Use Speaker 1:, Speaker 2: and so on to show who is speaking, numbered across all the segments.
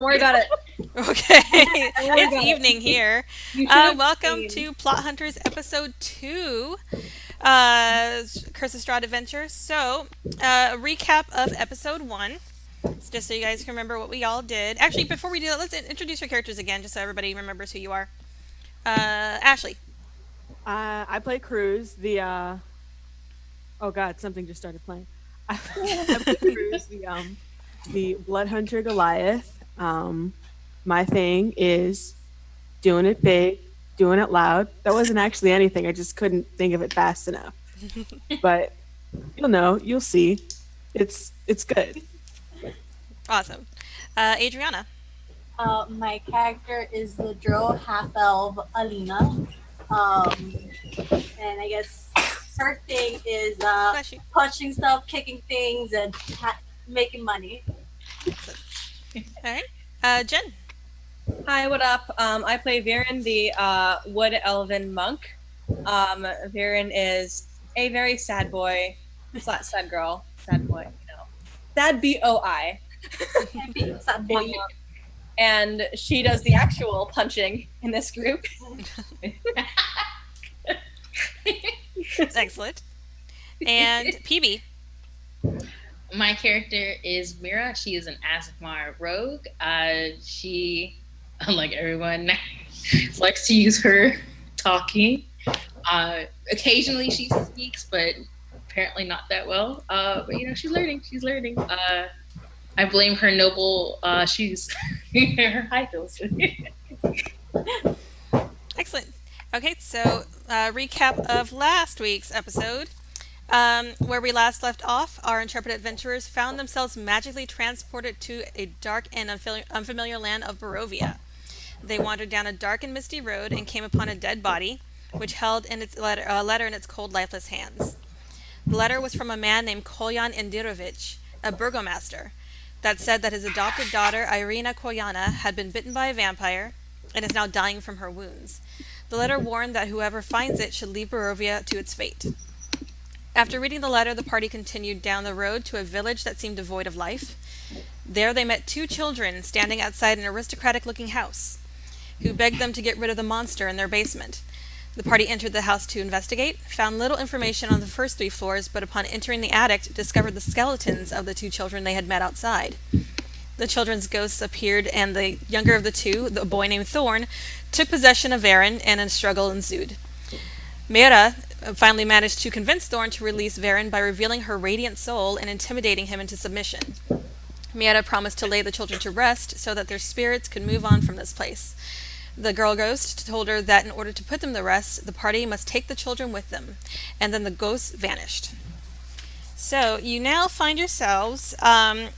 Speaker 1: Don't worry about it.
Speaker 2: Okay,
Speaker 1: Don't worry
Speaker 2: it's
Speaker 1: about it.
Speaker 2: evening here.
Speaker 1: You should have
Speaker 2: Welcome
Speaker 1: seen.
Speaker 2: to Plot Hunters episode 2, Curse of Strahd Adventures. So, a recap of episode 1, just so you guys can remember what we all did. Actually, before we do that, let's introduce your characters again, just so everybody remembers who you are. Ashley.
Speaker 3: I play Cruz, oh god, something just started playing. I play Cruz, the Blood Hunter Goliath. My thing is doing it big, doing it loud. That wasn't actually anything. I just couldn't think of it fast enough. But you'll know, you'll see. It's good.
Speaker 2: Awesome. Adriana.
Speaker 4: My character is the Drow half elf Alina. Um, and I guess her thing is
Speaker 2: Bless you.
Speaker 4: punching stuff, kicking things, and making money.
Speaker 2: Alright. Jen.
Speaker 1: Hi, what up? I play Viren, the wood elven monk. Viren is a very sad boy, sad girl, sad boy, sad BOI. And she does the actual punching in this group.
Speaker 2: Excellent. And PB.
Speaker 5: My character is Mira. She is an Asmar rogue. She, unlike everyone, likes to use her talking. Occasionally she speaks, but apparently not that well. But she's learning. She's learning. I blame her noble shoes, her high heels.
Speaker 2: Excellent. Okay, so recap of last week's episode. Where we last left off, our intrepid adventurers found themselves magically transported to a dark and unfamiliar land of Barovia. They wandered down a dark and misty road and came upon a dead body, which held in its a letter in its cold, lifeless hands. The letter was from a man named Kolyan Indirovich, a burgomaster, that said that his adopted daughter, Irina Koyana, had been bitten by a vampire and is now dying from her wounds. The letter warned that whoever finds it should leave Barovia to its fate. After reading the letter, the party continued down the road to a village that seemed devoid of life. There they met two children standing outside an aristocratic-looking house, who begged them to get rid of the monster in their basement. The party entered the house to investigate, found little information on the first 3 floors, but upon entering the attic, discovered the skeletons of the 2 children they had met outside. The children's ghosts appeared, and the younger of the 2, the boy named Thorn, took possession of Varen, and a struggle ensued. Mira finally managed to convince Thorn to release Varen by revealing her radiant soul and intimidating him into submission. Mira promised to lay the children to rest so that their spirits could move on from this place. The girl ghost told her that in order to put them to rest, the party must take the children with them, and then the ghosts vanished. So you now find yourselves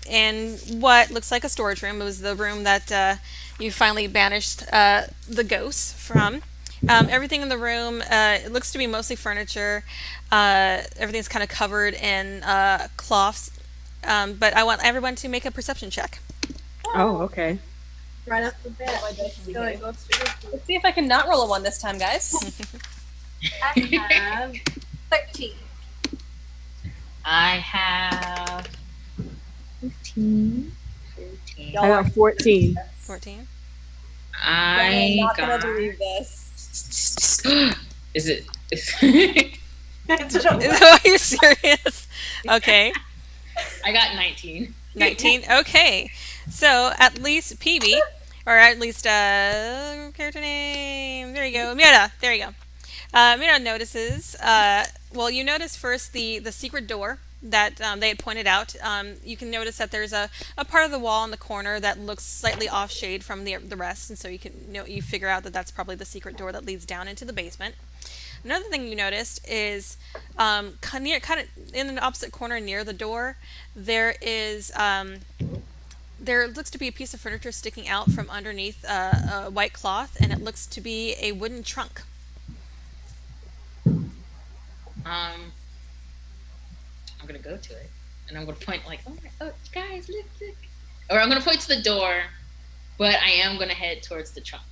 Speaker 2: in what looks like a storage room. It was the room that you finally banished the ghosts from. Everything in the room, it looks to be mostly furniture. Everything's kind of covered in cloths. But I want everyone to make a perception check.
Speaker 3: Oh, okay.
Speaker 4: Right off the bat.
Speaker 1: Let's see if I can not roll a 1 this time, guys.
Speaker 4: I have 13.
Speaker 5: I have 15. 13.
Speaker 3: I got 14.
Speaker 2: 14.
Speaker 5: I
Speaker 1: I'm not
Speaker 5: got.
Speaker 1: gonna believe this.
Speaker 5: Is it?
Speaker 2: Are you serious? Okay.
Speaker 5: I got 19.
Speaker 2: 19. Okay. So at least PB, or at least character name. There you go. Mira. There you go. Mira notices. You notice first the secret door that they had pointed out. You can notice that there's a part of the wall in the corner that looks slightly off shade from the rest, and so you figure out that that's probably the secret door that leads down into the basement. Another thing you noticed is kind of in an opposite corner near the door, there is there looks to be a piece of furniture sticking out from underneath a white cloth, and it looks to be a wooden trunk.
Speaker 5: I'm gonna go to it, and I'm gonna point like, oh, guys, look. Or I'm gonna point to the door, but I am gonna head towards the trunk.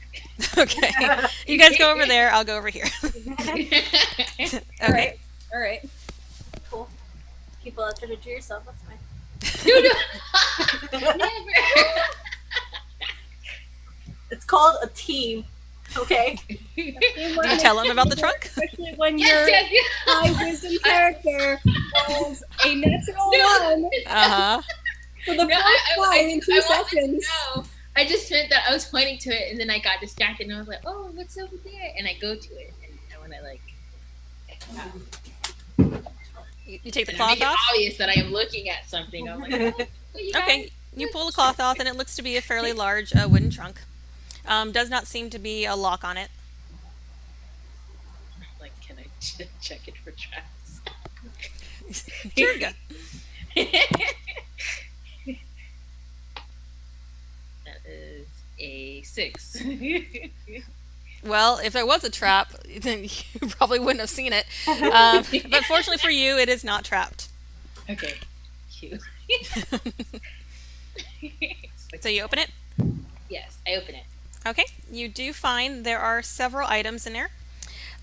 Speaker 2: Okay. You guys go over there, I'll go over here. Okay.
Speaker 1: All right.
Speaker 4: Cool. Keep a letter to yourself. That's fine.
Speaker 5: Never.
Speaker 4: It's called a team. Okay.
Speaker 2: Do you tell him about the trunk?
Speaker 1: Especially when
Speaker 5: Yes,
Speaker 1: your
Speaker 5: yes, yes.
Speaker 1: high wisdom character rolls a natural one
Speaker 2: Uh-huh.
Speaker 1: for the
Speaker 5: No,
Speaker 1: first time in 2
Speaker 5: I wanted to
Speaker 1: seconds.
Speaker 5: know. I just meant that I was pointing to it, and then I got distracted, and I was like, "Oh, what's over there?" And I go to it, and when I like,
Speaker 2: You take the
Speaker 5: and I make
Speaker 2: cloth
Speaker 5: it
Speaker 2: off?
Speaker 5: obvious that I am looking at something. I'm like, "Oh, what you guys?"
Speaker 2: Okay, you pull the cloth off, and it looks to be a fairly large wooden trunk. Does not seem to be a lock on it.
Speaker 5: Like, can I check it for traps?
Speaker 2: Sure, go.
Speaker 5: That is a 6.
Speaker 2: Well, if there was a trap, then you probably wouldn't have seen it. But fortunately for you, it is not trapped.
Speaker 5: Okay, cute.
Speaker 2: So you open it.
Speaker 5: Yes, I open it.
Speaker 2: Okay, you do find there are several items in there.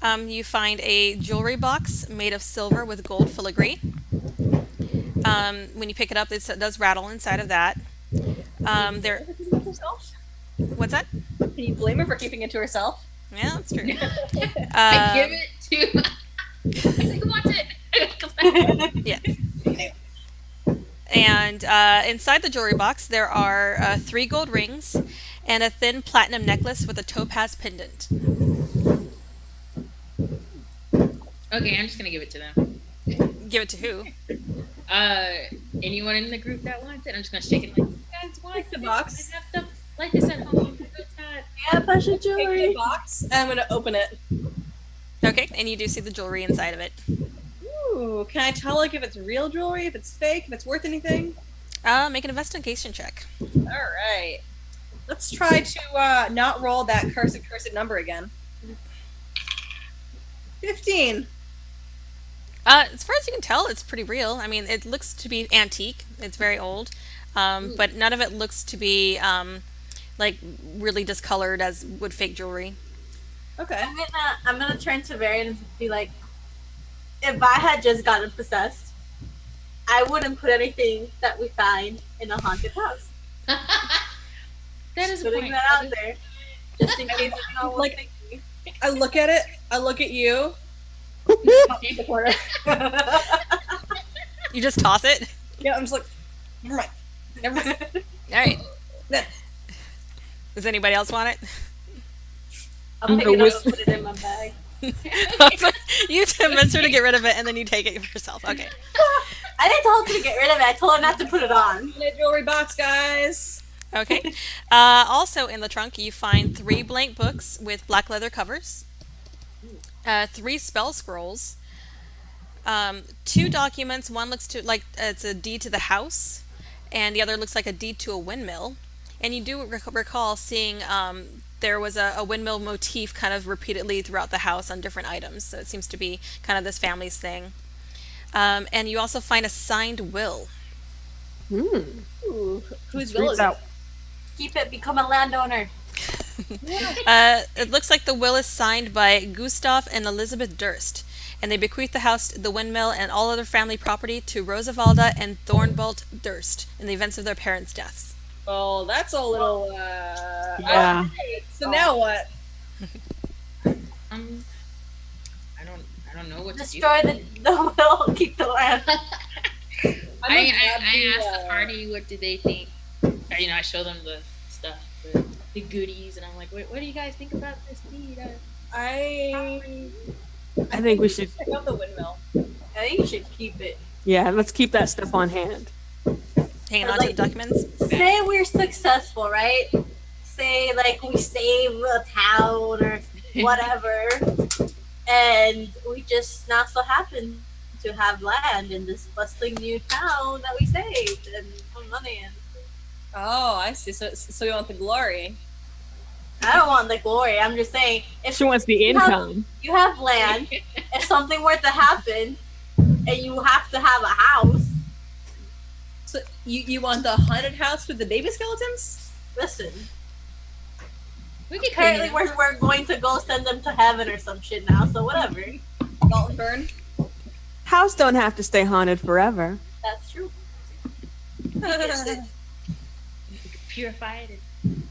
Speaker 2: You find a jewelry box made of silver with gold filigree. When you pick it up, it does rattle inside of that. There. What's that?
Speaker 1: Can you blame her for keeping it to herself?
Speaker 2: Yeah, that's true.
Speaker 5: I give it to. I think I want it.
Speaker 2: Yeah. And inside the jewelry box, there are 3 gold rings and a thin platinum necklace with a topaz pendant.
Speaker 5: Okay, I'm just gonna give it to them.
Speaker 2: Give it to who?
Speaker 5: Anyone in the group that wants it, I'm just gonna shake it like, you guys want
Speaker 1: Take the
Speaker 5: this?
Speaker 1: box.
Speaker 5: I have stuff like this at home. It's not.
Speaker 4: Yeah, bunch of
Speaker 1: Take
Speaker 4: jewelry.
Speaker 1: the box, and I'm gonna open it.
Speaker 2: Okay, and you do see the jewelry inside of it.
Speaker 1: Ooh, can I tell like if it's real jewelry, if it's fake, if it's worth anything?
Speaker 2: Make an investigation check.
Speaker 1: All right. Let's try to not roll that cursed number again. 15.
Speaker 2: As far as you can tell, it's pretty real. I mean, it looks to be antique. It's very old, but none of it looks to be like really discolored as would fake jewelry.
Speaker 1: Okay.
Speaker 4: I'm gonna turn to Varian and be like, if I had just gotten possessed, I wouldn't put anything that we find in a haunted house.
Speaker 5: That is a
Speaker 4: Putting
Speaker 5: point.
Speaker 4: that out there, just in case you know what's
Speaker 1: Like- I look at it. I look at you.
Speaker 4: thinking.
Speaker 2: You just toss it.
Speaker 1: Yeah, I'm just like, never mind. Never mind.
Speaker 2: All right.
Speaker 1: Then-
Speaker 2: Does anybody else want it?
Speaker 4: I'll pick it up and put it in my bag.
Speaker 2: You convince her to get rid of it, and then you take it yourself. Okay.
Speaker 4: I didn't tell her to get rid of it. I told her not to put it on.
Speaker 1: In a jewelry box, guys.
Speaker 2: Okay. Also in the trunk, you find 3 blank books with black leather covers, 3 spell scrolls, 2 documents. One looks to like it's a deed to the house, and the other looks like a deed to a windmill. And you do recall seeing there was a windmill motif kind of repeatedly throughout the house on different items. So it seems to be kind of this family's thing. And you also find a signed will.
Speaker 1: Ooh, whose will is
Speaker 3: Freaks
Speaker 1: it?
Speaker 3: out.
Speaker 4: Keep it. Become a landowner.
Speaker 2: It looks like the will is signed by Gustav and Elizabeth Durst, and they bequeath the house, the windmill, and all other family property to Rosavalda and Thornbolt Durst in the events of their parents' deaths.
Speaker 1: Well, that's a little.
Speaker 3: Yeah.
Speaker 1: Alright, so now what?
Speaker 5: I don't know what to do.
Speaker 4: Destroy the will. Keep the land.
Speaker 1: I'm
Speaker 5: I asked the party what did they think. I show them the stuff, the goodies, and I'm like, what do you guys think about this deed?
Speaker 1: I
Speaker 3: think we should.
Speaker 1: check out the windmill.
Speaker 4: I think you should keep it.
Speaker 3: Yeah, let's keep that stuff on hand.
Speaker 2: Hanging on to the documents.
Speaker 4: Say we're successful, right? Say like we save a town or whatever, and we just not so happen to have land in this bustling new town that we saved and put money in.
Speaker 1: Oh, I see. So you want the glory?
Speaker 4: I don't want the glory. I'm just saying, if
Speaker 3: She wants the income.
Speaker 4: you have land, if something were to happen, and you have to have a house,
Speaker 1: So you want the haunted house with the baby skeletons?
Speaker 4: listen.
Speaker 5: We could
Speaker 4: Apparently,
Speaker 5: clean it.
Speaker 4: we're going to go send them to heaven or some shit now. So whatever.
Speaker 1: Salt and burn.
Speaker 3: House don't have to stay haunted forever.
Speaker 4: That's true.
Speaker 5: We could purify it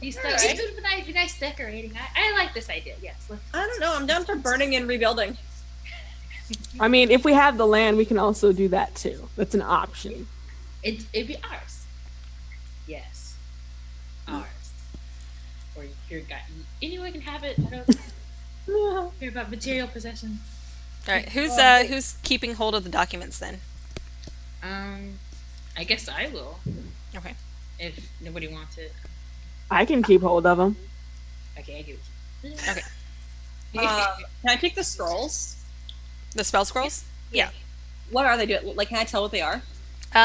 Speaker 5: These
Speaker 1: Alright.
Speaker 5: stuff. It's nice decorating. I like this idea. Yes.
Speaker 1: I don't know. I'm down for burning and rebuilding.
Speaker 3: I mean, if we have the land, we can also do that too. That's an option.
Speaker 5: It'd be ours. Yes. Ours. Or your guy. Anyone can have it. I don't care about material possessions.
Speaker 2: All right, who's keeping hold of the documents then?
Speaker 5: I guess I will.
Speaker 2: Okay.
Speaker 5: If nobody wants it.
Speaker 3: I can keep hold of them.
Speaker 5: Okay, I give it to you.
Speaker 2: Okay.
Speaker 1: Can I take the scrolls?
Speaker 2: The spell scrolls? Yeah.
Speaker 1: What are they doing? Like, can I tell what they are?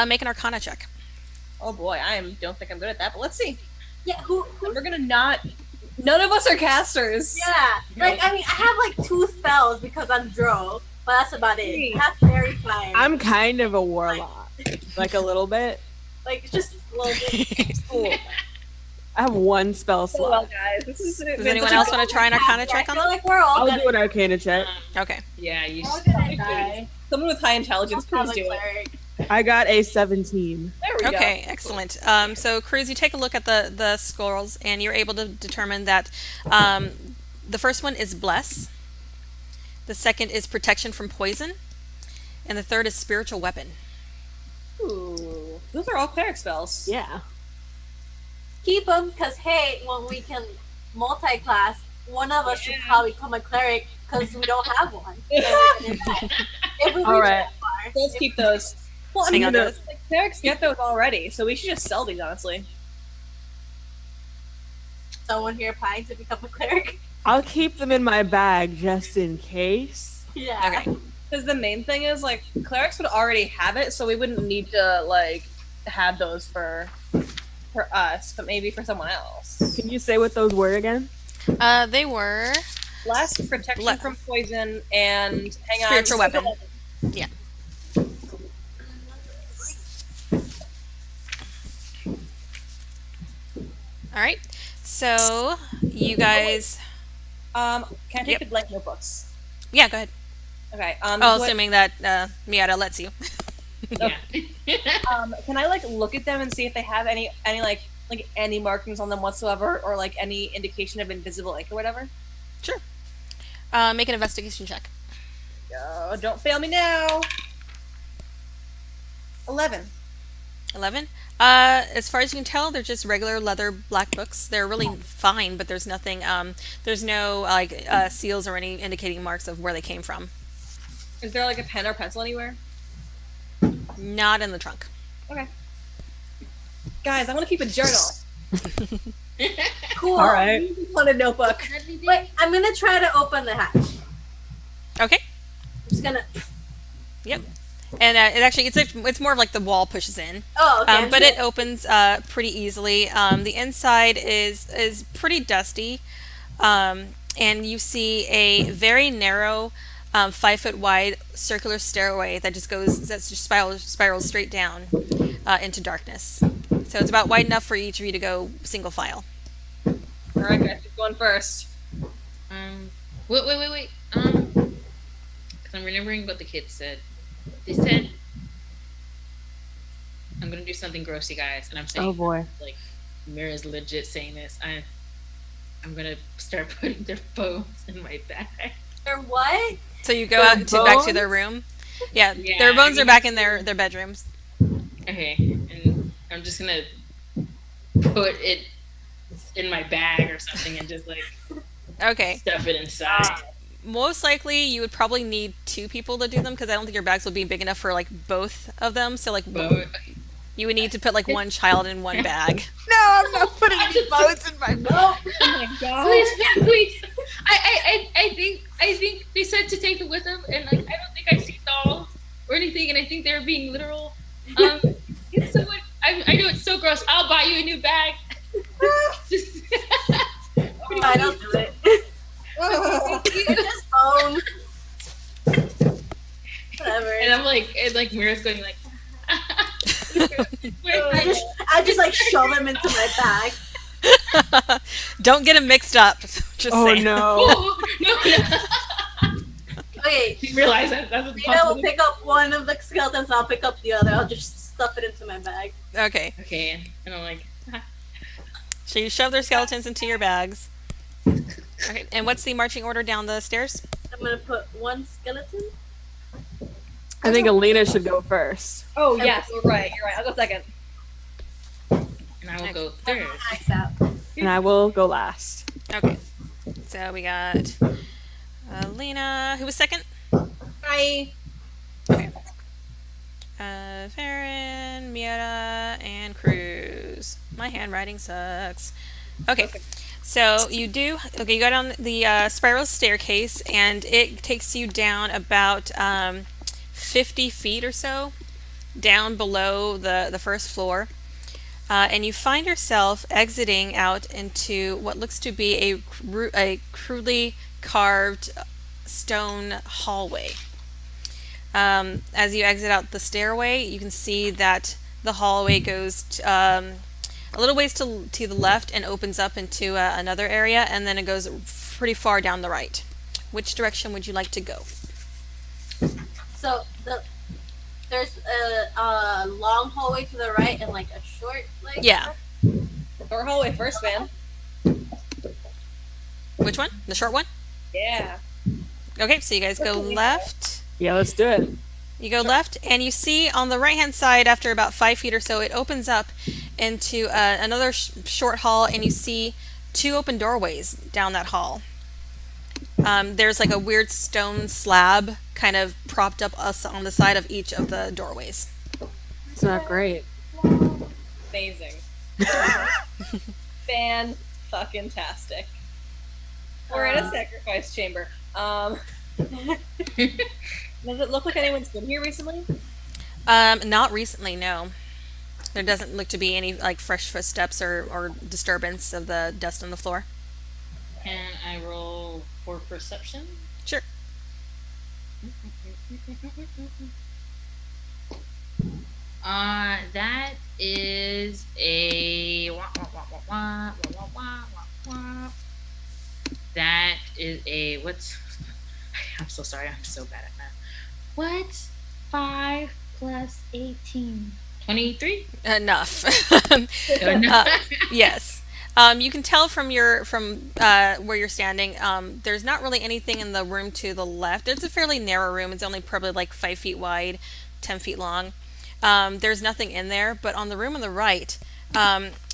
Speaker 2: Make an Arcana check.
Speaker 1: Oh boy, don't think I'm good at that, but let's see.
Speaker 4: Yeah,
Speaker 1: We're gonna not. None of us are casters.
Speaker 4: Yeah, like I mean, I have like 2 spells because I'm Dro, but that's about it. That's very fire.
Speaker 3: I'm kind of a warlock, like a little bit.
Speaker 4: like just a little bit.
Speaker 3: Cool. I have 1 spell
Speaker 1: Oh, well,
Speaker 3: slot.
Speaker 1: guys, this is.
Speaker 2: Does anyone else want to try an Arcana check
Speaker 4: I
Speaker 2: on
Speaker 4: feel
Speaker 2: them?
Speaker 4: like we're all
Speaker 3: I'll
Speaker 4: gonna,
Speaker 3: do an Arcana check.
Speaker 2: Okay.
Speaker 5: Yeah, you
Speaker 4: all
Speaker 5: should.
Speaker 4: gonna die.
Speaker 1: Someone with high intelligence,
Speaker 4: Have
Speaker 1: please
Speaker 4: a
Speaker 1: do it.
Speaker 4: cleric.
Speaker 3: I got a 17.
Speaker 1: There we go.
Speaker 2: Okay, excellent. So, Cruz, you take a look at the scrolls, and you're able to determine that the first one is Bless, the second is Protection from Poison, and the third is Spiritual Weapon.
Speaker 1: Ooh, those are all cleric spells.
Speaker 3: Yeah.
Speaker 4: Keep them, because hey, when we can multi-class, one of us should probably become a cleric because we don't have one. If we
Speaker 3: All
Speaker 4: reach
Speaker 3: right.
Speaker 4: that far.
Speaker 1: Let's keep those. Well, I
Speaker 2: Hang
Speaker 1: mean,
Speaker 2: on to those.
Speaker 1: like, clerics get those already, so we should just sell these, honestly.
Speaker 4: Someone here applying to become a cleric.
Speaker 3: I'll keep them in my bag just in case.
Speaker 4: Yeah.
Speaker 2: Okay.
Speaker 1: Because the main thing is, like, clerics would already have it, so we wouldn't need to, like, have those for us, but maybe for someone else.
Speaker 3: Can you say what those were again?
Speaker 2: They were
Speaker 1: Less protection from poison and hang on.
Speaker 2: Spiritual weapon. Yeah. All right. So you guys,
Speaker 1: Can I take
Speaker 2: Yep.
Speaker 1: the blank notebooks?
Speaker 2: yeah, go ahead.
Speaker 1: Okay.
Speaker 2: Oh, assuming that Miata lets you.
Speaker 5: Yeah.
Speaker 1: Can I like look at them and see if they have any like any markings on them whatsoever, or like any indication of invisible ink or whatever?
Speaker 2: Sure. Make an investigation check.
Speaker 1: Oh, don't fail me now. 11.
Speaker 2: 11. As far as you can tell, they're just regular leather black books. They're really fine, but there's nothing. There's no like seals or any indicating marks of where they came from.
Speaker 1: Is there like a pen or pencil anywhere?
Speaker 2: Not in the trunk.
Speaker 1: Okay. Guys, I want to keep a journal.
Speaker 4: Cool.
Speaker 3: All right.
Speaker 1: On a notebook.
Speaker 4: Wait, I'm gonna try to open the hatch.
Speaker 2: Okay.
Speaker 4: I'm just gonna.
Speaker 2: Yep. And it's more of like the wall pushes in.
Speaker 4: Oh, okay.
Speaker 2: But it opens pretty easily. The inside is pretty dusty, and you see a very narrow, 5-foot wide circular stairway that just spirals straight down into darkness. So it's about wide enough for each of you to go single file.
Speaker 1: All right, guys, who's going first?
Speaker 5: Wait. Because I'm remembering what the kids said. They said, I'm gonna do something gross, you guys, and I'm saying,
Speaker 3: Oh boy.
Speaker 5: like, Mira's legit saying this. I'm gonna start putting their phones in my bag.
Speaker 4: Or what?
Speaker 2: So you go
Speaker 3: Their
Speaker 2: out back to
Speaker 3: bones?
Speaker 2: their room. Yeah,
Speaker 5: Yeah,
Speaker 2: their bones
Speaker 5: I
Speaker 2: are back in their bedrooms.
Speaker 5: Okay, and I'm just gonna put it in my bag or something and just like
Speaker 2: Okay.
Speaker 5: stuff it inside.
Speaker 2: Most likely, you would probably need 2 people to do them because I don't think your bags will be big enough for like both of them. So like
Speaker 5: But
Speaker 2: you would need to put like one child in one bag.
Speaker 3: No, I'm not putting any bones in my bag.
Speaker 1: Oh my god.
Speaker 5: please. I think they said to take it with them, and like I don't think I've seen dolls or anything, and I think they're being literal. It's so much, I know it's so gross. I'll buy you a new bag.
Speaker 4: I don't do it. It's just bones. Whatever.
Speaker 5: And I'm like, Mira's going like,
Speaker 4: I just like shove them into my bag.
Speaker 2: Don't get them mixed up. Just
Speaker 3: Oh
Speaker 2: saying.
Speaker 3: no.
Speaker 5: oh, no.
Speaker 4: Okay,
Speaker 5: You realize that's a
Speaker 4: Rita will
Speaker 5: possibility.
Speaker 4: pick up one of the skeletons, I'll pick up the other. I'll just stuff it into my bag.
Speaker 2: Okay.
Speaker 5: Okay, and I'm like,
Speaker 2: So you shove their skeletons into your bags. Okay, and what's the marching order down the stairs?
Speaker 4: I'm gonna put one skeleton.
Speaker 3: I think Alina should go first.
Speaker 1: Oh yes, you're right. I'll go second.
Speaker 5: And I will go third.
Speaker 4: Nice out.
Speaker 3: And I will go last.
Speaker 2: Okay. So we got Lena. Who was second?
Speaker 1: Bye.
Speaker 2: Okay. Farron, Mieta, and Cruz. My handwriting sucks. Okay. So you go down the spiral staircase, and it takes you down about 50 feet or so down below the first floor. And you find yourself exiting out into what looks to be a crudely carved stone hallway. As you exit out the stairway, you can see that the hallway goes a little ways to the left and opens up into another area, and then it goes pretty far down the right. Which direction would you like to go?
Speaker 4: So there's a long hallway to the right and like a short like.
Speaker 2: Yeah.
Speaker 1: Or hallway first, man.
Speaker 2: Which one? The short one?
Speaker 1: Yeah.
Speaker 2: Okay, so you guys go left.
Speaker 3: Yeah, let's do it.
Speaker 2: You go left, and you see on the right-hand side, after about 5 feet or so, it opens up into another short hall, and you see 2 open doorways down that hall. There's like a weird stone slab kind of propped up on the side of each of the doorways.
Speaker 3: It's not great.
Speaker 1: Amazing. Fan-fucking-tastic. We're in a sacrifice chamber. Does it look like anyone's been here recently?
Speaker 2: Not recently, no. There doesn't look to be any like fresh footsteps or disturbance of the dust on the floor.
Speaker 5: Can I roll for perception?
Speaker 2: Sure.
Speaker 5: That is a that is a what's I'm so sorry, I'm so bad at math. What's 5 plus 18? 23?
Speaker 2: Enough.
Speaker 5: No.
Speaker 2: Yes. You can tell from where you're standing, there's not really anything in the room to the left. It's a fairly narrow room. It's only probably like 5 feet wide, 10 feet long. There's nothing in there, but on the room on the right,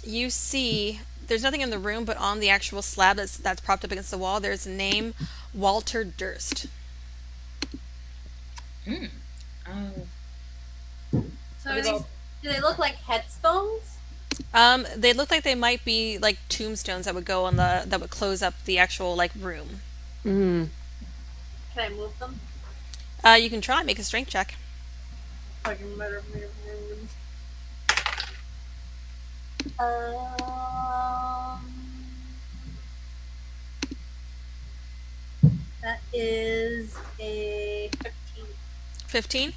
Speaker 2: you see there's nothing in the room, but on the actual slab that's propped up against the wall, there's a name, Walter Durst.
Speaker 4: So do they look like headstones?
Speaker 2: They look like they might be like tombstones that would go on that would close up the actual like room.
Speaker 3: Mm.
Speaker 4: Can I move them?
Speaker 2: You can try, make a strength check.
Speaker 4: That is a 15.
Speaker 2: 15.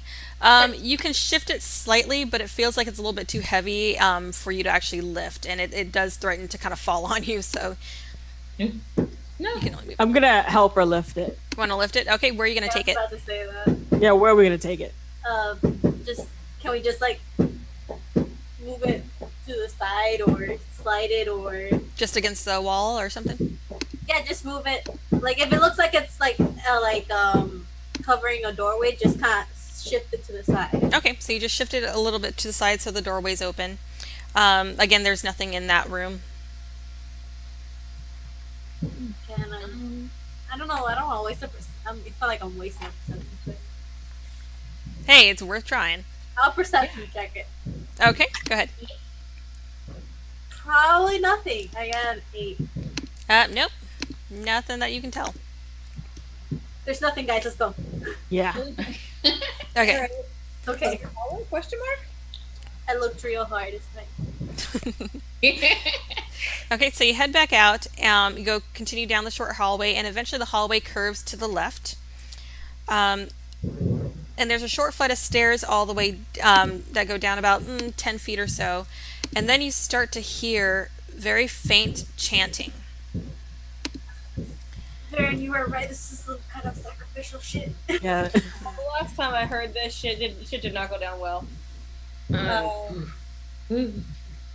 Speaker 2: You can shift it slightly, but it feels like it's a little bit too heavy for you to actually lift, and it does threaten to kind of fall on you. So
Speaker 5: No.
Speaker 2: you can only move.
Speaker 3: I'm gonna help her lift it.
Speaker 2: Want to lift it? Okay, where are you going to take it?
Speaker 4: I was about to say that.
Speaker 3: Yeah, where are we gonna take it?
Speaker 4: Can we just like move it to the side or slide it or
Speaker 2: Just against the wall or something?
Speaker 4: yeah, just move it. Like if it looks like it's like covering a doorway, just kind of shift it to the side.
Speaker 2: Okay, so you just shift it a little bit to the side so the doorway's open. Again, there's nothing in that room.
Speaker 4: Can I don't know. I don't want to waste I feel like I'm wasting a perception check.
Speaker 2: Hey, it's worth trying.
Speaker 4: I'll perception check it.
Speaker 2: Okay, go ahead.
Speaker 4: Probably nothing. I got an 8.
Speaker 2: Nope. Nothing that you can tell.
Speaker 4: There's nothing, guys. Let's go.
Speaker 3: Yeah.
Speaker 2: Okay.
Speaker 1: Alright.
Speaker 4: Okay.
Speaker 1: Question mark?
Speaker 4: I looked real hard. It's fine.
Speaker 2: Okay, so you head back out, you continue down the short hallway, and eventually the hallway curves to the left. And there's a short flight of stairs all the way that go down about 10 feet or so. And then you start to hear very faint chanting.
Speaker 4: Darren, you were right. This is some kind of sacrificial shit.
Speaker 3: Yeah.
Speaker 1: The last time I heard this shit did not go down well.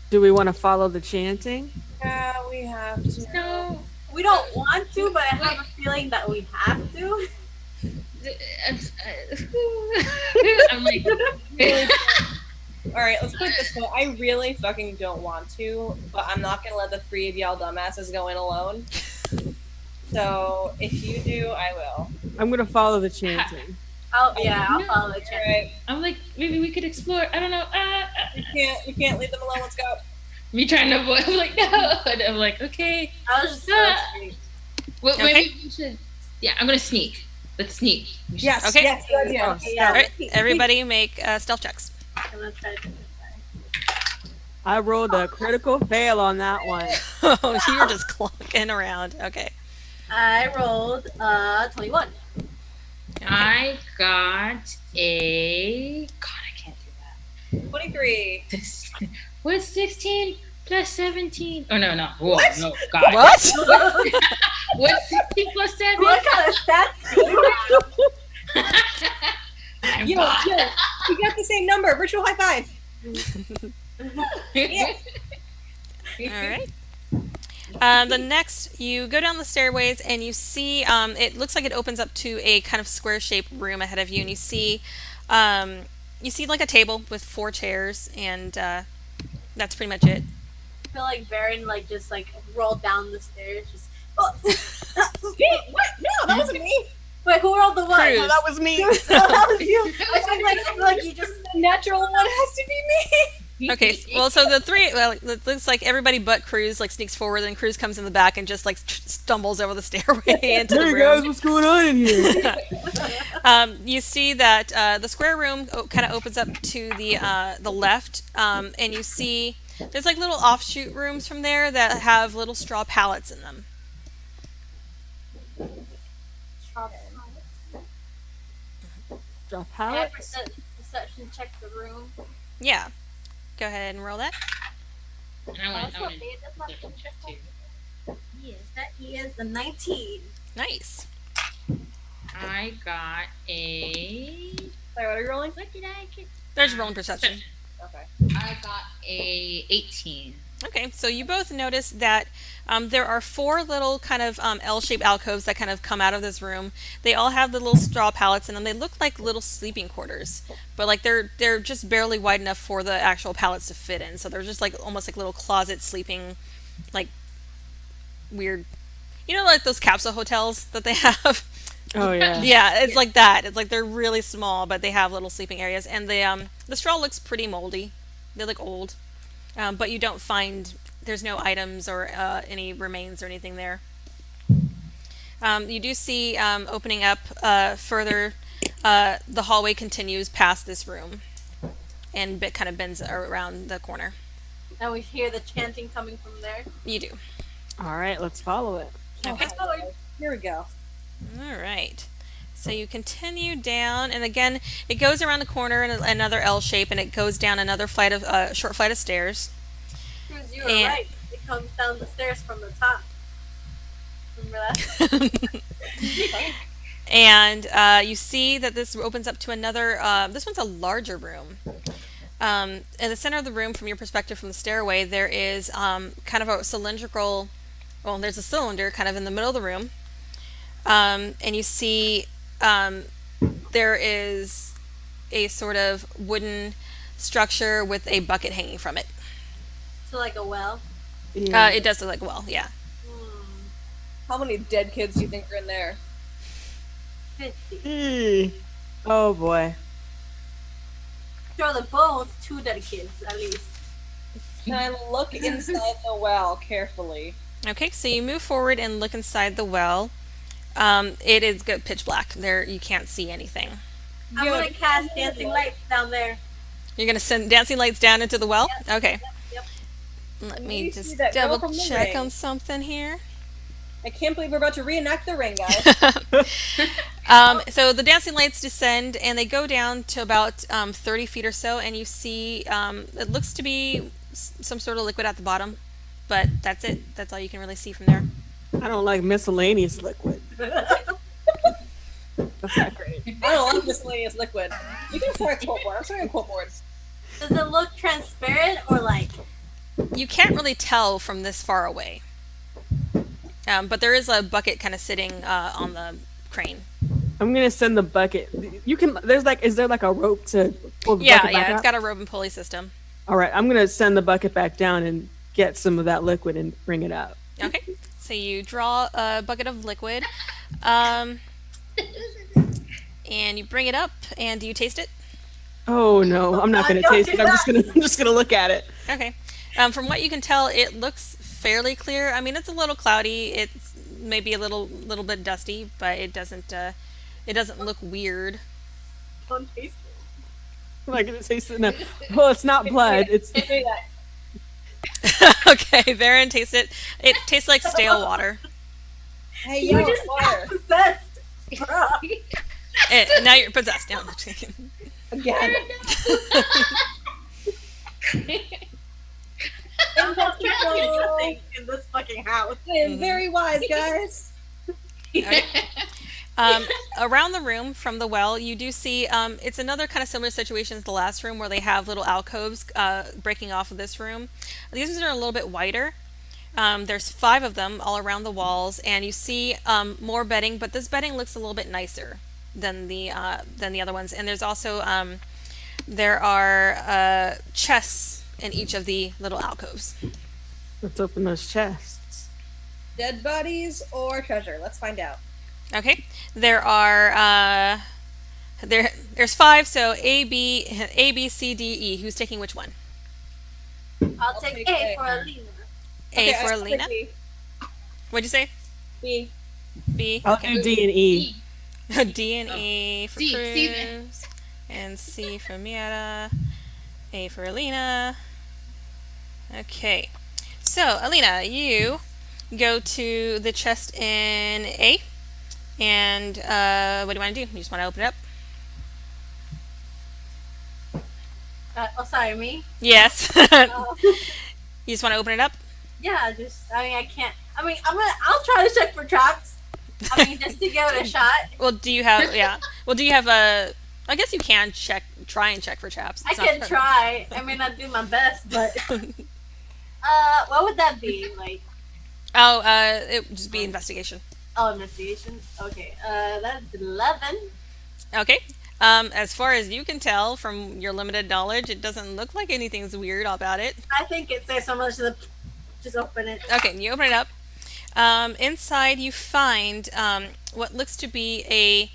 Speaker 3: Do we want to follow the chanting?
Speaker 1: Yeah, we have to.
Speaker 5: No.
Speaker 4: We don't want to, but I have a feeling that we have to.
Speaker 5: I'm like,
Speaker 1: All right, let's put it this way. I really fucking don't want to, but I'm not gonna let the three of y'all dumbasses go in alone. So if you do, I will.
Speaker 3: I'm gonna follow the chanting.
Speaker 4: I'll follow the
Speaker 1: All
Speaker 4: chant.
Speaker 1: right,
Speaker 5: I'm like, maybe we could explore. I don't know.
Speaker 1: we can't leave them alone. Let's go.
Speaker 5: Me trying to avoid. I'm like, no. And I'm like, okay.
Speaker 4: I was just
Speaker 5: Well,
Speaker 2: Okay.
Speaker 5: maybe we should. Yeah, I'm gonna sneak. Let's sneak. We should-
Speaker 1: Yes.
Speaker 2: Okay.
Speaker 1: Yes. Good idea.
Speaker 3: Oh,
Speaker 4: yeah.
Speaker 2: All right, everybody make stealth checks.
Speaker 4: I'm gonna try to do this.
Speaker 3: I rolled a critical fail on that one.
Speaker 2: Oh, you're just clunking around. Okay.
Speaker 4: I rolled 21.
Speaker 5: I got a. God, I can't do
Speaker 1: 23.
Speaker 5: that. This. What's 16 plus 17? Oh no. Whoa, no. God.
Speaker 2: What?
Speaker 5: What's 16 plus 7?
Speaker 4: What kind of stats do you have?
Speaker 5: I'm
Speaker 1: Yo,
Speaker 5: bad.
Speaker 1: we got the same number. Virtual high five. Yeah.
Speaker 2: All right. The next, you go down the stairways and you see, it looks like it opens up to a kind of square-shaped room ahead of you, and you see like a table with 4 chairs, and that's pretty much it.
Speaker 4: I feel like Baron just rolled down the stairs. Just
Speaker 1: What? No, that wasn't me.
Speaker 4: wait, who rolled the one?
Speaker 2: Cruz.
Speaker 3: Oh, that was me.
Speaker 4: Oh, that was you. I feel like you just.
Speaker 1: The natural one has to be me.
Speaker 2: Okay, well, so the 3, well, it looks like everybody but Cruz sneaks forward, and Cruz comes in the back and just stumbles over the stairway into the
Speaker 3: Hey
Speaker 2: room.
Speaker 3: guys, what's going on in here?
Speaker 2: You see that the square room kind of opens up to the left, and you see there's little offshoot rooms from there that have little straw pallets in them.
Speaker 3: Drop
Speaker 4: I
Speaker 3: pallet.
Speaker 4: perception check the room.
Speaker 2: Yeah, go ahead and roll that.
Speaker 5: And I want
Speaker 4: Also,
Speaker 5: to
Speaker 4: Dave does not
Speaker 5: check
Speaker 4: think
Speaker 5: too.
Speaker 4: he is the 19.
Speaker 2: Nice.
Speaker 5: I got a.
Speaker 1: Sorry, what are you rolling?
Speaker 5: What did I get?
Speaker 2: There's rolling perception.
Speaker 1: Okay.
Speaker 5: I got a 18.
Speaker 2: Okay, so you both notice that there are 4 little kind of L-shaped alcoves that kind of come out of this room. They all have the little straw pallets in them. They look like little sleeping quarters, but they're just barely wide enough for the actual pallets to fit in. So they're just almost like little closet sleeping, weird, like those capsule hotels that they have.
Speaker 3: Oh yeah.
Speaker 2: Yeah, it's like that. It's like they're really small, but they have little sleeping areas, and the straw looks pretty moldy. They look old, but you don't find there's no items or any remains or anything there. You do see opening up further. The hallway continues past this room, and kind of bends around the corner.
Speaker 4: And we hear the chanting coming from there.
Speaker 2: You do.
Speaker 3: All right, let's follow it.
Speaker 2: Okay.
Speaker 1: Here we go.
Speaker 2: All right. So you continue down, and again, it goes around the corner in another L shape, and it goes down another short flight of stairs.
Speaker 4: Cruz, you were
Speaker 2: And-
Speaker 4: right. It comes down the stairs from the top. Remember that?
Speaker 2: And you see that this opens up to another. This one's a larger room. In the center of the room, from your perspective from the stairway, there is kind of a cylindrical. Well, there's a cylinder kind of in the middle of the room, and you see there is a sort of wooden structure with a bucket hanging from it.
Speaker 4: So like a well.
Speaker 3: Yeah.
Speaker 2: It does look like a well, yeah.
Speaker 1: How many dead kids do you think are in there?
Speaker 4: 50.
Speaker 3: Eee. Oh boy.
Speaker 4: Throw the bones, 2 dead kids at least.
Speaker 1: Can I look inside the well carefully?
Speaker 2: Okay, so you move forward and look inside the well. It is good pitch black. There, you can't see anything.
Speaker 4: I'm gonna cast dancing lights down there.
Speaker 2: You're gonna send dancing lights down into the well? Okay.
Speaker 4: Yep.
Speaker 2: Let
Speaker 1: You
Speaker 2: me
Speaker 1: see
Speaker 2: just
Speaker 1: that girl
Speaker 2: double
Speaker 1: from the
Speaker 2: check
Speaker 1: ring?
Speaker 2: on something here.
Speaker 1: I can't believe we're about to reenact the ring, guys.
Speaker 2: So the dancing lights descend and they go down to about 30 feet or so, and you see it looks to be some sort of liquid at the bottom, but that's it. That's all you can really see from there.
Speaker 3: I don't like miscellaneous liquid. That's not great.
Speaker 1: I don't like miscellaneous liquid. You can start a quote board. I'm starting a quote board.
Speaker 4: Does it look transparent or like
Speaker 2: You can't really tell from this far away. But there is a bucket kind of sitting on the crane.
Speaker 3: I'm gonna send the bucket. You can. Is there like a rope to pull the
Speaker 2: Yeah,
Speaker 3: bucket back
Speaker 2: yeah, it's
Speaker 3: up?
Speaker 2: got a rope and pulley system.
Speaker 3: All right, I'm gonna send the bucket back down and get some of that liquid and bring it up.
Speaker 2: Okay, so you draw a bucket of liquid, and you bring it up, and do you taste it?
Speaker 3: Oh no, I'm not gonna
Speaker 4: Don't
Speaker 3: taste
Speaker 4: do
Speaker 3: it. I'm just gonna look at it.
Speaker 2: Okay. From what you can tell, it looks fairly clear. I mean, it's a little cloudy. It's maybe a little bit dusty, but it doesn't look weird.
Speaker 4: Don't taste it.
Speaker 3: I'm not gonna taste it. No. Well, it's not blood. It's
Speaker 1: Say that.
Speaker 2: Okay, Varen tastes it. It tastes like stale water.
Speaker 1: Hey,
Speaker 4: You
Speaker 1: yo,
Speaker 4: just
Speaker 1: water.
Speaker 4: got possessed. Bro.
Speaker 2: Now you're possessed. No, I'm just kidding.
Speaker 1: Again.
Speaker 4: I'm just trying to do things in this fucking house.
Speaker 1: Playing very wise, guys.
Speaker 2: Around the room from the well, you do see it's another kind of similar situation as the last room where they have little alcoves breaking off of this room. These are a little bit wider. There's 5 of them all around the walls, and you see more bedding, but this bedding looks a little bit nicer than the other ones. And there's also there are chests in each of the little alcoves.
Speaker 3: Let's open those chests.
Speaker 1: Dead bodies or treasure? Let's find out.
Speaker 2: Okay, there are there's 5, so A, B, C, D, E. Who's taking which one?
Speaker 4: I'll take
Speaker 1: take
Speaker 4: A
Speaker 1: A.
Speaker 4: for Alina.
Speaker 2: A
Speaker 1: Okay,
Speaker 2: for
Speaker 1: I
Speaker 2: Alina.
Speaker 1: said B.
Speaker 2: What'd you say?
Speaker 1: B.
Speaker 2: B.
Speaker 3: I'll
Speaker 2: Okay.
Speaker 3: do D and E.
Speaker 2: D and E for
Speaker 5: C, C then.
Speaker 2: Cruz, and C for Mieta, A for Alina. Okay, so Alina, you go to the chest in A, and what do you want to do? You just want to open it up?
Speaker 4: Sorry, me?
Speaker 2: Yes.
Speaker 4: Uh,
Speaker 2: You just want to open it up?
Speaker 4: yeah, I can't. I'll try to check for traps. Just to give it a shot.
Speaker 2: Well, do you have? Yeah. Well, do you have a? I guess you can try and check for traps.
Speaker 4: I
Speaker 2: It's not
Speaker 4: can
Speaker 2: perfect.
Speaker 4: try. I mean, I'll do my best, but what would that be? Like,
Speaker 2: Oh, it would just be investigation.
Speaker 4: investigation. Okay, that's 11.
Speaker 2: Okay. As far as you can tell from your limited knowledge, it doesn't look like anything's weird about it.
Speaker 4: I think it says so much. Just open it.
Speaker 2: Okay, you open it up. Inside, you find what looks to be a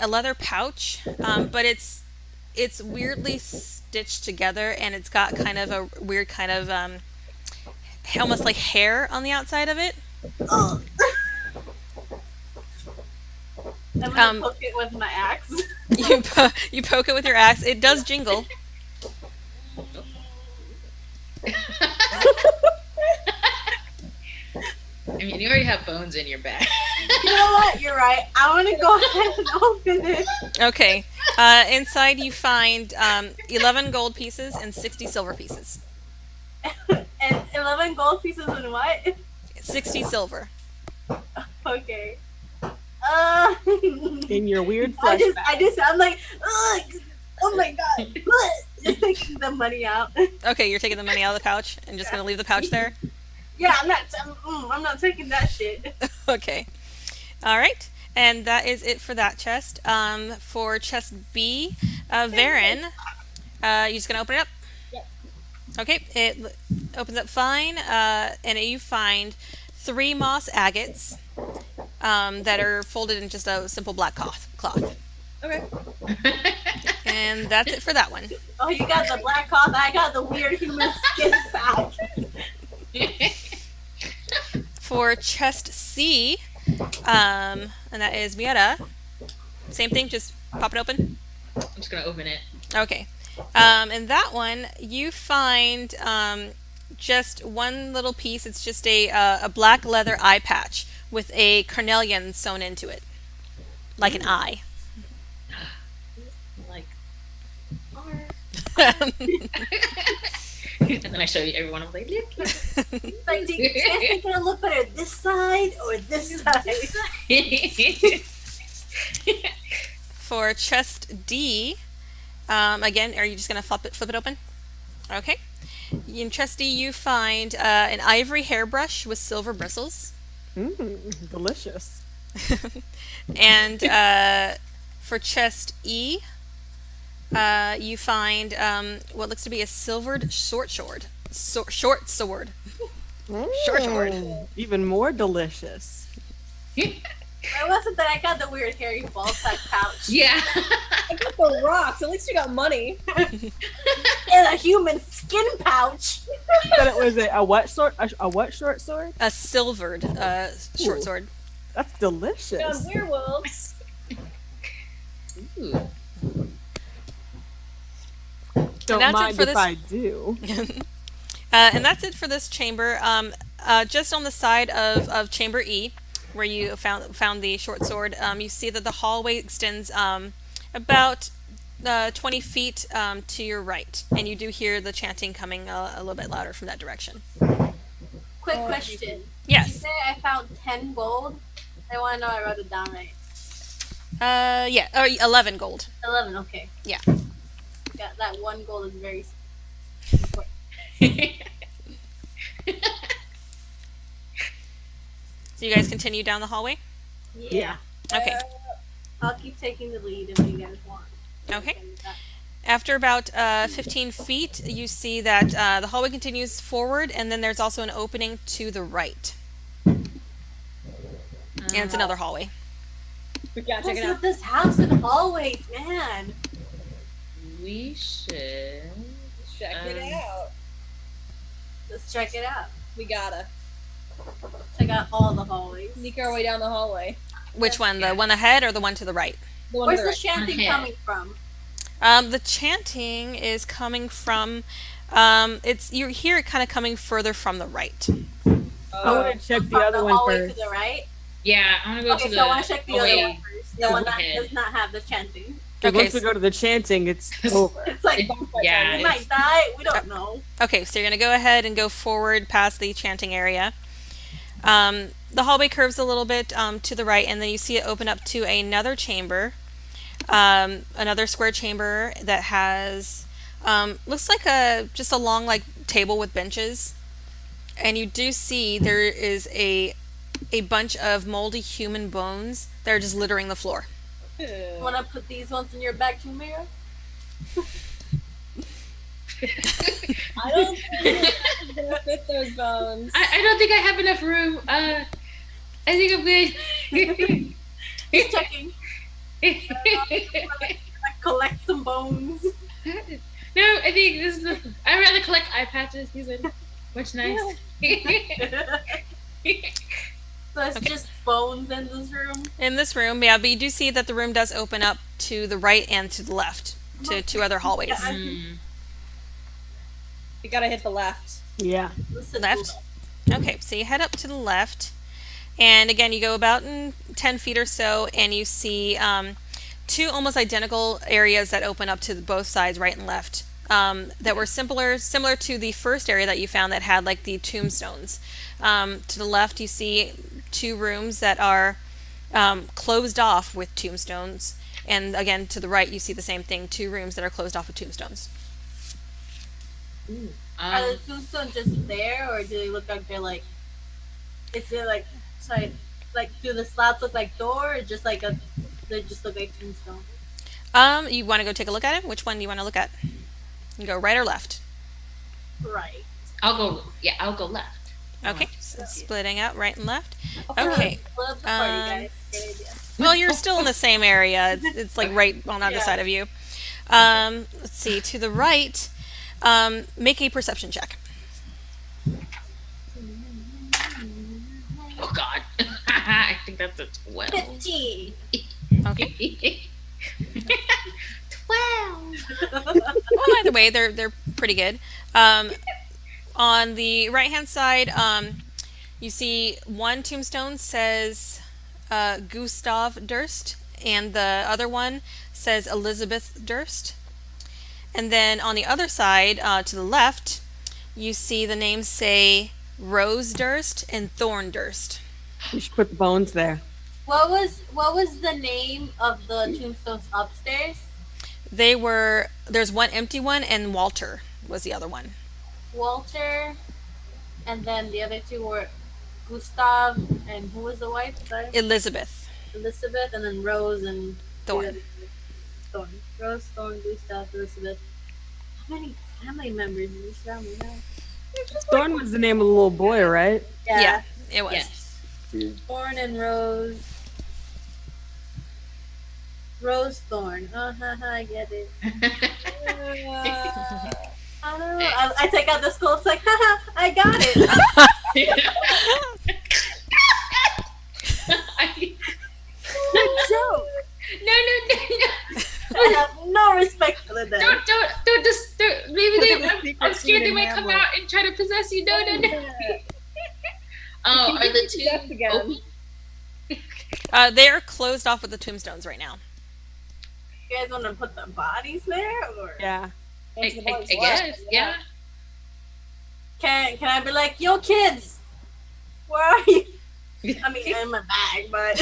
Speaker 2: leather pouch, but it's weirdly stitched together, and it's got kind of a weird kind of almost like hair on the outside of it.
Speaker 4: Ugh. I'm gonna poke it with my axe.
Speaker 2: You poke it with your axe. It does jingle.
Speaker 5: I mean, you already have bones in your back.
Speaker 4: You know what? You're right. I want to go ahead and open it.
Speaker 2: Okay. Inside, you find 11 gold pieces and 60 silver pieces.
Speaker 4: And 11 gold pieces and what?
Speaker 2: 60 silver.
Speaker 4: Okay.
Speaker 3: In your weird flesh.
Speaker 4: I just sound like, ugh, oh my god. Just taking the money out.
Speaker 2: Okay, you're taking the money out of the pouch and just gonna leave the pouch there?
Speaker 4: Yeah, I'm not taking that shit.
Speaker 2: Okay. All right. And that is it for that chest. For chest B, Varen, you just gonna open it up?
Speaker 1: Yep.
Speaker 2: Okay, it opens up fine, and you find 3 moss agates that are folded in just a simple black cloth.
Speaker 1: Okay.
Speaker 2: And that's it for that one.
Speaker 4: Oh, you got the black cloth. I got the weird human skin sack.
Speaker 2: For chest C, and that is Mieta, same thing, just pop it open.
Speaker 5: I'm just gonna open it.
Speaker 2: Okay. In that one, you find just one little piece. It's just a black leather eye patch with a carnelian sewn into it, like an eye.
Speaker 5: Like, and then I show you everyone. I'm like, look.
Speaker 4: Like, do you guys think it'll look better this side or this side?
Speaker 2: For chest D, again, are you just gonna flip it open? Okay. In Trusty, you find an ivory hairbrush with silver bristles.
Speaker 3: Delicious.
Speaker 2: And for chest E, you find what looks to be a silvered short sword. Short sword. Short sword.
Speaker 3: Even more delicious.
Speaker 4: Why wasn't that I got the weird hairy ball sack pouch?
Speaker 5: Yeah.
Speaker 1: I got the rocks. At least you got money.
Speaker 4: And a human skin pouch.
Speaker 3: But it was a what sort? A what short sword?
Speaker 2: A silvered short
Speaker 3: Ooh.
Speaker 2: sword.
Speaker 3: That's delicious.
Speaker 1: Found werewolves.
Speaker 5: Ooh.
Speaker 3: Don't
Speaker 2: that's it
Speaker 3: mind
Speaker 2: for
Speaker 3: if
Speaker 2: this-
Speaker 3: I do.
Speaker 2: And that's it for this chamber. Just on the side of chamber E, where you found the short sword, you see that the hallway extends about 20 feet to your right, and you do hear the chanting coming a little bit louder from that direction.
Speaker 4: Quick question. Did you
Speaker 2: Yes.
Speaker 4: say I found 10 gold? I want to know I wrote it down right.
Speaker 2: Yeah. 11 gold.
Speaker 4: 11, okay.
Speaker 2: Yeah.
Speaker 4: Got that one gold is very important.
Speaker 2: So you guys continue down the hallway.
Speaker 3: Yeah.
Speaker 2: Okay.
Speaker 4: I'll keep taking the lead if you guys want.
Speaker 2: Okay. After about 15 feet, you see that the hallway continues forward, and then there's also an opening to the right. And it's another hallway.
Speaker 1: We gotta check
Speaker 4: What's
Speaker 1: it out.
Speaker 4: with this house and hallways, man?
Speaker 5: We should.
Speaker 1: Check it out.
Speaker 4: Let's check it out.
Speaker 1: We gotta
Speaker 4: Check out all the hallways.
Speaker 1: sneak our way down the hallway.
Speaker 2: Which one? The one ahead or the one to the right?
Speaker 1: The one
Speaker 4: Where's
Speaker 1: to
Speaker 4: the
Speaker 1: right.
Speaker 4: chanting
Speaker 5: Ahead.
Speaker 4: coming from?
Speaker 2: The chanting is coming from. You hear it kind of coming further from the right.
Speaker 3: I want to check the
Speaker 4: From
Speaker 3: other one
Speaker 4: hallway
Speaker 3: first.
Speaker 4: to the right?
Speaker 5: Yeah, I want to go
Speaker 4: Okay,
Speaker 5: to
Speaker 4: so I
Speaker 5: the.
Speaker 4: want to check the other
Speaker 5: hallway.
Speaker 4: one first. The one that
Speaker 5: ahead.
Speaker 4: does not have the chanting.
Speaker 3: Because
Speaker 2: Okay,
Speaker 3: once we go to the chanting, it's over.
Speaker 4: It's like,
Speaker 5: Yeah.
Speaker 4: we might die. We don't know.
Speaker 2: Okay, so you're going to go ahead and go forward past the chanting area. The hallway curves a little bit to the right, and then you see it open up to another chamber, another square chamber that has looks like just a long table with benches, and you do see there is a bunch of moldy human bones that are just littering the floor.
Speaker 4: Want to put these ones in your bag too, Mira?
Speaker 1: I don't think I'm gonna fit those bones.
Speaker 5: I don't think I have enough room. I think I'm good.
Speaker 4: Just checking. Collect some bones.
Speaker 5: No, I think this is. I'd rather collect eye patches. These are much nice.
Speaker 4: So it's just bones in this room.
Speaker 2: In this room, yeah, but you do see that the room does open up to the right and to the left to two other hallways.
Speaker 5: Mm.
Speaker 1: We gotta hit the left.
Speaker 3: Yeah.
Speaker 4: Listen,
Speaker 2: Left. Okay, so you head up to the left, and again, you go about 10 feet or so, and you see two almost identical areas that open up to both sides, right and left, that were similar to the first area that you found that had the tombstones. To the left, you see two rooms that are closed off with tombstones, and again, to the right, you see the same thing, two rooms that are closed off with tombstones.
Speaker 4: Are the tombstones just there, or do they look like they're is it sorry, do the slabs look like door, or just they just look like tombstones?
Speaker 2: You want to go take a look at it? Which one do you want to look at? You go right or left?
Speaker 4: Right.
Speaker 5: I'll go. Yeah, I'll go left.
Speaker 2: Okay, so splitting out right and left. Okay.
Speaker 4: Split up the party, guys. Good idea.
Speaker 2: Well, you're still in the same area. It's right on the other side of you. Let's see. To the right, make a perception check.
Speaker 5: Oh God. I think that's a 12.
Speaker 4: 15.
Speaker 2: Okay.
Speaker 5: 12.
Speaker 2: Well, either way, they're pretty good. On the right-hand side, you see one tombstone says Gustav Durst, and the other one says Elizabeth Durst. And then on the other side, to the left, you see the names say Rose Durst and Thorn Durst.
Speaker 3: We should put the bones there.
Speaker 4: What was the name of the tombstones upstairs?
Speaker 2: There's one empty one, and Walter was the other one.
Speaker 4: Walter, and then the other two were Gustav, and who was the wife? Sorry?
Speaker 2: Elizabeth
Speaker 4: Elizabeth, and then Rose and
Speaker 2: Thorn.
Speaker 4: Thorn. Rose, Thorn, Gustav, Elizabeth. How many family members does this family have?
Speaker 3: Thorn was the name of the little boy, right?
Speaker 2: Yeah, it was.
Speaker 5: Yes.
Speaker 4: Thorn and Rose. Rose Thorn. I get it. I don't know. I take out the skull. It's like, haha, I got it. Good joke.
Speaker 5: No.
Speaker 4: I have no respect for the dead.
Speaker 5: Don't just maybe I'm scared they might come out and try to possess you. No. Oh, are the
Speaker 1: Death
Speaker 5: two
Speaker 1: again.
Speaker 5: open?
Speaker 2: They are closed off with the tombstones right now.
Speaker 4: You guys want to put the bodies there, or
Speaker 3: Yeah.
Speaker 5: I guess, yeah.
Speaker 4: can I be like, yo, kids, where are you? I mean, in my bag, but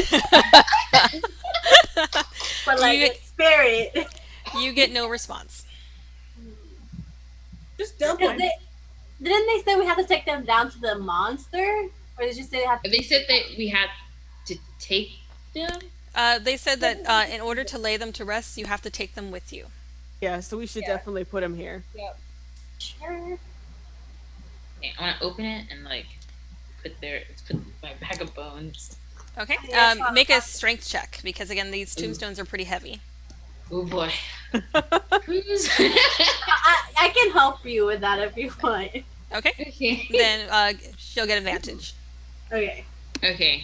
Speaker 4: like
Speaker 2: You-
Speaker 4: in spirit.
Speaker 2: You get no response.
Speaker 1: Just dump
Speaker 4: Because
Speaker 1: them.
Speaker 4: Didn't they say we had to take them down to the monster, or did you say they have to?
Speaker 5: They said that we had to take them.
Speaker 2: They said that in order to lay them to rest, you have to take them with you.
Speaker 3: Yeah, so we should definitely put him here.
Speaker 1: Yep.
Speaker 4: Sure.
Speaker 5: Okay, I want to open it and like put my bag of bones.
Speaker 2: Okay.
Speaker 4: Yeah,
Speaker 2: Make a strength check because again, these tombstones are pretty heavy.
Speaker 5: Oh boy. Who's?
Speaker 4: I can help you with that if you want.
Speaker 2: Okay.
Speaker 5: Okay.
Speaker 2: Then she'll get advantage.
Speaker 4: Okay.
Speaker 5: Okay.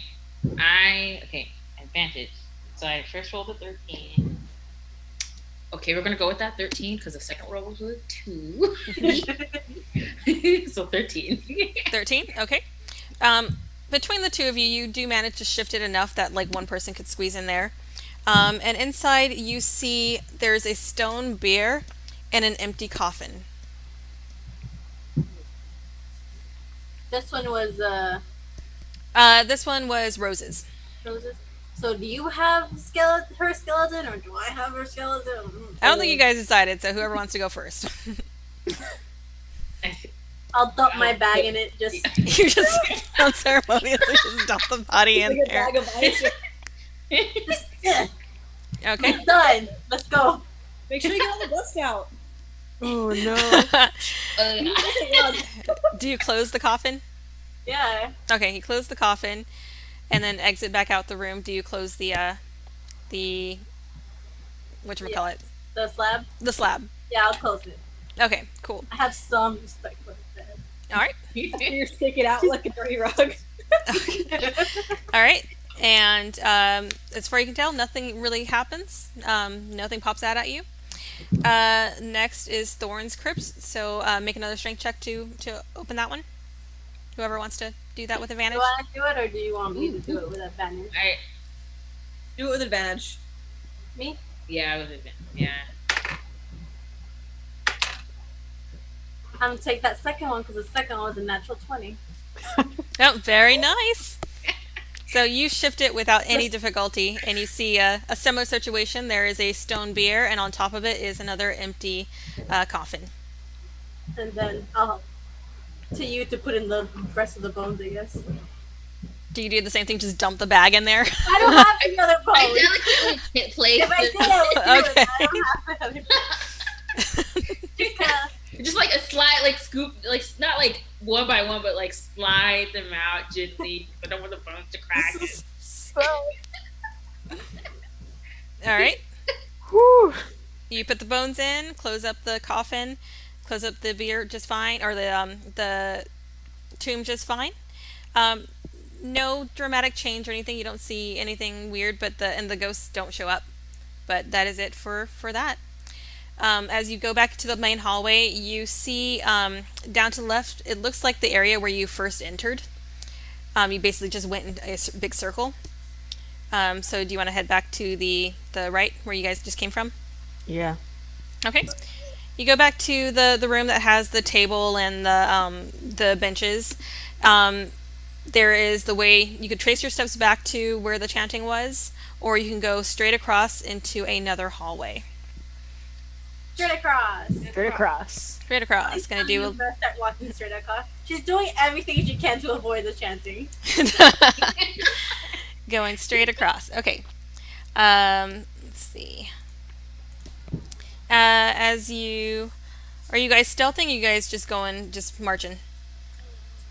Speaker 5: Advantage. So I first rolled a 13. Okay, we're gonna go with that 13 because the second roll was a 2. So 13.
Speaker 2: 13. Okay. Between the two of you, you do manage to shift it enough that like one person could squeeze in there. And inside you see there's a stone bier and an empty coffin.
Speaker 4: This one was
Speaker 2: This one was Rose's.
Speaker 4: Rose's. So do you have her skeleton, or do I have her skeleton?
Speaker 2: I don't think you guys decided, so whoever wants to go first.
Speaker 4: I'll dump my bag in it. Just
Speaker 2: You just unceremoniously just dump the body in
Speaker 1: Like a
Speaker 2: there.
Speaker 1: bag of ice.
Speaker 4: yeah,
Speaker 2: Okay.
Speaker 4: it's done. Let's go.
Speaker 1: Make sure you get all the dust out.
Speaker 3: Oh no.
Speaker 2: Do you close the coffin?
Speaker 4: Yeah.
Speaker 2: Okay, you close the coffin and then exit back out the room. Do you close the whatchamacallit?
Speaker 4: The slab.
Speaker 2: The slab.
Speaker 4: Yeah, I'll close it.
Speaker 2: Okay, cool.
Speaker 4: I have some respect for the dead.
Speaker 2: All right.
Speaker 1: You stick it out like a dirty rug.
Speaker 2: All right. And as far as you can tell, nothing really happens. Nothing pops out at you. Next is Thorn's Crypt. So make another strength check to open that one. Whoever wants to do that with
Speaker 4: Do
Speaker 2: advantage.
Speaker 4: you want to do it, or do you want me to do it with advantage?
Speaker 1: Do it with advantage.
Speaker 4: Me?
Speaker 5: Yeah, I was advanced. Yeah.
Speaker 4: I'm gonna take that second one because the second one was a natural 20.
Speaker 2: Oh, very nice. So you shift it without any difficulty, and you see a similar situation. There is a stone bier, and on top of it is another empty coffin.
Speaker 4: And then I'll to you to put in the rest of the bones, I guess.
Speaker 2: Do you do the same thing? Just dump the bag in there?
Speaker 4: I don't have any other
Speaker 5: I
Speaker 4: bones.
Speaker 5: delicately placed
Speaker 4: If I did, I would do
Speaker 2: Okay.
Speaker 4: it. I don't have any Just kinda,
Speaker 5: just like a slide, like scoop, like not like one by one, but like slide them out gently. I don't want the bones to crack.
Speaker 2: All right.
Speaker 3: Whew.
Speaker 2: You put the bones in, close up the coffin, close up the bier just fine, or the tomb just fine. No dramatic change or anything. You don't see anything weird, but the ghosts don't show up. But that is it for that. As you go back to the main hallway, you see down to the left. It looks like the area where you first entered. You basically just went in a big circle. So do you want to head back to the right where you guys just came from?
Speaker 3: Yeah.
Speaker 2: Okay. You go back to the room that has the table and the benches. There is the way you could trace your steps back to where the chanting was, or you can go straight across into another hallway.
Speaker 4: Straight across.
Speaker 3: Straight across.
Speaker 2: Straight across. Gonna do
Speaker 4: I'm gonna start walking straight across. She's doing everything she can to avoid the chanting.
Speaker 2: going straight across. Okay. Let's see. As you are you guys stealthing? Or you guys just marching?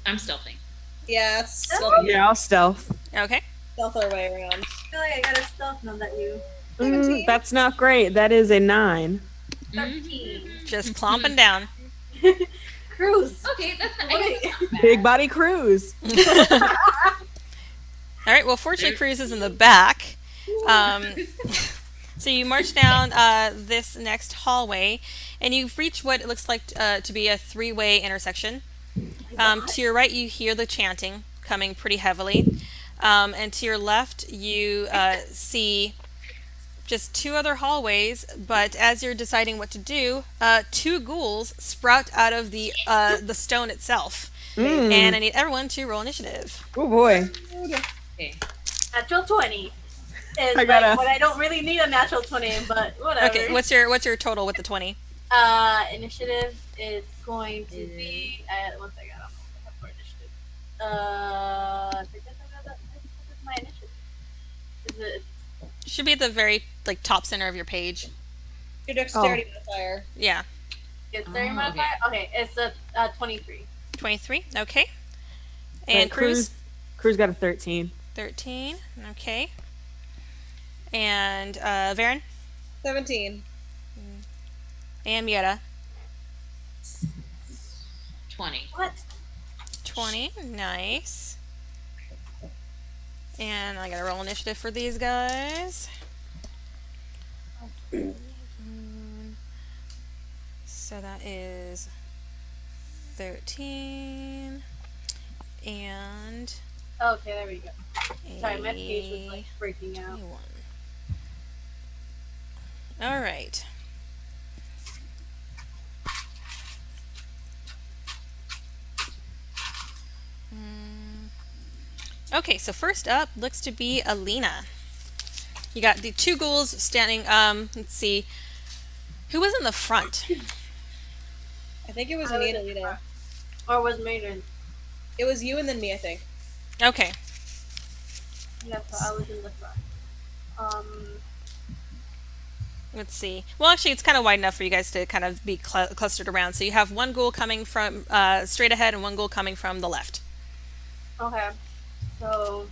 Speaker 5: I'm stealthing.
Speaker 1: Yeah,
Speaker 3: Yeah, I'll stealth.
Speaker 2: Okay.
Speaker 1: stealth our way around.
Speaker 4: I feel like I got a stealth now that you.
Speaker 3: That's not great. That is a 9.
Speaker 4: 13.
Speaker 2: Just clomping down.
Speaker 4: Cruise.
Speaker 5: Okay, that's not, I guess it's not bad.
Speaker 3: Big body cruise.
Speaker 2: All right. Well, fortunately, Cruz is in the back. So you march down this next hallway, and you've reached what it looks like to be a 3-way intersection. To your right, you hear the chanting coming pretty heavily, and to your left, you see just 2 other hallways. But as you're deciding what to do, 2 ghouls sprout out of the stone itself, and I need everyone to roll initiative.
Speaker 3: Oh boy.
Speaker 5: Okay.
Speaker 4: Natural 20. Is
Speaker 3: I gotta-
Speaker 4: like what I don't really need a natural 20, but whatever.
Speaker 2: Okay. What's your total with the 20?
Speaker 4: Initiative is going to be one second. I don't know for initiative. I think that's my initiative. Is it?
Speaker 2: Should be at the very top center of your page.
Speaker 1: Your dexterity modifier.
Speaker 2: Yeah.
Speaker 4: It's 30 modifier. Okay, it's a 23.
Speaker 2: 23. Okay.
Speaker 3: Right,
Speaker 2: And Cruz.
Speaker 3: Cruz got a 13.
Speaker 2: 13. Okay. And Varen
Speaker 1: 17.
Speaker 2: and Mieta.
Speaker 5: 20.
Speaker 4: What?
Speaker 2: 20. Nice. And I gotta roll initiative for these guys. So that is 13 and
Speaker 4: Okay, there we go. Sorry, my page was like freaking out.
Speaker 2: 21. All right. Okay, so first up looks to be Alina. You got the 2 ghouls standing. Let's see. Who was in the front?
Speaker 1: I think it was
Speaker 4: I
Speaker 1: me
Speaker 4: was
Speaker 1: and
Speaker 4: in the
Speaker 1: Alina.
Speaker 4: Or was Maiden?
Speaker 1: It was you and then me, I think.
Speaker 2: Okay.
Speaker 4: Yeah, so I was in the front.
Speaker 2: Let's see. Well, actually, it's kind of wide enough for you guys to kind of be clustered around. So you have 1 ghoul coming from straight ahead and 1 ghoul coming from the left.
Speaker 4: Okay. So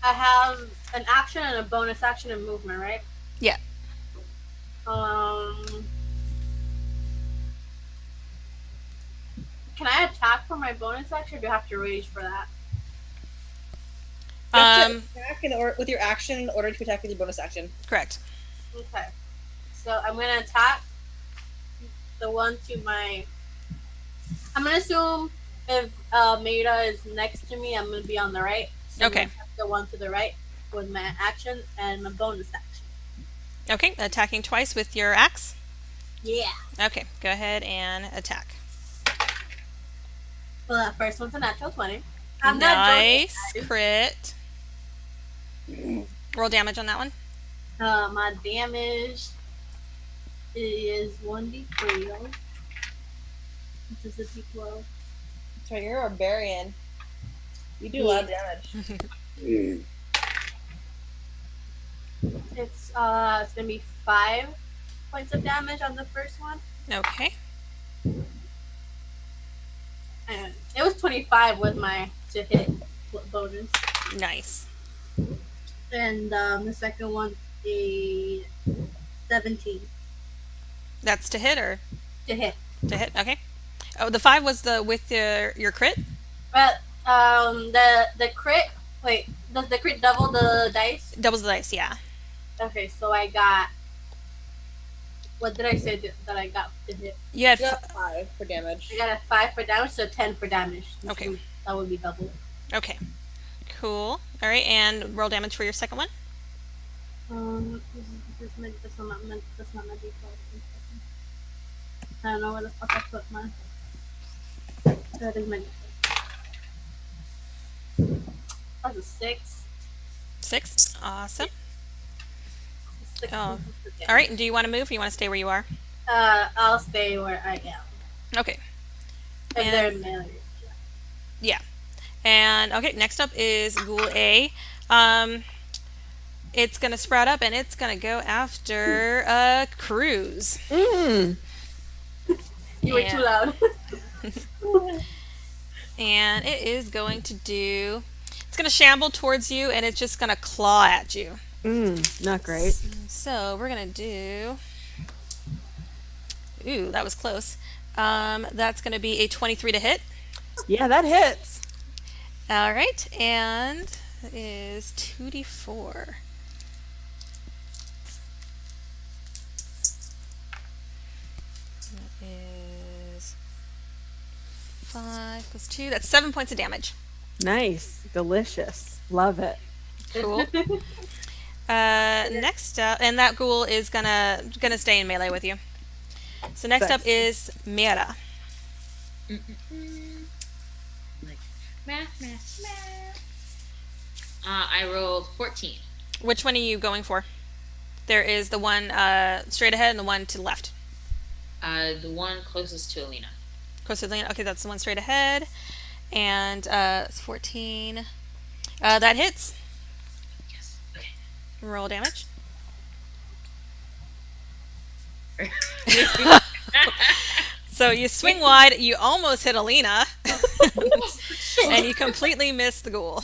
Speaker 4: I have an action and a bonus action and movement, right?
Speaker 2: Yeah.
Speaker 4: Can I attack for my bonus action, or do I have to rage for that?
Speaker 1: You have to attack with your action in order to attack with your bonus action.
Speaker 2: Correct.
Speaker 4: Okay. So I'm gonna attack the one to my. I'm gonna assume if Maida is next to me, I'm gonna be on the right. So
Speaker 2: Okay.
Speaker 4: I'm gonna attack the one to the right with my action and my bonus action.
Speaker 2: Okay, attacking twice with your axe.
Speaker 4: Yeah.
Speaker 2: Okay, go ahead and attack.
Speaker 4: Well, that first one's a natural 20. I'm not
Speaker 2: Nice
Speaker 4: joking,
Speaker 2: crit. Roll damage on that one.
Speaker 4: my damage is 1d3. This is a d12.
Speaker 1: So you're a barbarian. You do a lot of damage.
Speaker 4: It's gonna be 5 points of damage on the first one.
Speaker 2: Okay.
Speaker 4: And it was 25 with my to hit bonus.
Speaker 2: Nice.
Speaker 4: And the second one a 17
Speaker 2: That's to hit or
Speaker 4: to hit.
Speaker 2: to hit? Okay. Oh, the 5 was with your crit?
Speaker 4: But the crit. Wait, does the crit double the dice?
Speaker 2: Doubles the dice, yeah.
Speaker 4: Okay, so I got. What did I say that I got to hit?
Speaker 2: You had
Speaker 1: You got 5 for damage.
Speaker 4: I got a 5 for damage, so 10 for damage.
Speaker 2: Okay.
Speaker 4: That would be double.
Speaker 2: Okay. Cool. All right, and roll damage for your second one.
Speaker 4: That's not my default. I don't know where the fuck I put my. That is my default. That's a 6.
Speaker 2: 6. Awesome.
Speaker 4: Like,
Speaker 2: Oh. All right. And do you want to move? Or you want to stay where you are?
Speaker 4: I'll stay where I am.
Speaker 2: Okay.
Speaker 4: If
Speaker 2: And-
Speaker 4: they're melee.
Speaker 2: Yeah. And okay, next up is Ghoul A. It's gonna sprout up and it's gonna go after Cruz.
Speaker 3: Mm.
Speaker 4: You were too loud.
Speaker 2: And it is going to do. It's gonna shamble towards you and it's just gonna claw at you.
Speaker 3: Not great.
Speaker 2: So we're gonna do. Ooh, that was close. That's gonna be a 23 to hit.
Speaker 3: Yeah, that hits.
Speaker 2: All right, and it is 2d4. That is 5 plus 2. That's 7 points of damage.
Speaker 3: Nice. Delicious. Love it.
Speaker 2: Cool. Next up, and that ghoul is gonna stay in melee with you. So next up is Mira.
Speaker 5: Like math. I rolled 14.
Speaker 2: Which one are you going for? There is the one straight ahead and the one to the left.
Speaker 5: The one closest to Alina.
Speaker 2: Close to the lane. Okay, that's the one straight ahead. And it's 14. That hits.
Speaker 5: Yes. Okay.
Speaker 2: Roll damage. So you swing wide, you almost hit Alina, and you completely miss the ghoul.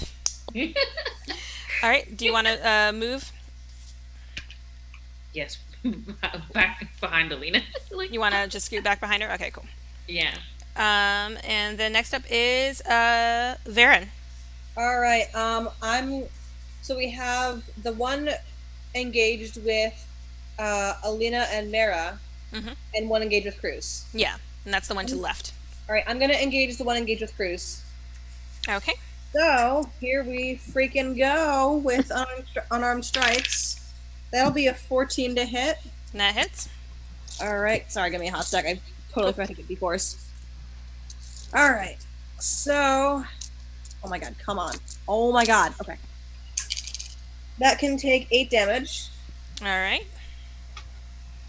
Speaker 2: All right, do you want to move?
Speaker 5: Yes. Back behind Alina.
Speaker 2: You want to just scoot back behind her? Okay, cool.
Speaker 5: Yeah.
Speaker 2: And then next up is Varen.
Speaker 1: All right. So we have the one engaged with Alina and Mara,
Speaker 2: Mhm.
Speaker 1: and one engaged with Cruz.
Speaker 2: Yeah, and that's the one to the left.
Speaker 1: All right. I'm gonna engage the one engaged with Cruz.
Speaker 2: Okay.
Speaker 1: So here we freaking go with unarmed strikes. That'll be a 14 to hit.
Speaker 2: And that hits.
Speaker 1: All right. Sorry, give me a hot sec. I totally forgot to get D4s. All right. So, oh my god, come on. Oh my god. Okay. That can take 8 damage,
Speaker 2: All right.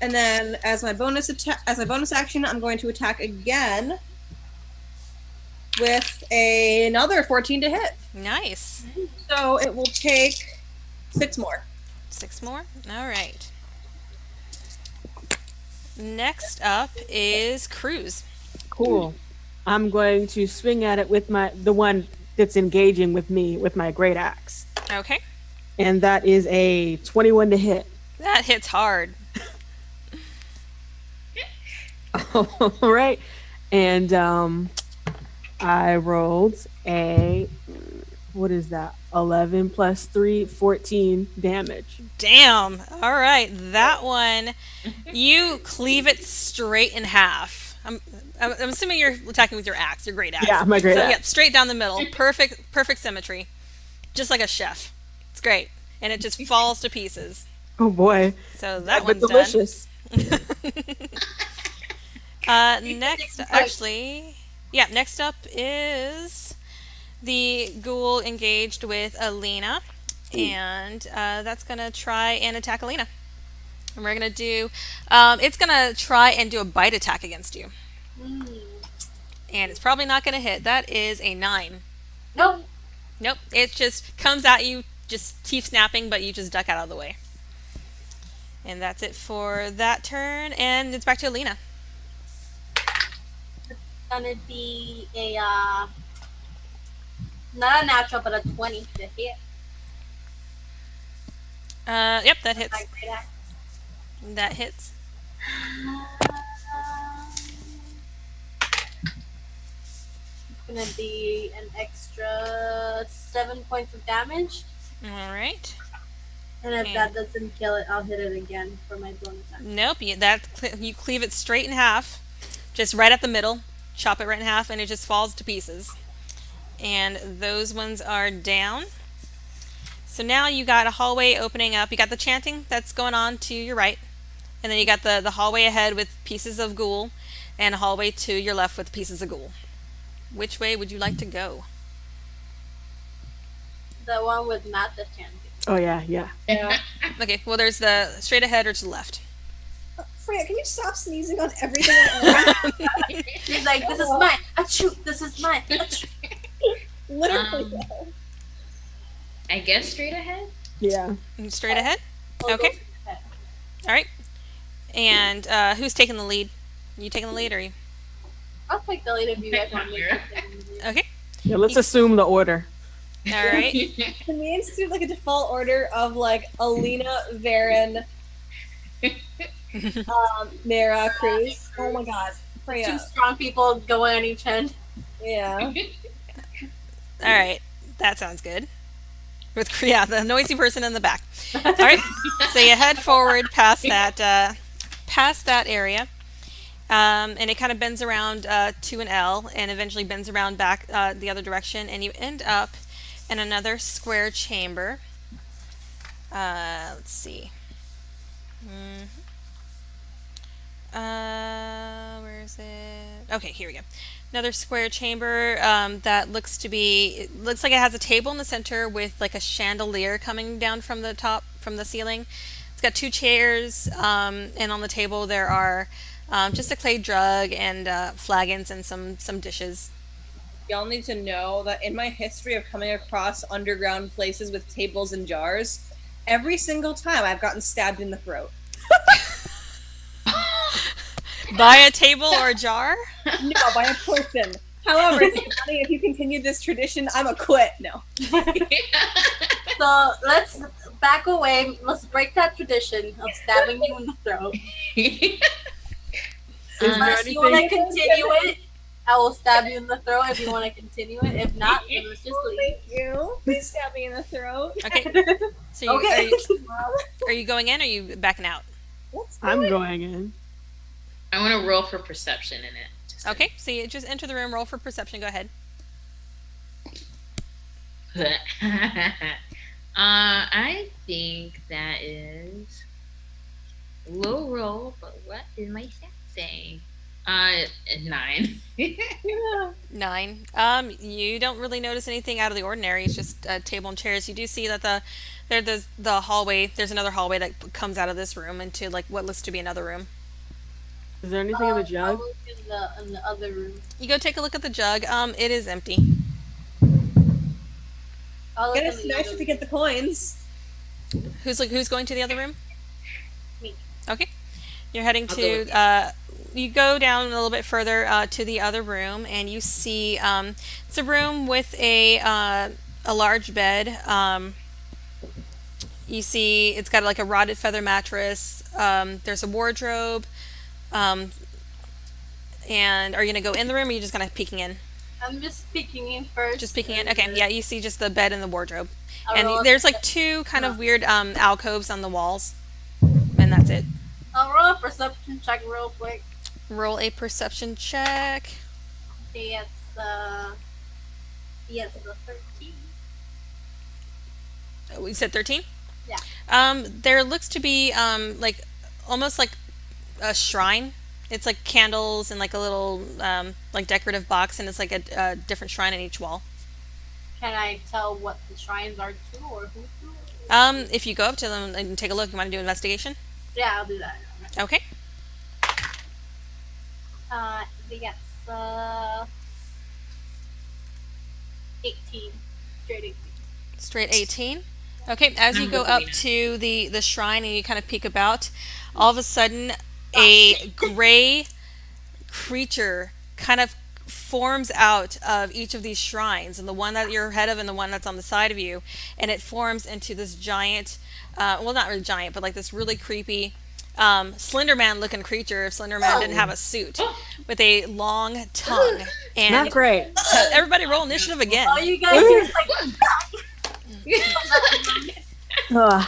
Speaker 1: and then as my bonus action, I'm going to attack again with another 14 to hit.
Speaker 2: Nice.
Speaker 1: So it will take 6 more.
Speaker 2: 6 more. All right. Next up is Cruz.
Speaker 3: Cool. I'm going to swing at it with the one that's engaging with me with my great axe.
Speaker 2: Okay.
Speaker 3: And that is a 21 to hit.
Speaker 2: That hits hard.
Speaker 3: All right. And I rolled a, what is that? 11 plus 3, 14 damage.
Speaker 2: Damn. All right. That one, you cleave it straight in half. I'm assuming you're attacking with your axe, your great axe.
Speaker 3: Yeah, my great axe.
Speaker 2: Yeah, straight down the middle. Perfect symmetry. Just like a chef. It's great. And it just falls to pieces.
Speaker 3: Oh boy.
Speaker 2: So that
Speaker 3: But
Speaker 2: one's
Speaker 3: delicious.
Speaker 2: done. Next up is the ghoul engaged with Alina. And that's going to try and attack Alina. And we're going to do, it's going to try and do a bite attack against you. And it's probably not going to hit. That is a 9.
Speaker 4: Nope.
Speaker 2: Nope. It just comes at you, just teeth snapping, but you just duck out of the way. And that's it for that turn. And it's back to Alina.
Speaker 4: It's gonna be a not a natural, but a 20 to hit.
Speaker 2: Yep, that hits.
Speaker 4: My great axe.
Speaker 2: That hits.
Speaker 4: It's gonna be an extra 7 points of damage.
Speaker 2: All right.
Speaker 4: And if that doesn't kill it, I'll hit it again for my bonus action.
Speaker 2: Nope. You cleave it straight in half, just right at the middle. Chop it right in half, and it just falls to pieces. And those ones are down. So now you got a hallway opening up. You got the chanting that's going on to your right. And then you got the hallway ahead with pieces of ghoul, and a hallway to your left with pieces of ghoul. Which way would you like to go?
Speaker 4: The one with Matt that's chanting.
Speaker 3: Oh yeah, yeah.
Speaker 1: Yeah.
Speaker 2: Okay, well, there's the straight ahead or to the left.
Speaker 1: Freya, can you stop sneezing on everything I own?
Speaker 4: She's like, this is mine. Achoo, this is mine. Achoo.
Speaker 1: Literally.
Speaker 5: I guess straight ahead.
Speaker 3: Yeah.
Speaker 2: Straight ahead?
Speaker 4: We'll go
Speaker 2: Okay.
Speaker 4: ahead.
Speaker 2: All right. And who's taking the lead? You taking the lead or you?
Speaker 4: I'll take the lead if you guys want me to.
Speaker 2: Okay.
Speaker 3: Yeah. Let's assume the order.
Speaker 2: All right.
Speaker 1: Can we institute like a default order of like Alina, Varen, Mira, Cruz? Oh my god.
Speaker 4: Two
Speaker 1: Freya.
Speaker 4: strong people going on each end.
Speaker 1: Yeah.
Speaker 2: All right. That sounds good. With the noisy person in the back. All right. So you head forward past that area. And it kind of bends around to an L and eventually bends around back the other direction, and you end up in another square chamber. Let's see. Where is it? Okay, here we go. Another square chamber that looks like it has a table in the center with like a chandelier coming down from the top, from the ceiling. It's got two chairs, and on the table there are just a clay jug and flagons and some dishes.
Speaker 1: Y'all need to know that in my history of coming across underground places with tables and jars, every single time I've gotten stabbed in the throat.
Speaker 2: By a table or a jar?
Speaker 1: No, by a person. However, if you continue this tradition, I'm a quit. No.
Speaker 4: So let's back away. Let's break that tradition of stabbing you in the throat. Unless you want to continue it, I will stab you in the throat if you want to continue it. If not, then let's just leave.
Speaker 1: Thank you. Please stab me in the throat.
Speaker 2: Okay. So
Speaker 4: Okay.
Speaker 2: are you going in or are you backing out?
Speaker 3: I'm going in.
Speaker 5: I want to roll for perception in it.
Speaker 2: Okay, so you just enter the room, roll for perception, go ahead.
Speaker 5: I think that is low roll, but what did my stat say? 9.
Speaker 2: 9. You don't really notice anything out of the ordinary. It's just a table and chairs. You do see that there's the hallway. There's another hallway that comes out of this room into like what looks to be another room.
Speaker 3: Is there anything in the jug?
Speaker 4: I'll look in the other room.
Speaker 2: You go take a look at the jug. It is empty.
Speaker 4: I'll look
Speaker 1: Get
Speaker 4: in
Speaker 1: us
Speaker 4: the
Speaker 1: nice
Speaker 4: other
Speaker 1: to get the coins.
Speaker 2: Who's going to the other room?
Speaker 4: Me.
Speaker 2: Okay. You're heading
Speaker 5: I'll go
Speaker 2: to
Speaker 5: with
Speaker 2: you go down a little bit further to the other room, and you see it's a room with a large bed. You see it's got like a rotted feather mattress. There's a wardrobe. And are you gonna go in the room, or are you just kind of peeking in?
Speaker 4: I'm just peeking in first.
Speaker 2: Just peeking in. Okay. Yeah. You see just the bed and the wardrobe,
Speaker 4: I'll roll
Speaker 2: and
Speaker 4: a
Speaker 2: there's like
Speaker 4: perception.
Speaker 2: two kind of weird alcoves on the walls, and that's it.
Speaker 4: I'll roll a perception check real quick.
Speaker 2: Roll a perception check.
Speaker 4: See, it's the 13.
Speaker 2: We said 13?
Speaker 4: Yeah.
Speaker 2: There looks to be like almost like a shrine. It's like candles and like a little like decorative box, and it's like a different shrine in each wall.
Speaker 4: Can I tell what the shrines are to or who to?
Speaker 2: If you go up to them and take a look, you want to do investigation?
Speaker 4: Yeah, I'll do that.
Speaker 2: Okay.
Speaker 4: Yes. 18. Straight 18.
Speaker 2: Straight 18. Okay, as you go up to the shrine and you kind of peek about, all of a sudden a gray creature kind of forms out of each of these shrines, and the one that you're ahead of and the one that's on the side of you, and it forms into this giant, well, not really giant, but like this really creepy Slender Man looking creature if Slender Man didn't have a suit, with a long tongue. And
Speaker 3: Not great.
Speaker 2: everybody roll initiative again.
Speaker 4: Oh, you guys are like,
Speaker 3: Ugh,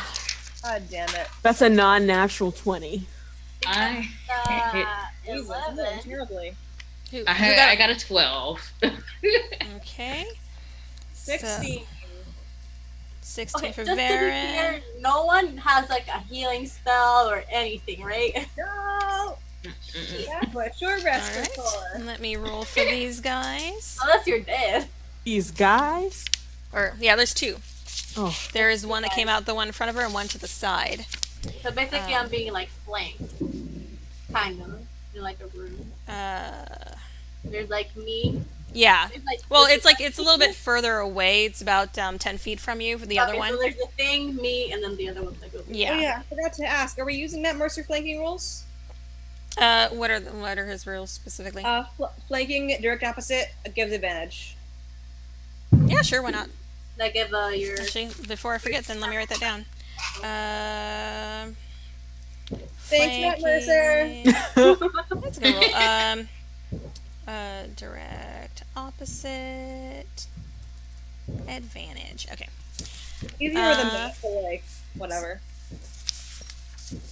Speaker 1: God damn it.
Speaker 3: that's a non-natural 20.
Speaker 5: I
Speaker 1: Jesus, I'm doing
Speaker 4: 11.
Speaker 1: terribly.
Speaker 2: Who
Speaker 5: I got a 12.
Speaker 2: Okay.
Speaker 1: 16.
Speaker 2: 16
Speaker 4: Okay,
Speaker 2: for
Speaker 4: just to be
Speaker 2: Varen.
Speaker 4: clear, no one has like a healing spell or anything, right?
Speaker 1: No! Yeah, but short rest
Speaker 2: All right.
Speaker 1: controller.
Speaker 2: Let me roll for these guys.
Speaker 4: Unless you're dead.
Speaker 3: These guys?
Speaker 2: Or yeah, there's two.
Speaker 3: Oh,
Speaker 2: There is one that came out the one in front of her and one to the side.
Speaker 4: So basically, I'm being like flanked, kind of, in like a room. There's like me.
Speaker 2: Yeah.
Speaker 4: There's, like,
Speaker 2: Well,
Speaker 4: there's,
Speaker 2: it's like it's a little bit further away. It's about 10 feet from you for the other
Speaker 4: okay,
Speaker 2: one.
Speaker 4: So there's the thing, me, and then the other one that goes.
Speaker 2: Yeah.
Speaker 1: Oh yeah, I forgot to ask. Are we using Matt Mercer flanking rules?
Speaker 2: What are his rules specifically?
Speaker 1: Flanking direct opposite gives advantage.
Speaker 2: Yeah, sure, why not?
Speaker 4: Like if you're.
Speaker 2: Actually, before I forget, then let me write that down.
Speaker 1: Thanks, Matt
Speaker 2: Flanking-
Speaker 1: Mercer.
Speaker 2: That's a good roll. Direct opposite advantage. Okay.
Speaker 1: Easier than that, so like whatever.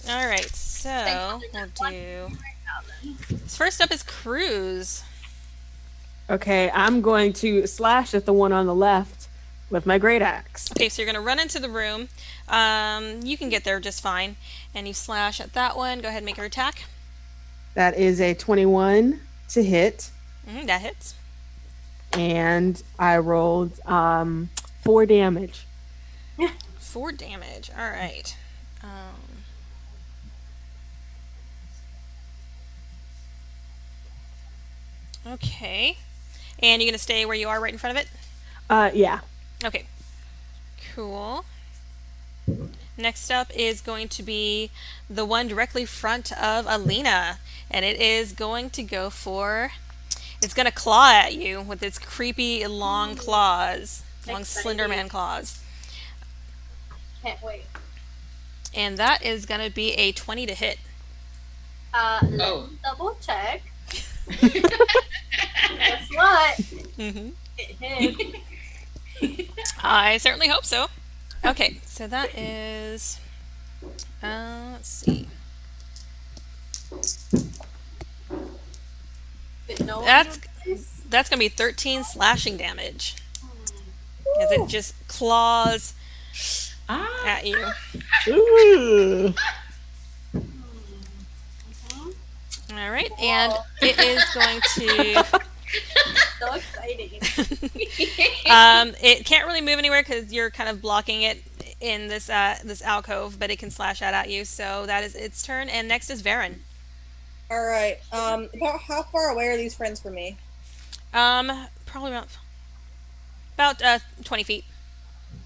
Speaker 2: All right. So we'll do. First up is Cruz.
Speaker 3: okay. I'm going to slash at the one on the left with my great axe.
Speaker 2: Okay, so you're going to run into the room. You can get there just fine. And you slash at that one. Go ahead and make your attack.
Speaker 3: That is a 21 to hit,
Speaker 2: That hits.
Speaker 3: and I rolled 4 damage.
Speaker 2: 4 damage. All right. Okay. And you're going to stay where you are right in front of it?
Speaker 3: Yeah.
Speaker 2: Okay. Cool. Next up is going to be the one directly front of Alina. And it is going to go for... It's going to claw at you with its creepy long claws. Long
Speaker 4: Exciting.
Speaker 2: Slenderman claws.
Speaker 4: Can't wait.
Speaker 2: And that is going to be a 20 to hit.
Speaker 5: Oh.
Speaker 4: Let's double check. Guess what?
Speaker 2: Mm-hmm.
Speaker 4: It hit.
Speaker 2: I certainly hope so. Okay, so that is... let's see.
Speaker 4: But no one
Speaker 2: That's
Speaker 4: knows.
Speaker 2: going to be 13 slashing damage. As it just claws
Speaker 5: Ah.
Speaker 2: at you.
Speaker 3: Ooh.
Speaker 2: All right, and it is going to...
Speaker 4: So exciting.
Speaker 2: It can't really move anywhere because you're kind of blocking it in this this alcove, but it can slash out at you. So that is its turn. And next is Varen.
Speaker 1: All right. About how far away are these friends from me?
Speaker 2: Probably about 20 feet.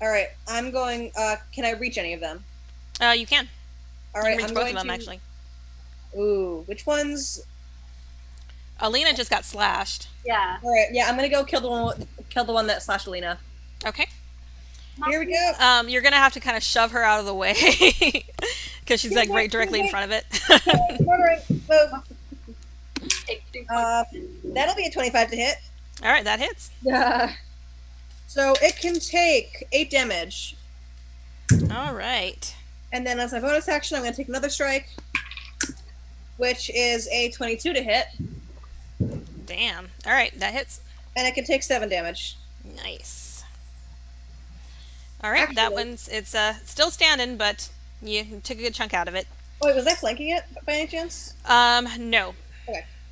Speaker 1: All right. I'm going. Can I reach any of them?
Speaker 2: You can.
Speaker 1: All
Speaker 2: You
Speaker 1: right.
Speaker 2: can reach
Speaker 1: I'm
Speaker 2: both
Speaker 1: going
Speaker 2: of them
Speaker 1: to.
Speaker 2: actually.
Speaker 1: Ooh, which ones?
Speaker 2: Alina just got slashed.
Speaker 4: Yeah.
Speaker 1: All right. Yeah, I'm gonna go kill the one that slashed Alina.
Speaker 2: Okay.
Speaker 1: Here we go.
Speaker 2: You're gonna have to kind of shove her out of the way because she's like right directly in front of it.
Speaker 1: All right. Move.
Speaker 4: Take 2
Speaker 1: That'll be a 25 to hit.
Speaker 2: All right, that hits.
Speaker 1: Yeah. So it can take 8 damage,
Speaker 2: All right.
Speaker 1: and then as my bonus action, I'm gonna take another strike, which is a 22 to hit,
Speaker 2: Damn. All right, that hits.
Speaker 1: and it can take 7 damage.
Speaker 2: Nice. All right, that
Speaker 1: Actually-
Speaker 2: one's it's still standing, but you took a good chunk out of it.
Speaker 1: Oh, wait, was I flanking it by any chance?
Speaker 2: No.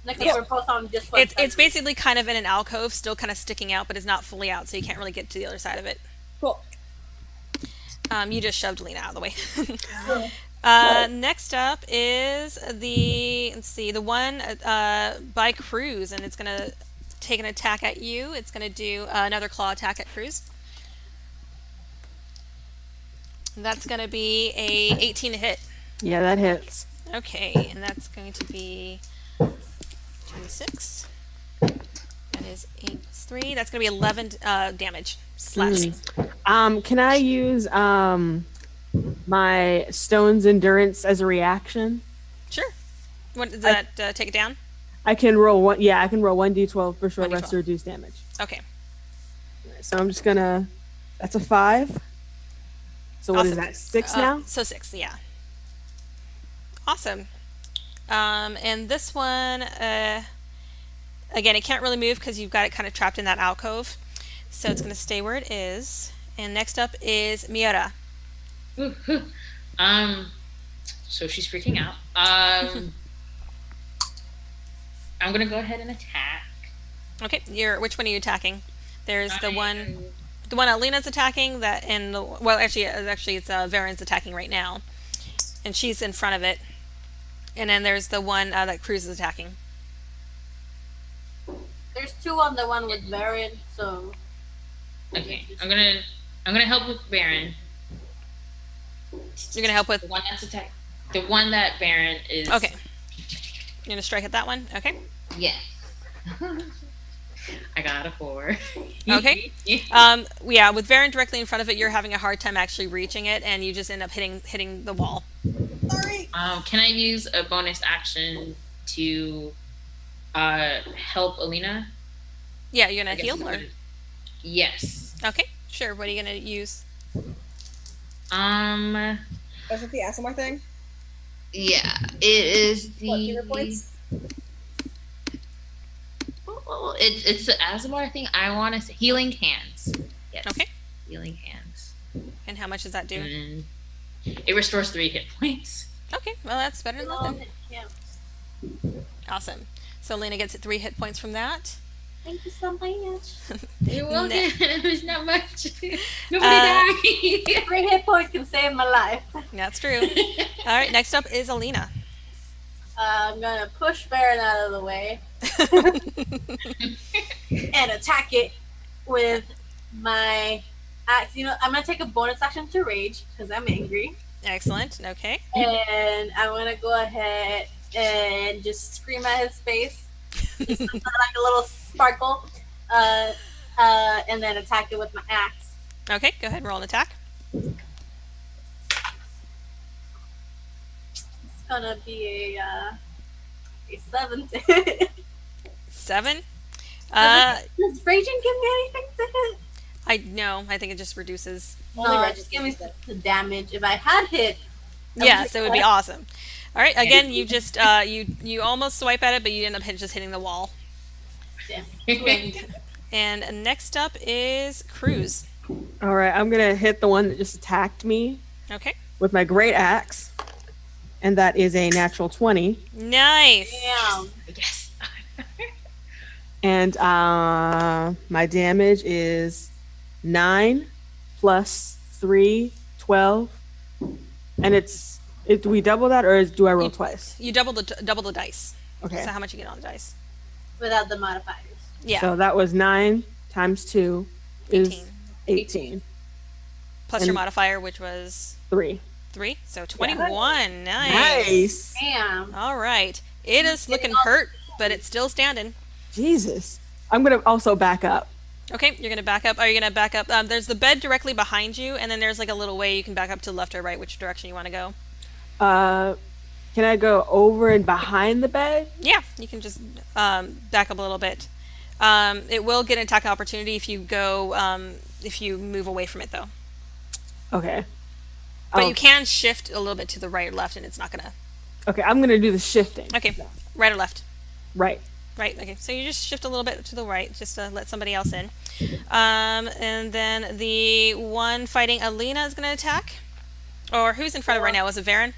Speaker 4: Like
Speaker 2: Yeah.
Speaker 4: we're both on just one
Speaker 2: It's
Speaker 4: side.
Speaker 2: basically kind of in an alcove, still kind of sticking out, but it's not fully out, so you can't really get to the other side of it.
Speaker 1: Cool.
Speaker 2: You just shoved Lena out of the way. Next up is the one by Cruz, and it's gonna take an attack at you. It's gonna do another claw attack at Cruz. That's gonna be a 18 to hit.
Speaker 3: Yeah, that hits.
Speaker 2: Okay, and that's going to be 26. That is 8 plus 3. That's going to be 11 damage. Slashing.
Speaker 3: Can I use my stone's endurance as a reaction?
Speaker 2: Sure. What does that take it down?
Speaker 3: I can roll one. Yeah, I can roll 1d12 for short
Speaker 2: 1d12.
Speaker 3: rest to reduce damage.
Speaker 2: Okay.
Speaker 3: So I'm just gonna. That's a 5. So what is
Speaker 2: Awesome.
Speaker 3: that? 6 now?
Speaker 2: So 6, yeah. Awesome. And this one, again, it can't really move because you've got it kind of trapped in that alcove. So it's going to stay where it is. And next up is Miura.
Speaker 5: So she's freaking out. I'm gonna go ahead and attack.
Speaker 2: Okay, which one are you attacking? There's the one the one Alina's attacking, well, actually it's Varen's attacking right now, and she's in front of it. And then there's the one that Cruz is attacking.
Speaker 4: There's 2 on the one with Baron, so
Speaker 5: Okay, I'm gonna help with Baron.
Speaker 2: You're gonna help with
Speaker 5: The one that's attack. The one that Baron is.
Speaker 2: Okay. You're gonna strike at that one. Okay.
Speaker 5: Yeah. I got a 4.
Speaker 2: Okay. Yeah, with Varen directly in front of it, you're having a hard time actually reaching it, and you just end up hitting the wall.
Speaker 1: Sorry.
Speaker 5: Can I use a bonus action to help Alina?
Speaker 2: Yeah, you're gonna
Speaker 5: I guess
Speaker 2: heal
Speaker 5: I'm
Speaker 2: or?
Speaker 5: gonna- Yes.
Speaker 2: Okay, sure. What are you gonna use?
Speaker 1: Was it the ASMR thing?
Speaker 5: Yeah, it is the.
Speaker 1: What, hero points?
Speaker 5: Well, it's the Asmar thing. I want to say healing hands. Yes.
Speaker 2: Okay.
Speaker 5: Healing hands.
Speaker 2: And how much does that do?
Speaker 5: And it restores 3 hit points.
Speaker 2: Okay, well that's better than
Speaker 4: oh,
Speaker 2: nothing.
Speaker 4: it counts.
Speaker 2: Awesome. So Lena gets 3 hit points from that.
Speaker 4: Thank you so much.
Speaker 5: You're welcome. There's not much. Nobody died.
Speaker 4: 3 hit points can save my life.
Speaker 2: That's true. All right, next up is Alina.
Speaker 4: I'm gonna push Baron out of the way and attack it with my axe. You know, I'm gonna take a bonus action to rage because I'm angry,
Speaker 2: Excellent. Okay.
Speaker 4: and I'm gonna go ahead and just scream at his face, just like a little sparkle, and then attack it with my axe.
Speaker 2: Okay, go ahead and roll an attack.
Speaker 4: It's gonna be a 17.
Speaker 2: 7.
Speaker 4: Does raging give me anything to hit?
Speaker 2: I think it just reduces.
Speaker 1: Only
Speaker 4: No,
Speaker 1: Reg
Speaker 4: just
Speaker 1: is
Speaker 4: give me
Speaker 1: used it.
Speaker 4: the damage. If I had hit,
Speaker 2: Yeah, so it would be awesome. All right, again, you just you almost swipe at it, but you end up just hitting the wall.
Speaker 4: damn.
Speaker 2: And next up is Cruz.
Speaker 3: All right, I'm gonna hit the one that just attacked me
Speaker 2: Okay.
Speaker 3: with my great axe, and that is a natural 20.
Speaker 2: Nice.
Speaker 4: Damn.
Speaker 5: Yes.
Speaker 3: And my damage is 9 plus 3, 12. And do we double that, or do I roll twice?
Speaker 2: You double the dice.
Speaker 3: Okay.
Speaker 2: So how much you get on the dice?
Speaker 4: Without the modifiers.
Speaker 2: Yeah.
Speaker 3: So that was 9 times 2 is 18.
Speaker 2: Plus
Speaker 3: and-
Speaker 2: your modifier, which was
Speaker 3: 3.
Speaker 2: 3. So 21. Nice.
Speaker 3: Nice.
Speaker 4: Damn.
Speaker 2: All right. It is looking hurt, but it's still standing.
Speaker 3: Jesus. I'm going to also back up.
Speaker 2: Okay, you're going to back up. Are you going to back up? There's the bed directly behind you, and then there's like a little way you can back up to the left or right, which direction you want to go.
Speaker 3: Can I go over and behind the bed?
Speaker 2: Yeah, you can just back up a little bit. It will get an attack opportunity if you if you move away from it, though.
Speaker 3: Okay.
Speaker 2: But you can shift a little bit to the right or left, and it's not going to.
Speaker 3: Okay, I'm going to do the shifting.
Speaker 2: Okay, right or left?
Speaker 3: Right.
Speaker 2: Right, okay. So you just shift a little bit to the right, just to let somebody else in. And then the one fighting Alina is going to attack. Or who's in front of it right now? Was it Varen?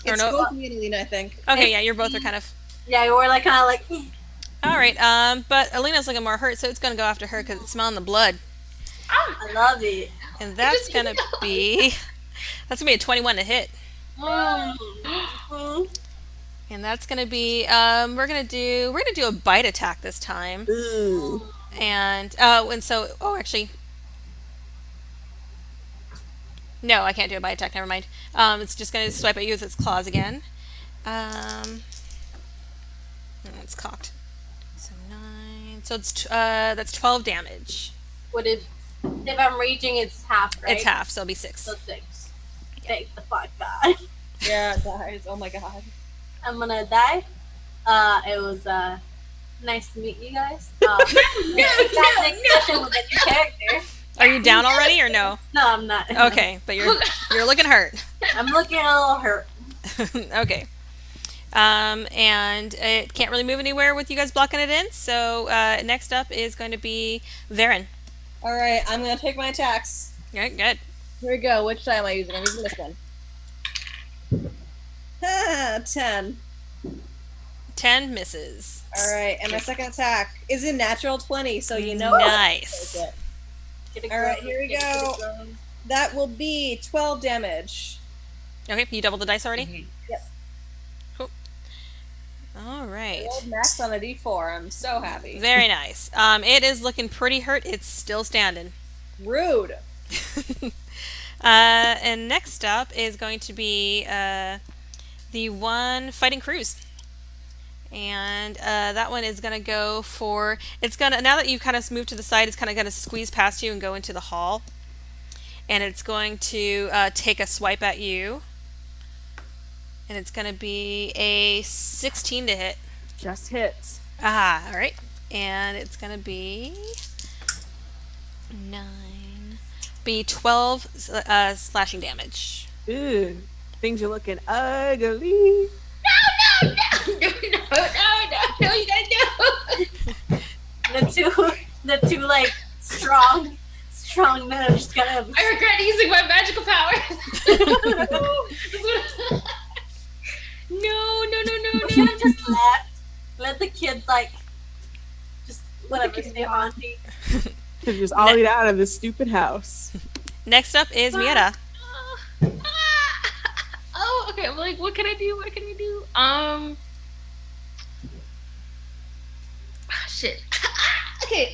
Speaker 2: Or
Speaker 1: It's
Speaker 2: no?
Speaker 1: both me and Alina, I think.
Speaker 2: Okay, yeah, you're both are kind of.
Speaker 4: Yeah, we're like kind of like.
Speaker 2: All right, but Alina's looking more hurt, so it's going to go after her because it's smelling the blood.
Speaker 4: I love it.
Speaker 2: And that's going to be. That's going to be a 21 to hit.
Speaker 4: Mm.
Speaker 2: And that's going to be. We're going to do a bite attack this time.
Speaker 3: Ooh.
Speaker 2: And so actually. No, I can't do a bite attack. Never mind. It's just going to swipe at you with its claws again. It's cocked. So 9. So that's 12 damage.
Speaker 4: What if I'm raging? It's half, right?
Speaker 2: It's half, so it'll be 6.
Speaker 4: So 6. Thank the fuck God.
Speaker 1: Yeah, it dies. Oh my god.
Speaker 4: I'm gonna die. It was nice to meet you guys. That next session with a new character.
Speaker 2: Are you down already or no?
Speaker 4: No, I'm not.
Speaker 2: Okay, but you're looking hurt.
Speaker 4: I'm looking a little hurt.
Speaker 2: Okay. And it can't really move anywhere with you guys blocking it in. So next up is going to be Varen.
Speaker 1: Alright, I'm gonna take my attacks.
Speaker 2: Right, good.
Speaker 1: Here we go. Which die am I using? I'm using this one. 10.
Speaker 2: 10 misses.
Speaker 1: Alright, and my second attack is a natural 20, so you know.
Speaker 2: Nice.
Speaker 1: Take it.
Speaker 4: Get it
Speaker 1: All right,
Speaker 4: grown,
Speaker 1: here we
Speaker 4: get it
Speaker 1: go.
Speaker 4: grown.
Speaker 1: That will be 12 damage.
Speaker 2: Okay, you doubled the dice already?
Speaker 5: Mhm.
Speaker 1: Yep.
Speaker 2: Cool. All
Speaker 1: I
Speaker 2: right.
Speaker 1: rolled max on a d4. I'm so happy.
Speaker 2: Very nice. It is looking pretty hurt. It's still standing.
Speaker 1: Rude.
Speaker 2: And next up is going to be the one fighting Cruz. And that one is going to go for, it's going to, now that you've kind of moved to the side, it's kind of going to squeeze past you and go into the hall. And it's going to take a swipe at you. And it's going to be a 16 to hit.
Speaker 3: Just hits.
Speaker 2: Ah, all right. And it's going to be 9, be 12 slashing damage.
Speaker 3: Ooh, things are looking ugly.
Speaker 5: No, you guys no.
Speaker 4: The two like strong men are just gonna.
Speaker 5: I regret using my magical powers.
Speaker 4: We should have just let the kids like just whatever stay auntie.
Speaker 3: They're just ollied out of this stupid house.
Speaker 2: Next up is Mieta.
Speaker 5: Oh, okay. I'm like, what can I do? Shit. Okay.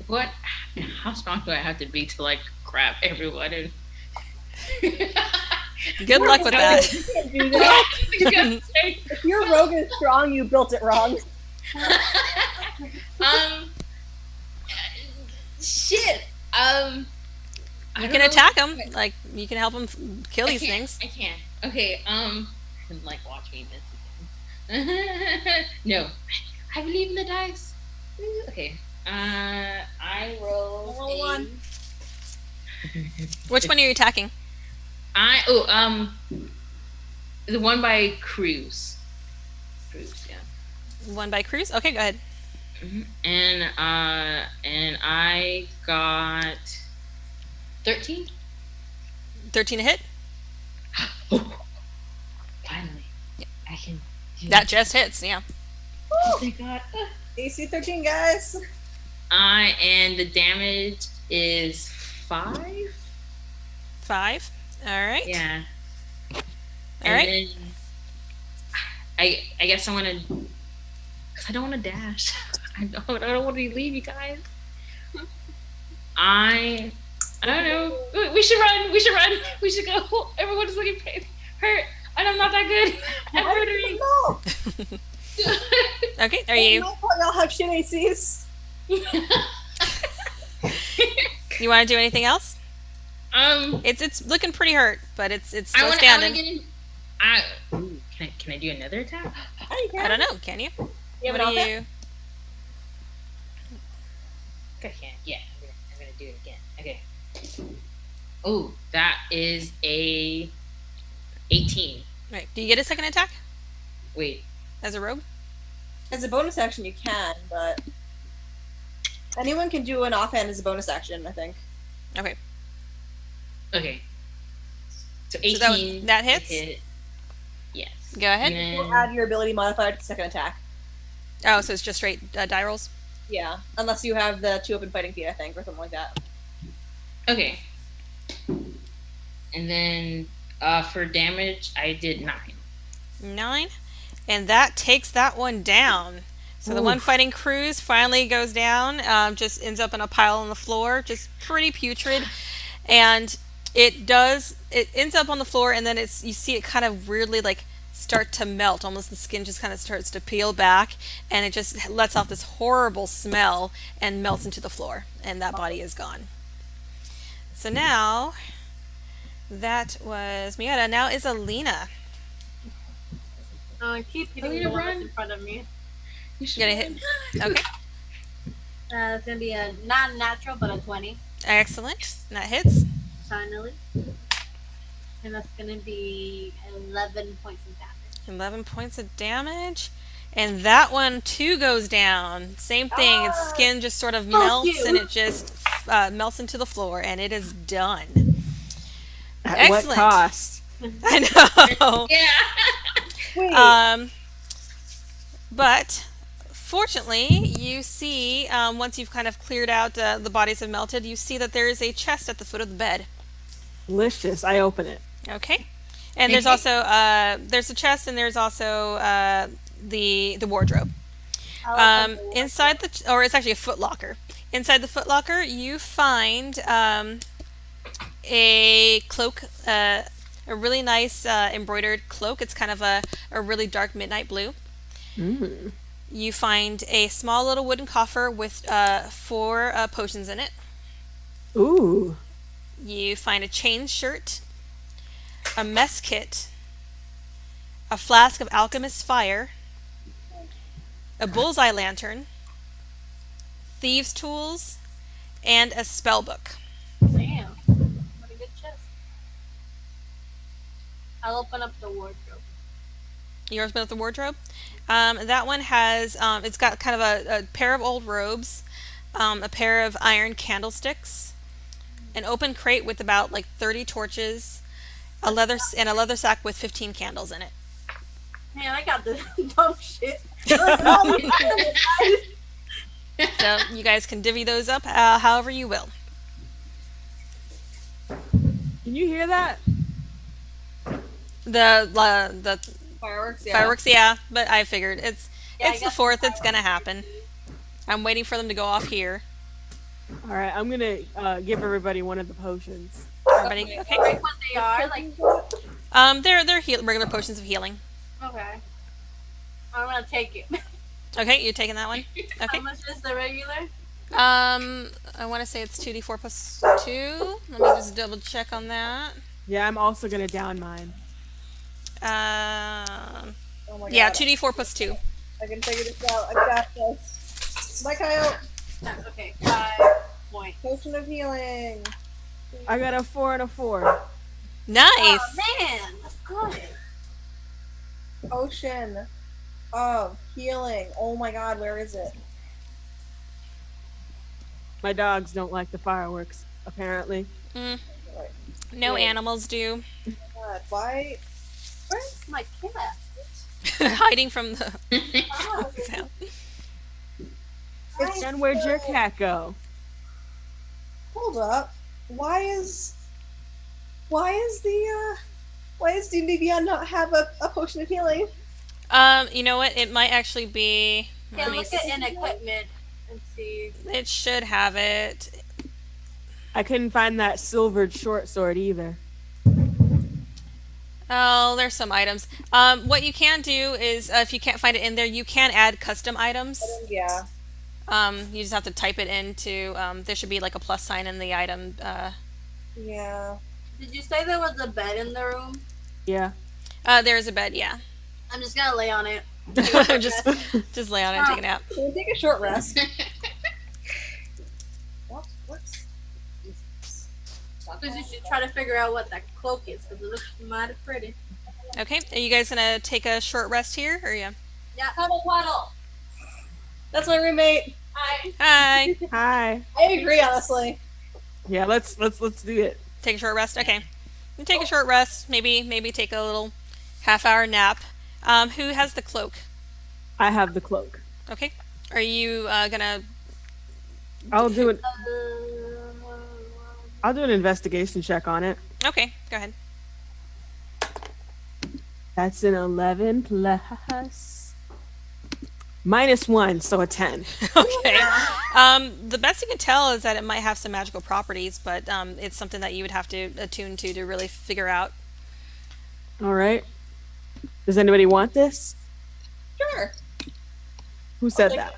Speaker 5: What? How strong do I have to be to like grab everyone and?
Speaker 2: Good luck with that.
Speaker 1: You can't do that. If your rogue is strong, you built it wrong.
Speaker 5: Shit.
Speaker 2: You can attack them. Like, you can help them kill these things.
Speaker 5: I can. Okay. Like watch me miss again. No, I believe in the dice. Okay. I roll
Speaker 1: Roll one.
Speaker 2: Which one are you attacking?
Speaker 5: The one by Cruz. Yeah.
Speaker 2: One by Cruz? Okay, go ahead.
Speaker 5: And I got 13.
Speaker 2: 13 to hit?
Speaker 5: Finally. I can do
Speaker 2: That just hits, yeah.
Speaker 5: Oh my god.
Speaker 1: AC 13, guys.
Speaker 5: And the damage is 5?
Speaker 2: 5. All right.
Speaker 5: Yeah.
Speaker 2: All right.
Speaker 5: Then I guess I want to, because I don't want to dash. I don't want to leave you guys. I don't know. We should run. We should go. Everyone's looking hurt, and I'm not that good at murdering.
Speaker 2: Okay, are you?
Speaker 1: Y'all have shit ACs.
Speaker 2: You want to do anything else?
Speaker 5: Um,
Speaker 2: It's looking pretty hurt, but it's still
Speaker 5: I want to
Speaker 2: standing.
Speaker 5: get in. Can I do another attack?
Speaker 2: I don't know. Can you?
Speaker 1: You have
Speaker 2: What
Speaker 1: an
Speaker 2: do
Speaker 1: offense?
Speaker 2: you?
Speaker 5: I can. Yeah, I'm gonna do it again. Okay. Oh, that is a 18.
Speaker 2: Right. Do you get a second attack
Speaker 5: Wait.
Speaker 2: as a rogue?
Speaker 1: As a bonus action, you can, but anyone can do an offhand as a bonus action, I think.
Speaker 2: Okay.
Speaker 5: Okay. So 18.
Speaker 2: So that hits?
Speaker 5: Hit. Yes.
Speaker 2: Go ahead.
Speaker 5: And then,
Speaker 1: You'll add your ability modifier to the second attack.
Speaker 2: Oh, so it's just straight die rolls?
Speaker 1: Yeah, unless you have the 2 open fighting feet, I think, or something like that.
Speaker 5: okay. And then for damage, I did 9.
Speaker 2: 9. And that takes that one down. So the one fighting Cruz finally goes down, just ends up in a pile on the floor, just pretty putrid. And it ends up on the floor, and then you see it kind of weirdly like start to melt. Almost the skin just kind of starts to peel back, and it just lets off this horrible smell and melts into the floor, and that body is gone. So now, that was Miata. Now is Alina.
Speaker 4: I keep hitting
Speaker 5: you
Speaker 4: the one
Speaker 5: run?
Speaker 4: that's in front of me.
Speaker 5: You should
Speaker 2: Gonna hit. Okay.
Speaker 4: It's gonna be a not natural, but a 20
Speaker 2: Excellent. And that hits.
Speaker 4: finally, and that's gonna be 11 points of damage.
Speaker 2: 11 points of damage. And that one too goes down. Same thing. Its skin just sort of melts
Speaker 4: you.
Speaker 2: and it just melts into the floor, and it is done.
Speaker 3: At
Speaker 2: Excellent.
Speaker 3: what cost?
Speaker 2: I know.
Speaker 5: Yeah.
Speaker 1: Wait,
Speaker 2: But Fortunately, you see, once you've kind of cleared out the bodies have melted, you see that there is a chest at the foot of the bed.
Speaker 3: Delicious. I open it.
Speaker 2: Okay. And there's also there's a chest, and there's also the wardrobe. Inside or it's actually a footlocker. Inside the footlocker, you find a cloak, a really nice embroidered cloak. It's kind of a really dark midnight blue. You find a small little wooden coffer with 4 potions in it.
Speaker 3: Ooh.
Speaker 2: You find a chain shirt, a mess kit, a flask of alchemist's fire, a bullseye lantern, thieves' tools, and a spell book.
Speaker 4: Damn. What a good chest. I'll open up the wardrobe.
Speaker 2: You open up the wardrobe. That one has, it's got kind of a pair of old robes, a pair of iron candlesticks, an open crate with about like 30 torches, a leather sack with 15 candles in it.
Speaker 4: Man, I got the dumb shit.
Speaker 2: So you guys can divvy those up however you will.
Speaker 3: Can you hear that?
Speaker 2: The
Speaker 1: Fireworks, yeah.
Speaker 2: fireworks, yeah, but I figured it's
Speaker 4: I
Speaker 2: the
Speaker 4: got
Speaker 2: 4th. It's gonna happen. I'm waiting for them to go off here.
Speaker 3: All right, I'm gonna give everybody one of the potions.
Speaker 2: Everybody, okay.
Speaker 4: Right what they are, like,
Speaker 2: They're regular potions of healing.
Speaker 4: okay. I'm gonna take it.
Speaker 2: Okay, you're taking that one.
Speaker 4: How
Speaker 2: Okay.
Speaker 4: much is the regular?
Speaker 2: I want to say it's 2d4 plus 2. Let me just double check on that.
Speaker 3: Yeah, I'm also gonna down mine.
Speaker 1: Oh my
Speaker 2: Yeah,
Speaker 1: God.
Speaker 2: 2d4 plus 2.
Speaker 1: I can figure this out. I got this. My coyote.
Speaker 4: That's okay. 5 points.
Speaker 1: Potion of healing.
Speaker 3: I got a 4 and a 4.
Speaker 2: Nice.
Speaker 4: Oh man, that's good.
Speaker 1: Potion of healing. Oh my God, where is it?
Speaker 3: My dogs don't like the fireworks, apparently.
Speaker 2: No
Speaker 1: Wait.
Speaker 2: animals do.
Speaker 1: God, why?
Speaker 4: Where's my cat?
Speaker 2: Hiding from the
Speaker 4: Oh,
Speaker 2: sound.
Speaker 3: And where'd your cat go?
Speaker 1: Hold up. Why is D&D Beyond not have a potion of healing?
Speaker 2: You know what? It might actually be.
Speaker 4: yeah,
Speaker 2: let me
Speaker 4: look at an equipment and see.
Speaker 2: It should have it.
Speaker 3: I couldn't find that silvered short sword either.
Speaker 2: Oh, there's some items. What you can do is, if you can't find it in there, you can add custom items.
Speaker 1: Yeah.
Speaker 2: You just have to type it into. There should be like a plus sign in the item.
Speaker 1: Yeah.
Speaker 4: Did you say there was a bed in the room?
Speaker 3: Yeah.
Speaker 2: There is a bed. Yeah.
Speaker 4: I'm just gonna lay on it.
Speaker 2: just lay on it and take a nap.
Speaker 1: Can we take a short rest? What's
Speaker 4: Because you should try to figure out what that cloak is, because it looks mighty pretty.
Speaker 2: Okay. Are you guys gonna take a short rest here, or yeah?
Speaker 4: Yeah, cuddle waddle.
Speaker 1: That's my roommate.
Speaker 4: Hi.
Speaker 2: Hi.
Speaker 3: Hi.
Speaker 1: I agree, honestly.
Speaker 3: Yeah, let's do it.
Speaker 2: Take a short rest. Okay. You take a short rest. Maybe take a little half-hour nap. Who has the cloak?
Speaker 3: I have the cloak.
Speaker 2: Okay. Are you gonna?
Speaker 3: I'll do an investigation check on it.
Speaker 2: Okay. Go ahead.
Speaker 3: That's an 11 plus -1, so a 10.
Speaker 2: Okay. The best you can tell is that it might have some magical properties, but it's something that you would have to attune to really figure out.
Speaker 3: All right. Does anybody want this?
Speaker 1: Sure.
Speaker 3: Who said
Speaker 1: take
Speaker 3: that?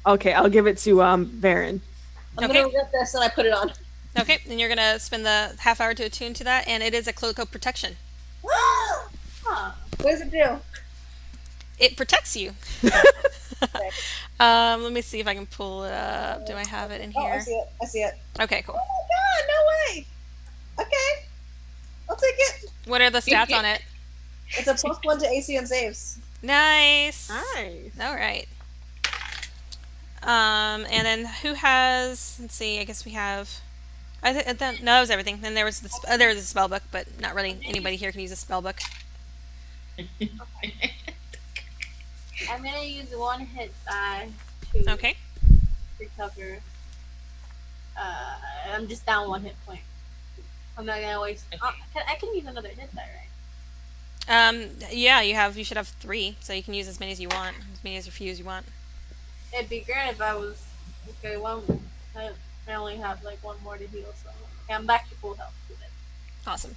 Speaker 3: Okay, I'll give it to Varen.
Speaker 1: I'm
Speaker 2: Okay.
Speaker 1: gonna rip this and I put it on.
Speaker 2: Okay. Then you're gonna spend the half hour to attune to that, and it is a cloak of protection.
Speaker 4: Huh.
Speaker 1: What does it do?
Speaker 2: It protects you. Let me see if I can pull it up. Do I have it in
Speaker 1: Oh, I
Speaker 2: here?
Speaker 1: see it. I see it.
Speaker 2: Okay, cool.
Speaker 1: Oh my God, no way. Okay. I'll take it.
Speaker 2: What are the stats on it?
Speaker 1: It's a +1 to AC and saves.
Speaker 2: Nice.
Speaker 3: Nice.
Speaker 2: All right. And then who has? Let's see. I guess we have. No, that was everything. Then there was there was a spell book, but not really anybody here can use a spell book.
Speaker 4: I'm gonna use one hit die to
Speaker 2: Okay.
Speaker 4: recover. I'm just down 1 hit point. I'm not gonna waste. I can use another hit die, right?
Speaker 2: Yeah, you should have 3, so you can use as many as you want, as many as few as you want.
Speaker 4: It'd be great if I was okay. I only have like 1 more to heal, so okay, I'm back to full health today.
Speaker 2: Awesome.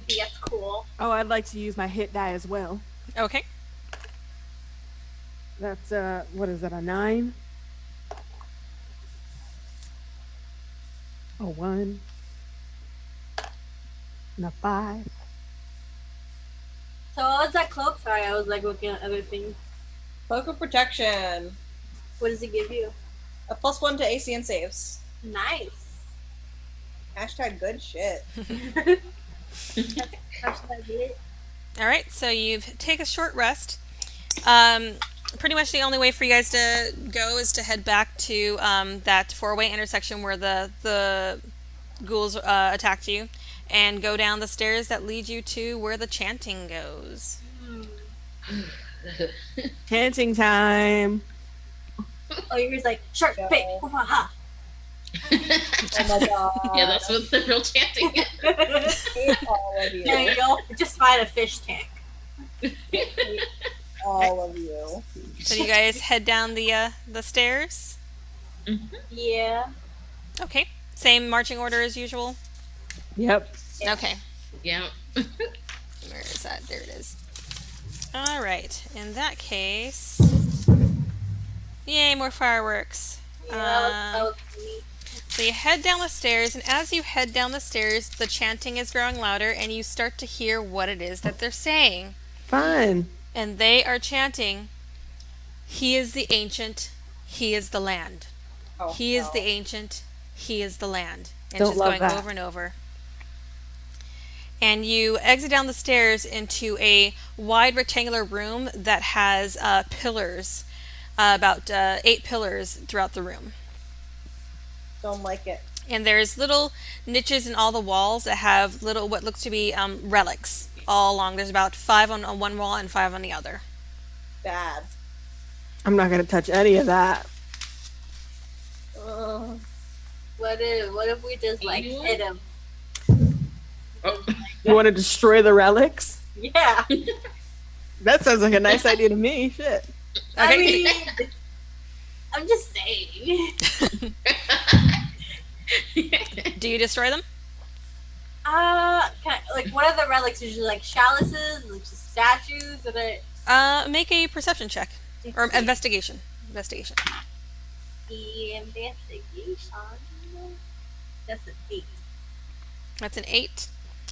Speaker 4: That's cool.
Speaker 3: Oh, I'd like to use my hit die as well.
Speaker 2: Okay.
Speaker 3: That's what is that? A 9? A 1. And a 5.
Speaker 4: So what was that cloak? Sorry, I was like looking at other things.
Speaker 1: Cloak of Protection.
Speaker 4: What does it give you?
Speaker 1: A +1 to AC and saves.
Speaker 4: Nice.
Speaker 1: Hashtag good shit.
Speaker 2: All right, so you take a short rest. Pretty much the only way for you guys to go is to head back to that 4-way intersection where the ghouls attacked you, and go down the stairs that lead you to where the chanting goes.
Speaker 3: Chanting time.
Speaker 4: Oh, you're just like shark bait. Ha.
Speaker 1: Oh my god.
Speaker 5: Yeah, that's what the real chanting is.
Speaker 1: Hate all of you.
Speaker 4: There you go. Just find a fish tank.
Speaker 1: All of you.
Speaker 2: So you guys head down the stairs.
Speaker 4: Yeah.
Speaker 2: Okay. Same marching order as usual.
Speaker 3: Yep.
Speaker 2: Okay.
Speaker 5: Yeah.
Speaker 2: Where is that? There it is. All right. In that case, yay, more fireworks.
Speaker 4: Yeah, that was neat.
Speaker 2: So you head down the stairs, and as you head down the stairs, the chanting is growing louder, and you start to hear what it is that they're saying.
Speaker 3: Fun.
Speaker 2: And they are chanting, "He is the ancient, he is the land.
Speaker 1: Oh,
Speaker 2: He is
Speaker 1: no.
Speaker 2: the ancient, he is the land." And
Speaker 3: Don't
Speaker 2: just
Speaker 3: love
Speaker 2: going
Speaker 3: that.
Speaker 2: over and over. And you exit down the stairs into a wide rectangular room that has pillars, about 8 pillars throughout the room.
Speaker 1: Don't like it.
Speaker 2: And there's little niches in all the walls that have little what looks to be relics all along. There's about 5 on one wall and 5 on the other.
Speaker 1: Bad.
Speaker 3: I'm not gonna touch any of that.
Speaker 1: Ugh.
Speaker 4: What if we just like
Speaker 5: Anyone?
Speaker 4: hit him?
Speaker 5: Oh.
Speaker 3: You want to destroy the relics?
Speaker 4: Yeah.
Speaker 3: That sounds like a nice idea to me. Shit.
Speaker 4: I
Speaker 2: Okay.
Speaker 4: mean, I'm just saying.
Speaker 2: Do you destroy them?
Speaker 4: What are the relics usually? Like chalices, like just statues that are
Speaker 2: Make a perception check or investigation. Investigation.
Speaker 4: the investigation. That's an 8.
Speaker 2: That's an 8.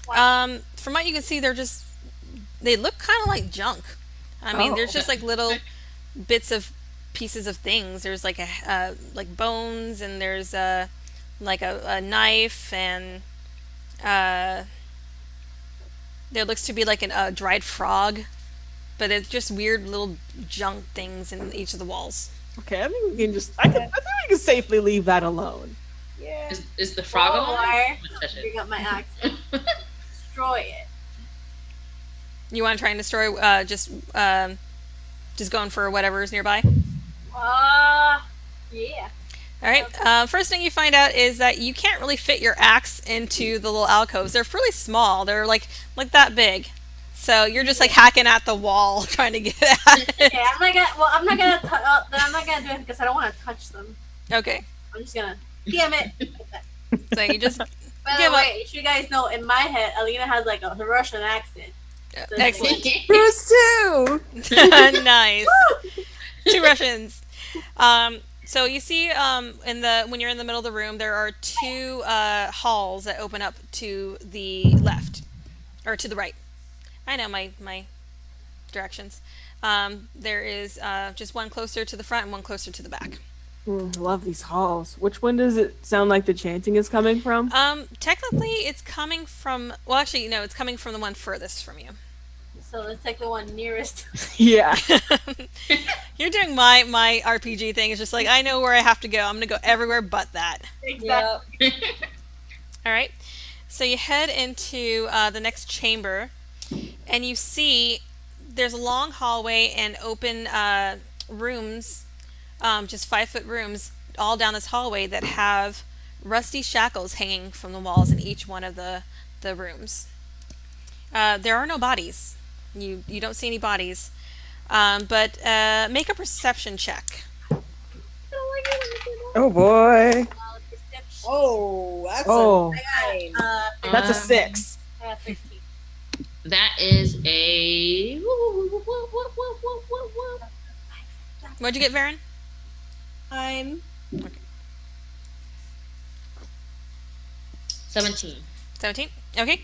Speaker 4: Wow.
Speaker 2: From what you can see, they look kind of like junk. I mean,
Speaker 3: Oh.
Speaker 2: there's just like little bits of pieces of things. There's like like bones, and there's like a knife, and there looks to be like a dried frog, but it's just weird little junk things in each of the walls.
Speaker 3: Okay, I think we can I think we can safely leave that alone.
Speaker 1: Yeah.
Speaker 5: Is the frog alive?
Speaker 4: Or
Speaker 5: Touch it.
Speaker 4: bring up my axe. Destroy it.
Speaker 2: You want to try and destroy just going for whatever's nearby?
Speaker 4: Yeah.
Speaker 2: All right. First thing you find out is that you can't really fit your axe into the little alcoves. They're really small. They're like that big. So you're just like hacking at the wall trying to get at it.
Speaker 4: Okay, I'm not gonna do it because I don't want to touch them.
Speaker 2: Okay.
Speaker 4: I'm just gonna. Damn it.
Speaker 2: So you just
Speaker 4: By
Speaker 2: Give
Speaker 4: the
Speaker 2: up.
Speaker 4: way, you guys know in my head, Alina has like a Russian accent. So it's
Speaker 2: excellent.
Speaker 4: like,
Speaker 3: Bruce too.
Speaker 2: Nice. 2 Russians. So you see, when you're in the middle of the room, there are 2 halls that open up to the left, or to the right. I know my directions. There is just one closer to the front and one closer to the back.
Speaker 3: Love these halls. Which one does it sound like the chanting is coming from?
Speaker 2: Technically, it's coming from. Well, actually, no, it's coming from the one furthest from you.
Speaker 4: so let's take the one nearest.
Speaker 3: Yeah.
Speaker 2: You're doing my RPG thing. It's just like I know where I have to go. I'm gonna go everywhere but that.
Speaker 4: Exactly.
Speaker 1: Yep.
Speaker 2: All right. So you head into the next chamber, and you see there's a long hallway and open rooms, just 5-foot rooms, all down this hallway that have rusty shackles hanging from the walls in each one of the rooms. There are no bodies. You don't see any bodies, but make a perception check.
Speaker 3: Oh boy.
Speaker 4: Perception.
Speaker 1: Oh, that's
Speaker 3: Oh.
Speaker 1: a 9.
Speaker 3: That's a 6.
Speaker 4: I have 15.
Speaker 5: That is a
Speaker 2: What'd you get, Varen?
Speaker 1: 9.
Speaker 5: 17.
Speaker 2: 17? Okay.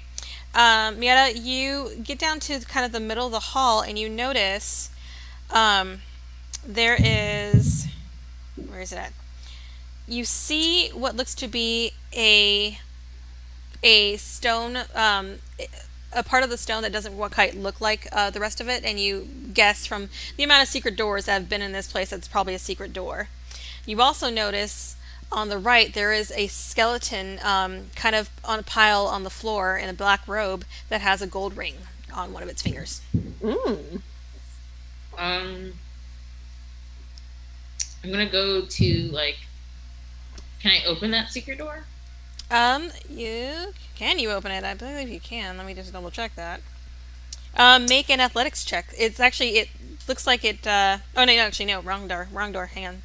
Speaker 2: Mieta, you get down to kind of the middle of the hall and you notice there is. Where is it at? You see what looks to be a stone, a part of the stone that doesn't quite look like the rest of it, and you guess from the amount of secret doors that have been in this place that's probably a secret door. You also notice on the right there is a skeleton kind of on a pile on the floor in a black robe that has a gold ring on one of its fingers.
Speaker 5: I'm gonna go to can I open that secret door?
Speaker 2: You open it? I believe you can. Let me just double check that. Make an athletics check. It looks like it. Oh no, actually no, wrong door. Hang on.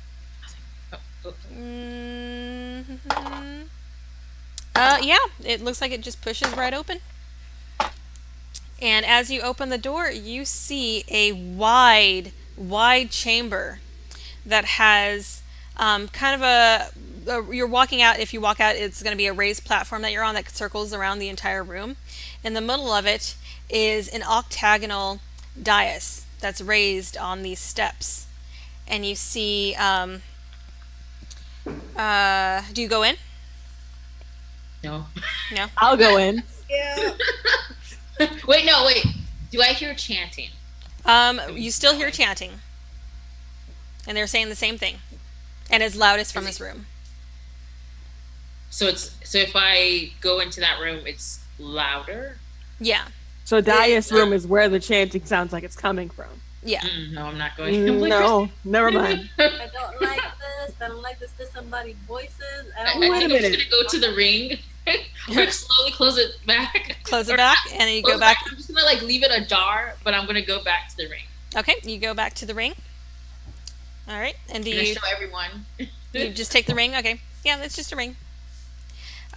Speaker 5: Oh.
Speaker 2: Yeah, it looks like it just pushes right open. And as you open the door, you see a wide chamber that has kind of you're walking out. If you walk out, it's going to be a raised platform that you're on that circles around the entire room. In the middle of it is an octagonal dais that's raised on these steps. And you see, do you go in?
Speaker 5: No.
Speaker 2: No?
Speaker 3: I'll go in.
Speaker 1: Yeah.
Speaker 5: Wait. Do I hear chanting?
Speaker 2: You still hear chanting. And they're saying the same thing. And as loudest from this room.
Speaker 5: So if I go into that room, it's louder.
Speaker 2: Yeah.
Speaker 3: So Dais' room is where the chanting sounds like it's coming from.
Speaker 2: Yeah.
Speaker 5: No, I'm not going. I'm like,
Speaker 3: No, never mind.
Speaker 4: I don't like this. I don't like this. There's somebody voices. I
Speaker 5: I
Speaker 4: don't
Speaker 5: think
Speaker 4: like
Speaker 5: I'm just gonna go to the ring. I'm gonna slowly close it back.
Speaker 2: Close it back, and then you go back.
Speaker 5: I'm just gonna leave it ajar, but I'm gonna go back to the ring.
Speaker 2: Okay, you go back to the ring. All right, and do
Speaker 5: And I
Speaker 2: you
Speaker 5: show everyone.
Speaker 2: you just take the ring? Okay, yeah, it's just a ring.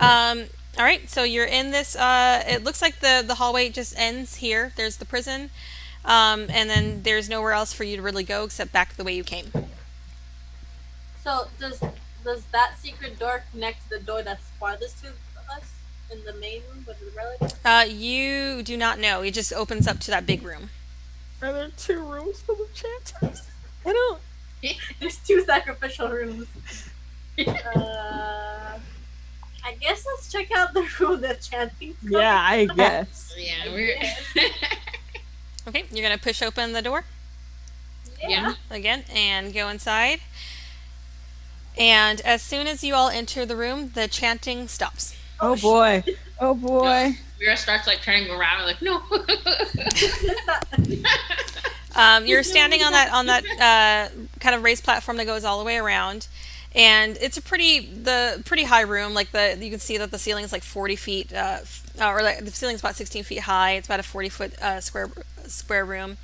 Speaker 2: All right, so you're in this. It looks like the hallway just ends here. There's the prison, and then there's nowhere else for you to really go except back the way you came.
Speaker 4: So does that secret door connect to the door that's farthest to us in the main room with the relic?
Speaker 2: You do not know. It just opens up to that big room.
Speaker 3: Are there 2 rooms full of chanters? I don't.
Speaker 4: There's 2 sacrificial rooms. I guess let's check out the room that chanting's coming
Speaker 3: Yeah, I
Speaker 4: from.
Speaker 3: guess.
Speaker 5: Yeah, we're.
Speaker 2: Okay, you're gonna push open the door
Speaker 5: Yeah.
Speaker 2: again and go inside. And as soon as you all enter the room, the chanting stops.
Speaker 3: Oh boy. Oh boy.
Speaker 5: Mira starts turning around and no.
Speaker 2: You're standing on that kind of raised platform that goes all the way around, and it's a pretty high room. You can see that the ceiling is 40 feet, or the ceiling's about 16 feet high. It's about a 40-foot square room.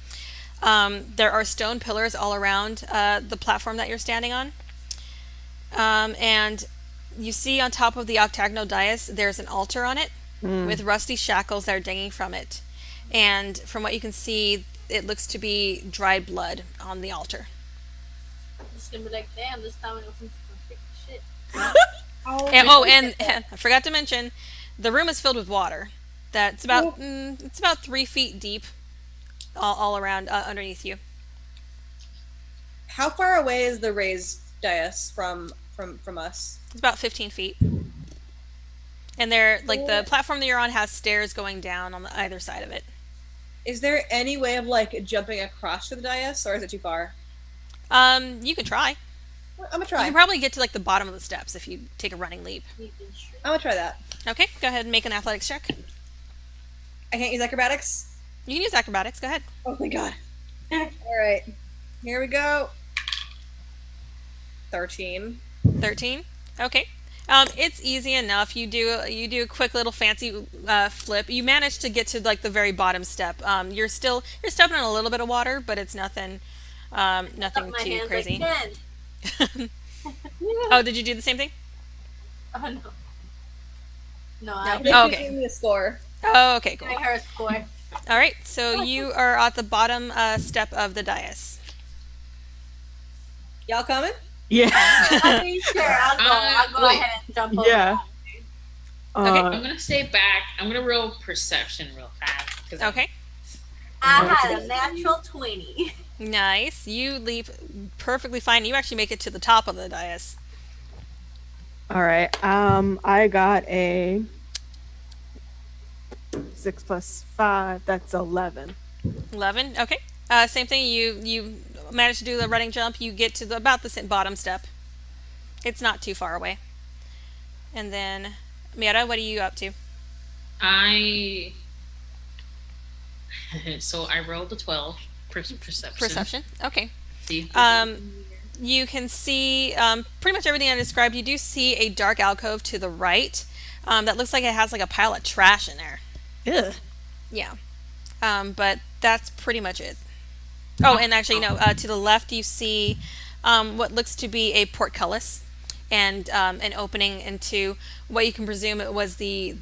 Speaker 2: There are stone pillars all around the platform that you're standing on, and you see on top of the octagonal dais there's an altar on it with rusty shackles that are dangling from it, and from what you can see, it looks to be dried blood on the altar.
Speaker 4: I'm just gonna be like, damn, this time I listen to some freaky shit.
Speaker 2: And I forgot to mention, the room is filled with water. That's about 3 feet deep, all around underneath you.
Speaker 1: How far away is the raised dais from us?
Speaker 2: It's about 15 feet. And the platform that you're on has stairs going down on either side of it.
Speaker 1: Is there any way of jumping across to the dais, or is it too far?
Speaker 2: You can try.
Speaker 1: I'm gonna
Speaker 2: You
Speaker 1: try.
Speaker 2: can probably get to the bottom of the steps if you take a running leap.
Speaker 1: I'm gonna try that.
Speaker 2: Okay, go ahead and make an athletics check.
Speaker 1: I can't use acrobatics.
Speaker 2: You can use acrobatics. Go ahead.
Speaker 1: Oh my god. All right. Here we go. 13.
Speaker 2: 13. Okay. It's easy enough. You do a quick little fancy flip. You manage to get to like the very bottom step. You're stepping on a little bit of water, but it's nothing nothing
Speaker 4: my
Speaker 2: too
Speaker 4: hands
Speaker 2: crazy.
Speaker 4: like 10.
Speaker 2: Oh, did you do the same thing?
Speaker 4: Oh no. No,
Speaker 1: Now,
Speaker 4: I'm
Speaker 2: Oh, okay.
Speaker 1: giving me a score.
Speaker 2: Oh, okay, cool.
Speaker 4: giving her a score.
Speaker 2: All right, so you are at the bottom step of the dais.
Speaker 1: Y'all coming?
Speaker 3: Yeah.
Speaker 4: I mean, sure, I'll go
Speaker 5: wait.
Speaker 4: ahead and jump over.
Speaker 3: Yeah.
Speaker 5: I'm gonna say back. I'm gonna roll perception real fast. 'cause
Speaker 2: Okay,
Speaker 4: I had a natural 20.
Speaker 2: nice. You leap perfectly fine. You actually make it to the top of the dais.
Speaker 3: All right. I got a 6 plus 5. That's 11.
Speaker 2: 11. Okay. Same thing. You manage to do the running jump. You get to about the bottom step. It's not too far away. And then, Mira, what are you up to?
Speaker 5: So I rolled a 12. Perception.
Speaker 2: Perception. Okay.
Speaker 5: See?
Speaker 2: You can see pretty much everything I described. You do see a dark alcove to the right that looks like it has like a pile of trash in there.
Speaker 3: Yeah.
Speaker 2: Yeah. But that's pretty much it. Oh, and actually, no, to the left you see what looks to be a portcullis and an opening into what you can presume it was the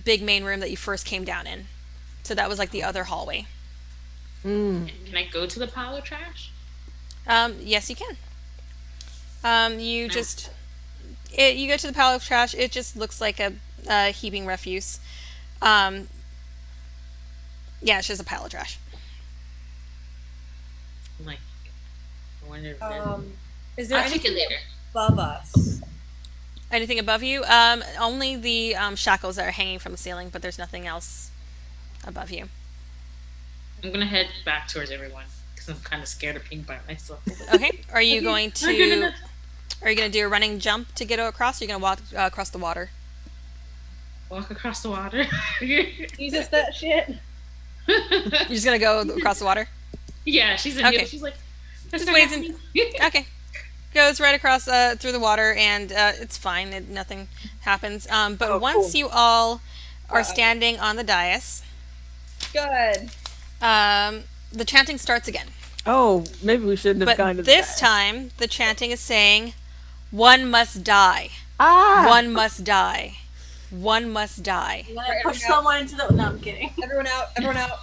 Speaker 2: big main room that you first came down in. So that was like the other hallway.
Speaker 3: Mm.
Speaker 5: Can I go to the pile of trash?
Speaker 2: Yes, you can. You just you go to the pile of trash. It just looks like a heaping refuse. Yeah, it's just a pile of trash.
Speaker 5: I'm like, I wonder if
Speaker 1: Is there
Speaker 5: I'll check it
Speaker 1: anything
Speaker 5: later.
Speaker 1: above us?
Speaker 2: Anything above you? Only the shackles that are hanging from the ceiling, but there's nothing else above you.
Speaker 5: I'm gonna head back towards everyone because I'm kind of scared of being by myself.
Speaker 2: Okay. Are you going to? Are you going to do a running jump to get across? Or are you going to walk across the water?
Speaker 5: Walk across the water.
Speaker 1: Jesus, that shit.
Speaker 2: You're just going to go across the water?
Speaker 5: Yeah, she's in
Speaker 2: Okay.
Speaker 5: here. She's like, that's
Speaker 2: Just
Speaker 5: not
Speaker 2: wades
Speaker 5: happening.
Speaker 2: Okay. Goes right across through the water, and it's fine. Nothing happens. But
Speaker 3: Oh,
Speaker 2: once
Speaker 3: cool.
Speaker 2: you all are
Speaker 1: Uh-oh.
Speaker 2: standing on the dais,
Speaker 1: Good.
Speaker 2: the chanting starts again.
Speaker 3: Oh, maybe we shouldn't have gone to
Speaker 2: But this
Speaker 3: that.
Speaker 2: time, the chanting is saying, "One must die.
Speaker 3: Ah.
Speaker 2: One must die. One must die."
Speaker 4: I'm gonna push someone into the. No, I'm kidding.
Speaker 1: Everyone out. Everyone out.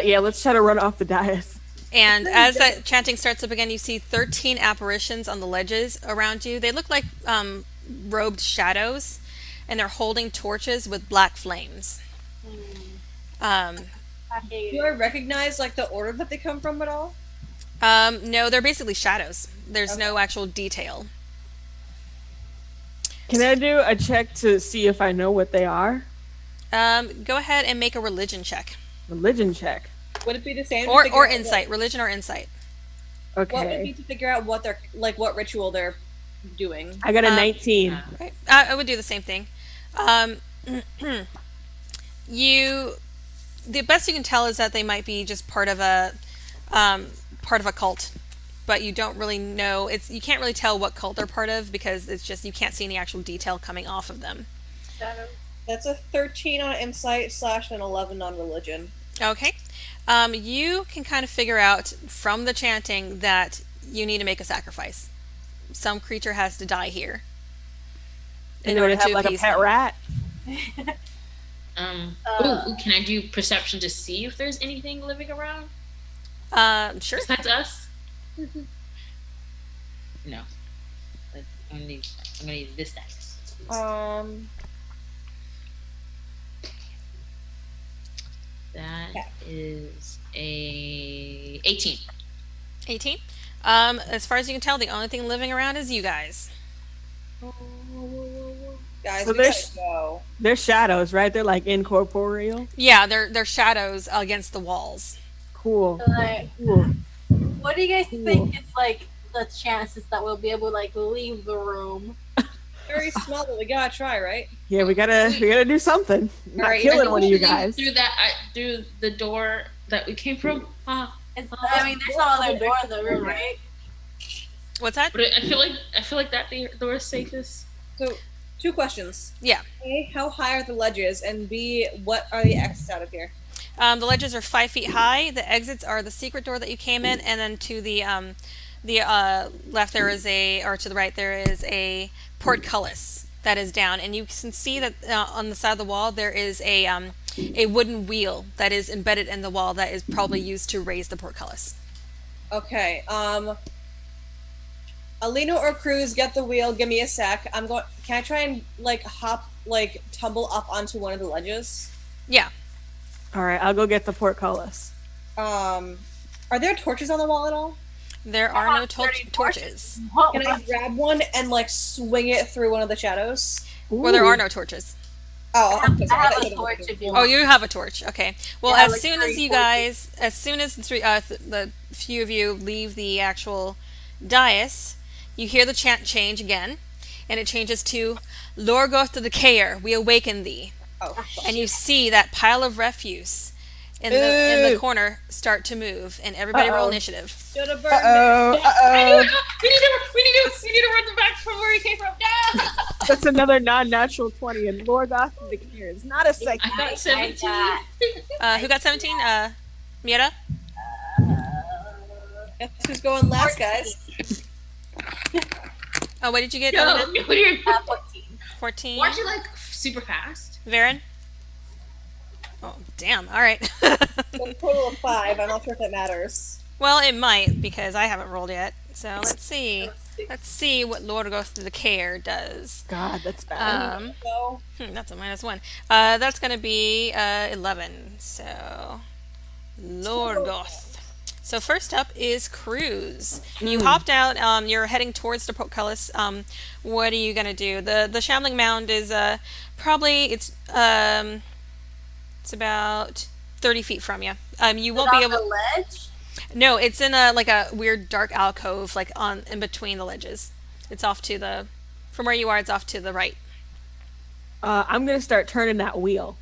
Speaker 3: Yeah, let's try to run off the dais.
Speaker 2: And as that chanting starts up again, you see 13 apparitions on the ledges around you. They look like robed shadows, and they're holding torches with black flames.
Speaker 4: I hate
Speaker 1: Do
Speaker 4: it.
Speaker 1: I recognize like the order that they come from at all?
Speaker 2: No, they're basically shadows. There's no actual detail.
Speaker 3: Can I do a check to see if I know what they are?
Speaker 2: Go ahead and make a religion check.
Speaker 3: Religion check.
Speaker 1: Would it be the same? to
Speaker 2: Or
Speaker 1: figure out
Speaker 2: insight. Religion or insight.
Speaker 1: What would be
Speaker 3: Okay.
Speaker 1: to figure out what they're like, what ritual they're doing?
Speaker 3: I got a 19.
Speaker 2: Right. I would do the same thing. The best you can tell is that they might be just part of a cult, but you don't really know. You can't really tell what cult they're part of because it's just you can't see any actual detail coming off of them.
Speaker 1: That's a 13 on insight / an 11 on religion.
Speaker 2: Okay. You can kind of figure out from the chanting that you need to make a sacrifice. Some creature has to die here.
Speaker 3: And they have like a
Speaker 2: appease
Speaker 3: pet
Speaker 2: them.
Speaker 3: rat.
Speaker 5: Ooh, can I do perception to see if there's anything living around
Speaker 2: Sure.
Speaker 5: besides us? No. I'm gonna need this dice. That
Speaker 1: Yeah.
Speaker 5: is a 18.
Speaker 2: 18. As far as you can tell, the only thing living around is you guys.
Speaker 1: Guys,
Speaker 3: So
Speaker 1: we
Speaker 3: there's-
Speaker 1: gotta go.
Speaker 3: They're shadows, right? They're like incorporeal.
Speaker 2: Yeah, they're shadows against the walls.
Speaker 3: Cool.
Speaker 4: Like,
Speaker 3: Cool.
Speaker 4: what do you guys think is like the chances that we'll be able to like leave the room?
Speaker 1: Very small, but we gotta try, right?
Speaker 3: Yeah, we gotta do something. Not
Speaker 1: Alright,
Speaker 3: killing
Speaker 1: I
Speaker 3: one of you guys.
Speaker 5: Through the door that we came from.
Speaker 4: I mean, there's no other door in the room, right?
Speaker 2: What's that?
Speaker 5: But I feel like that door is safest.
Speaker 1: So, 2 questions.
Speaker 2: Yeah.
Speaker 1: A, how high are the ledges? And B, what are the exits out of here?
Speaker 2: The ledges are 5 feet high. The exits are the secret door that you came in, and then to the left there is or to the right there is a portcullis that is down, and you can see that on the side of the wall there is a wooden wheel that is embedded in the wall that is probably used to raise the portcullis.
Speaker 1: Okay, Alina or Cruz, get the wheel, give me a sec. Can I try and, tumble up onto one of the ledges?
Speaker 2: Yeah.
Speaker 3: All right, I'll go get the portcullis.
Speaker 1: Are there torches on the wall at all?
Speaker 2: There are no torches.
Speaker 1: Can I grab one and, swing it through one of the shadows?
Speaker 2: Well, there are no torches.
Speaker 1: Oh,
Speaker 4: I have a torch if you
Speaker 2: Oh,
Speaker 4: want.
Speaker 2: you have a torch. Okay. Well,
Speaker 4: Yeah,
Speaker 2: as soon as the few of you leave the actual dais, you hear the chant change again, and it changes to Lorgoth the Decayer, we awaken thee.
Speaker 1: Oh,
Speaker 2: And you see that pile of refuse in the corner start to move, and everybody roll initiative.
Speaker 1: should have burned
Speaker 3: Uh-oh.
Speaker 5: We need to run back from where he came from. No!
Speaker 3: That's another non-natural 20, and Lord Goth the Care is not a psychic.
Speaker 5: I got 17.
Speaker 2: Who got 17? Mieta?
Speaker 1: Guess who's going last, guys?
Speaker 2: Oh, what did you get?
Speaker 5: Yo,
Speaker 2: Alina?
Speaker 5: what are you?
Speaker 4: 14.
Speaker 2: 14.
Speaker 5: Weren't you super fast?
Speaker 2: Varen? Oh, damn. All right.
Speaker 1: So a total of 5. I'm not sure if that matters.
Speaker 2: Well, it might, because I haven't rolled yet. So let's see. Let's see what Lorgoth the Care does.
Speaker 3: God, that's bad.
Speaker 1: So,
Speaker 2: That's a -1. That's going to be 11. So, Lorgoth. So first up is Cruz. You hopped out. You're heading towards the portcullis. What are you going to do? The shambling mound is probably it's about 30 feet from you. You won't be able.
Speaker 4: The ledge?
Speaker 2: No, it's in a weird dark alcove, in between the ledges. It's off to the, from where you are, it's off to the right.
Speaker 3: I'm gonna start turning that wheel.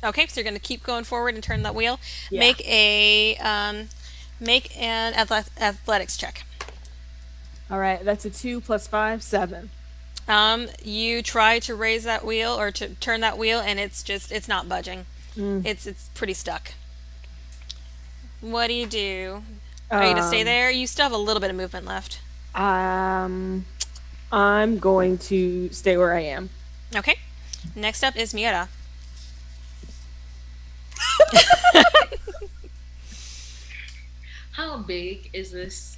Speaker 2: Okay, so you're going to keep going forward and turn that wheel.
Speaker 3: Yeah.
Speaker 2: Make an athletics check.
Speaker 3: All right, that's a 2 + 5, 7.
Speaker 2: You try to raise that wheel or to turn that wheel, and it's not budging. It's pretty stuck. What do you do? Are you to stay there? You still have a little bit of movement left.
Speaker 3: I'm going to stay where I am.
Speaker 2: Okay. Next up is Mieta.
Speaker 5: How big is this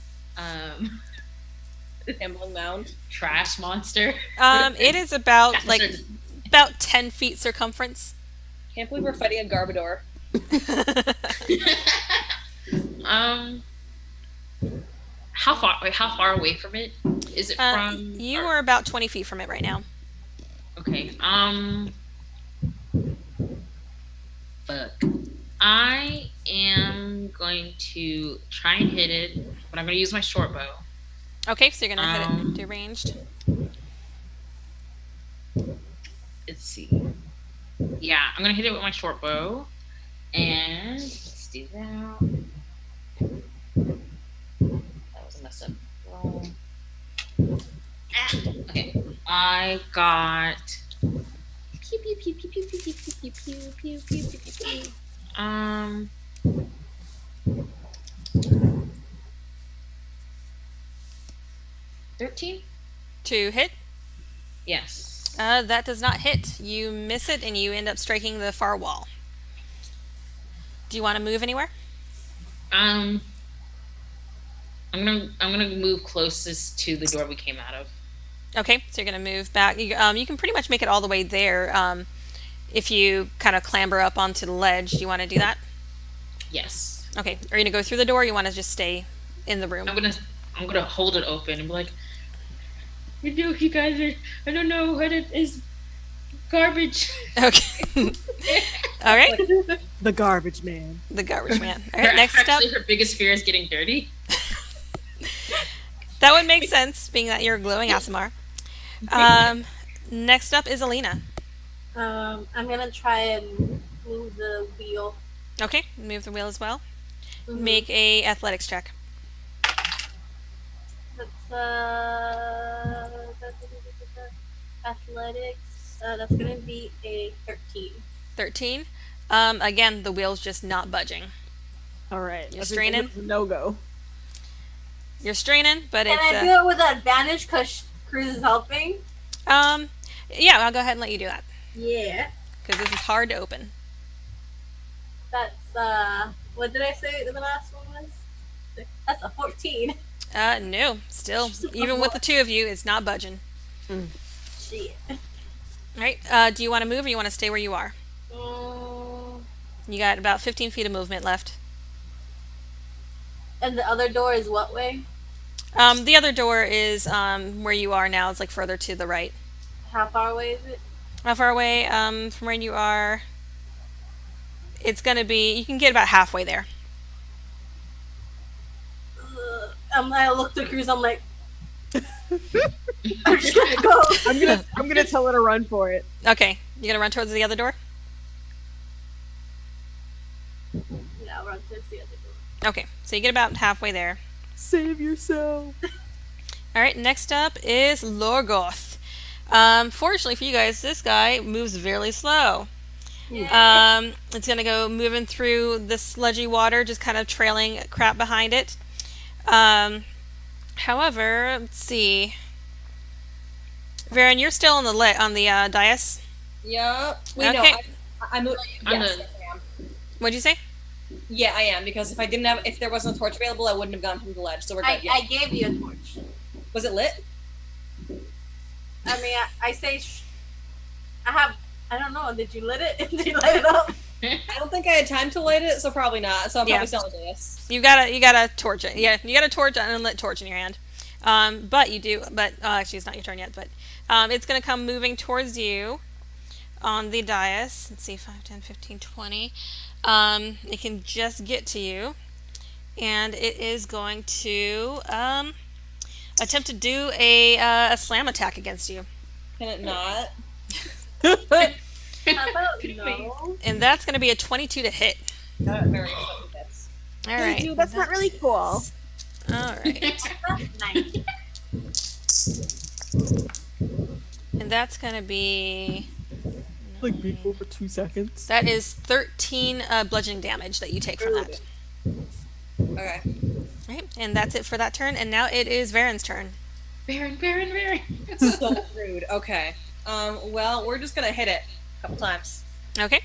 Speaker 1: Shambling mound.
Speaker 5: trash monster?
Speaker 2: It is about 10 feet circumference.
Speaker 1: Can't believe we're fighting a Garbodor.
Speaker 5: How far away from it is it from?
Speaker 2: You are about 20 feet from it right now.
Speaker 5: Okay. Fuck. I am going to try and hit it, but I'm going to use my short bow.
Speaker 2: Okay, so you're going to hit it to ranged.
Speaker 5: Let's see. Yeah, I'm going to hit it with my short bow. And let's do that. That was a mess up roll. Okay. I got. Pew, pew, pew, pew, pew, pew, pew, pew, pew, pew, pew, pew, pew. 13?
Speaker 2: To hit?
Speaker 5: Yes.
Speaker 2: That does not hit. You miss it and you end up striking the far wall. Do you want to move anywhere?
Speaker 5: I'm gonna move closest to the door we came out of.
Speaker 2: Okay, so you're going to move back. You can pretty much make it all the way there if you kind of clamber up onto the ledge. Do you want to do that?
Speaker 5: Yes.
Speaker 2: Okay, are you going to go through the door or you want to just stay in the room?
Speaker 5: I'm gonna hold it open and be like, you guys are, I don't know what it is, garbage.
Speaker 2: Okay. All right.
Speaker 3: The garbage man.
Speaker 2: The garbage man. All right, next up.
Speaker 5: Actually, her biggest fear is getting dirty.
Speaker 2: That would make sense, being that you're a glowing Aasimar. Next up is Alina.
Speaker 4: I'm gonna try and move the wheel.
Speaker 2: Okay, move the wheel as well.
Speaker 4: Mhm.
Speaker 2: Make a athletics check.
Speaker 4: That's athletics. That's gonna be a 13.
Speaker 2: 13. Again, the wheel's just not budging.
Speaker 3: All right.
Speaker 2: You're straining?
Speaker 3: No go.
Speaker 2: You're straining, but
Speaker 4: Can
Speaker 2: it's
Speaker 4: I do it with advantage because Cruz is helping?
Speaker 2: yeah, I'll go ahead and let you do that
Speaker 4: Yeah.
Speaker 2: because this is hard to open.
Speaker 4: That's what did I say the last one was? That's a 14.
Speaker 2: No, still, even with the two of you, it's not budging.
Speaker 4: Shit.
Speaker 2: All right, do you want to move or you want to stay where you are? You got about 15 feet of movement left.
Speaker 4: And the other door is what way?
Speaker 2: The other door is where you are now. It's like further to the right.
Speaker 4: How far away is it?
Speaker 2: How far away from where you are? It's going to be, you can get about halfway there.
Speaker 4: I look to Cruz. I'm like, I'm just gonna go.
Speaker 3: I'm gonna tell her to run for it.
Speaker 2: Okay, you going to run towards the other door?
Speaker 4: Yeah, I'll run towards the other door.
Speaker 2: Okay, so you get about halfway there.
Speaker 3: Save yourself.
Speaker 2: All right, next up is Lorgoth. Fortunately for you guys, this guy moves very slow. It's going to go moving through the sludgy water, just kind of trailing crap behind it. However, let's see. Varen, you're still on the dais.
Speaker 1: Yep. Wait,
Speaker 2: Okay.
Speaker 1: no. I'm yes, I am.
Speaker 2: What'd you say?
Speaker 1: Yeah, I am, because if there wasn't a torch available, I wouldn't have gone from the ledge. So we're good.
Speaker 4: I gave you a torch.
Speaker 1: Was it lit?
Speaker 4: I mean, I say, I don't know. Did you lit it? Did you light it up?
Speaker 1: I don't think I had time to light it, so probably not. So I'm
Speaker 2: Yeah.
Speaker 1: probably still on the dais.
Speaker 2: You got a torch. Yeah, you got a torch, an unlit torch in your hand. But you do. But actually, it's not your turn yet. But it's going to come moving towards you on the dais. Let's see, 5, 10, 15, 20. It can just get to you, and it is going to attempt to do a slam attack against you.
Speaker 1: Can it not?
Speaker 4: How about no?
Speaker 2: And that's going to be a 22 to hit.
Speaker 1: Very exciting hits.
Speaker 2: All right.
Speaker 3: Dude, that's not really cool.
Speaker 2: All right.
Speaker 4: That's nice.
Speaker 2: And that's going to be...
Speaker 3: Like people for 2 seconds.
Speaker 2: That is 13 bludgeoning damage that you take from that.
Speaker 1: Okay.
Speaker 2: All right. And that's it for that turn. And now it is Varen's turn.
Speaker 5: Baron.
Speaker 1: So rude. Okay. Well, we're just gonna hit it a couple times.
Speaker 2: Okay.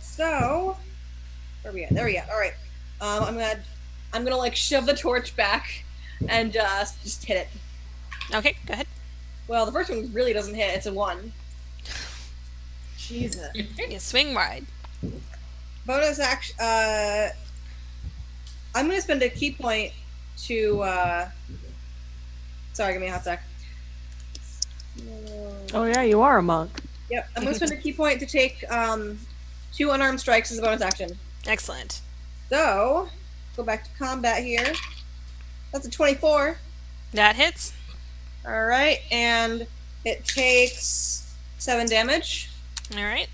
Speaker 1: So, where are we at? There we go. All right. I'm gonna like shove the torch back and just hit it.
Speaker 2: Okay, go ahead.
Speaker 1: Well, the first one really doesn't hit. It's a 1. Jesus.
Speaker 2: You swing wide.
Speaker 1: Bonus action. I'm gonna spend a key point to. Sorry, give me a hot sec.
Speaker 3: Oh yeah, you are a monk.
Speaker 1: Yep, I'm gonna spend a key point to take 2 unarmed strikes as a bonus action.
Speaker 2: Excellent.
Speaker 1: So, go back to combat here. That's a 24.
Speaker 2: That hits.
Speaker 1: All right, and it takes 7 damage.
Speaker 2: All right.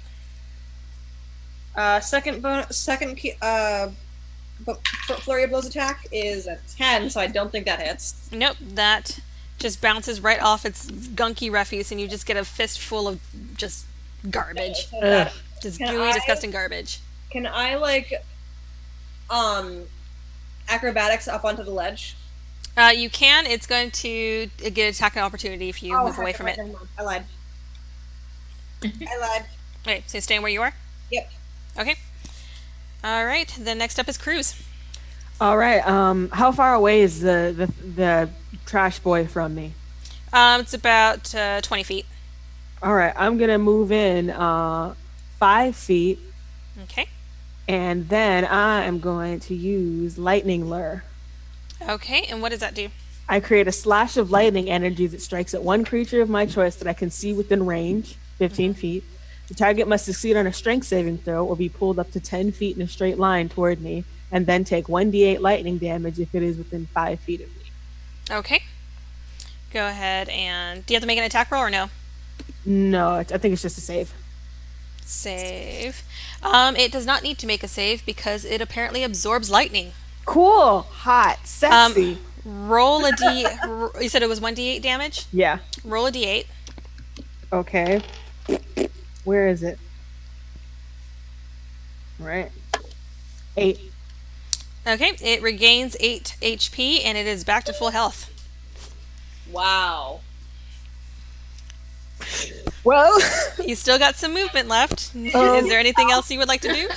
Speaker 1: Flurry of blows attack is a 10, so I don't think that hits.
Speaker 2: Nope, that just bounces right off its gunky refuse, and you just get a fistful of just garbage. Just
Speaker 1: Can
Speaker 2: gooey,
Speaker 1: I-
Speaker 2: disgusting garbage.
Speaker 1: Can I acrobatics up onto the ledge?
Speaker 2: You can. It's going to get attack an opportunity if you move away from it.
Speaker 1: I lied. I lied.
Speaker 2: Okay, so staying where you are?
Speaker 1: Yep.
Speaker 2: Okay. All right, then next up is Cruz.
Speaker 3: All right. How far away is the trash boy from me?
Speaker 2: It's about 20 feet.
Speaker 3: All right. I'm gonna move in 5 feet,
Speaker 2: Okay.
Speaker 3: and then I am going to use lightning lure.
Speaker 2: Okay, and what does that do?
Speaker 3: I create a slash of lightning energy that strikes at one creature of my choice that I can see within range, 15 feet. The target must succeed on a strength saving throw or be pulled up to 10 feet in a straight line toward me, and then take 1d8 lightning damage if it is within 5 feet of me.
Speaker 2: Okay. Go ahead and... Do you have to make an attack roll or no?
Speaker 3: No, I think it's just a save.
Speaker 2: Save. It does not need to make a save because it apparently absorbs lightning.
Speaker 3: Cool, hot, sexy.
Speaker 2: Roll a d. You said it was 1d8 damage?
Speaker 3: Yeah.
Speaker 2: Roll a d8.
Speaker 3: Okay. Where is it? Right. 8.
Speaker 2: Okay, it regains 8 HP and it is back to full health.
Speaker 1: Wow.
Speaker 3: Well,
Speaker 2: You still got some movement left. Is there anything else you would like to do?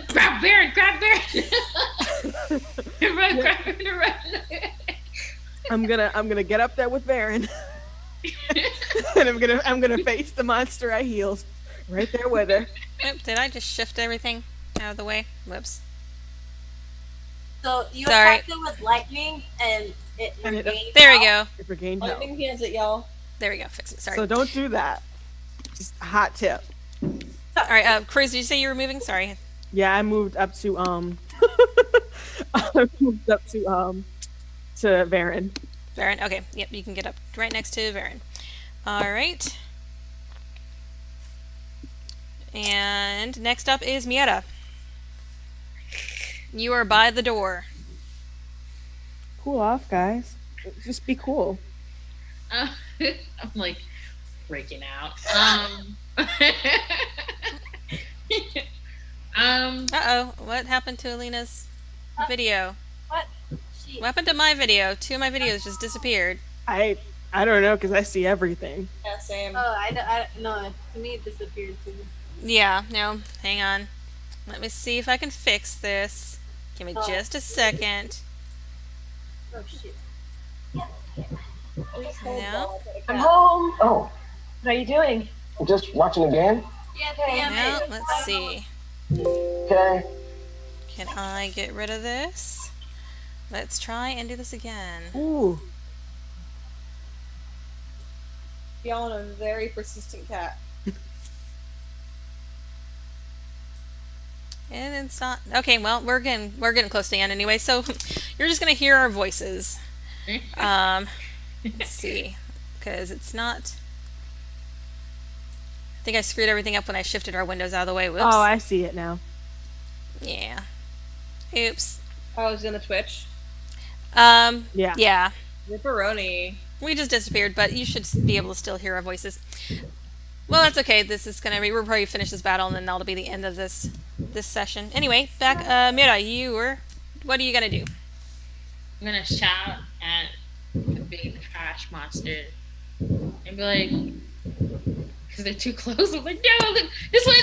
Speaker 5: Grab Baron! Grab Baron! Run, grab Baron, run!
Speaker 3: I'm gonna get up there with Baron, and I'm gonna face the monster I healed, right there with her.
Speaker 2: Oop, did I just shift everything out of the way? Whoops.
Speaker 4: So you
Speaker 2: Sorry.
Speaker 4: attacked it with lightning, and it
Speaker 3: And it-
Speaker 4: regained
Speaker 2: There we
Speaker 4: health?
Speaker 2: go.
Speaker 3: It regained
Speaker 1: I
Speaker 3: health.
Speaker 1: think he has it, y'all.
Speaker 2: There we go. Fix it. Sorry.
Speaker 3: So don't do that. Just a hot tip.
Speaker 2: All right, Cruz, did you say you were moving? Sorry.
Speaker 3: Yeah, I moved up to I moved up to Varen.
Speaker 2: Varen. Okay. Yep, you can get up right next to Varen. All right. And next up is Mieta. You are by the door.
Speaker 3: Cool off, guys. Just be cool.
Speaker 5: I'm like freaking out.
Speaker 2: Uh-oh. What happened to Alina's video?
Speaker 4: What? She,
Speaker 2: What happened to my video? 2 of my videos just disappeared.
Speaker 3: I don't know because I see everything.
Speaker 1: Yeah, same.
Speaker 4: I no. To me, it disappeared too.
Speaker 2: Yeah, no. Hang on. Let me see if I can fix this. Give me just a second.
Speaker 4: Oh shit.
Speaker 1: Please hold
Speaker 2: No.
Speaker 1: while I put a
Speaker 6: I'm
Speaker 1: cat.
Speaker 6: home. Oh, how you doing?
Speaker 7: Just watching a game?
Speaker 4: Yeah, damn
Speaker 2: Now,
Speaker 4: it.
Speaker 2: let's see.
Speaker 7: Okay.
Speaker 2: Can I get rid of this? Let's try and do this again.
Speaker 3: Ooh.
Speaker 1: Y'all are a very persistent cat.
Speaker 2: And it's not okay. Well, we're getting close to the end anyway. So you're just gonna hear our voices. Let's see, because it's not. I think I screwed everything up when I shifted our windows out of the way. Whoops.
Speaker 3: Oh, I see it now.
Speaker 2: Yeah. Oops.
Speaker 1: I was gonna Twitch.
Speaker 3: Yeah.
Speaker 2: Yeah.
Speaker 1: Ripperoni.
Speaker 2: We just disappeared, but you should be able to still hear our voices. Well, that's okay. This is gonna be. We'll probably finish this battle, and then that'll be the end of this session. Anyway, back. Mira, what are you gonna do?
Speaker 5: I'm gonna shout at the big trash monster and be like, because they're too close. I'm like, no, look, this way,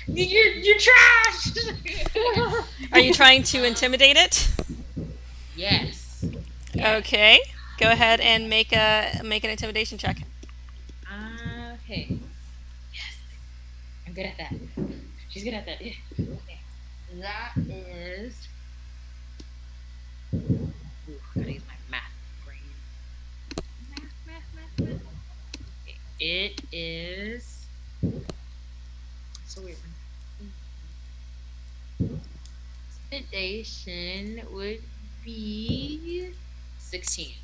Speaker 5: you're trash.
Speaker 2: Are you trying to intimidate it?
Speaker 5: Yes.
Speaker 2: Okay. Go ahead and make an intimidation check.
Speaker 5: Okay. Yes. I'm good at that. She's good at that. Yeah. Okay. That is. Ooh, gotta use my math brain. Math. Okay. It is. So weird. Intimidation would be 16.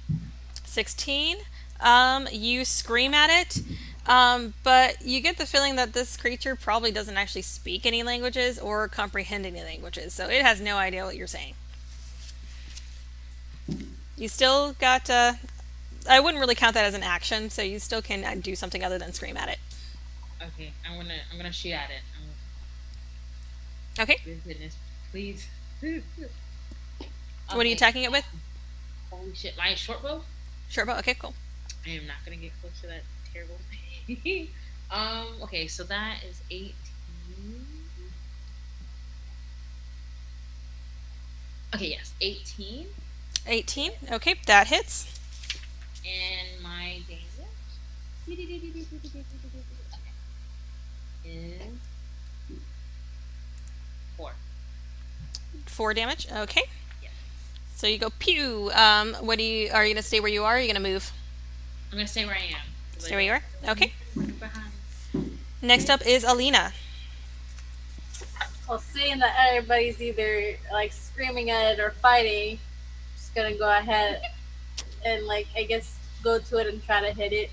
Speaker 2: 16. You scream at it, but you get the feeling that this creature probably doesn't actually speak any languages or comprehend any languages, so it has no idea what you're saying. You still got, I wouldn't really count that as an action, so you still can do something other than scream at it.
Speaker 5: Okay, I'm gonna shoot at it.
Speaker 2: Okay.
Speaker 5: Good goodness, please.
Speaker 2: What are you attacking it with?
Speaker 5: Holy shit, my short bow?
Speaker 2: Short bow? Okay, cool.
Speaker 5: I am not gonna get close to that terrible thing. Okay, so that is 18. Okay, yes, 18.
Speaker 2: 18. Okay, that hits.
Speaker 5: And my damage is 4.
Speaker 2: 4 damage. Okay.
Speaker 5: Yes.
Speaker 2: So you go pew. Are you gonna stay where you are? Or are you gonna move?
Speaker 5: I'm gonna stay where I am.
Speaker 2: Stay where you are. Okay.
Speaker 5: Behind.
Speaker 2: Next up is Alina.
Speaker 4: Well, seeing that everybody's either like screaming at it or fighting, I'm just gonna go ahead and like I guess go to it and try to hit it.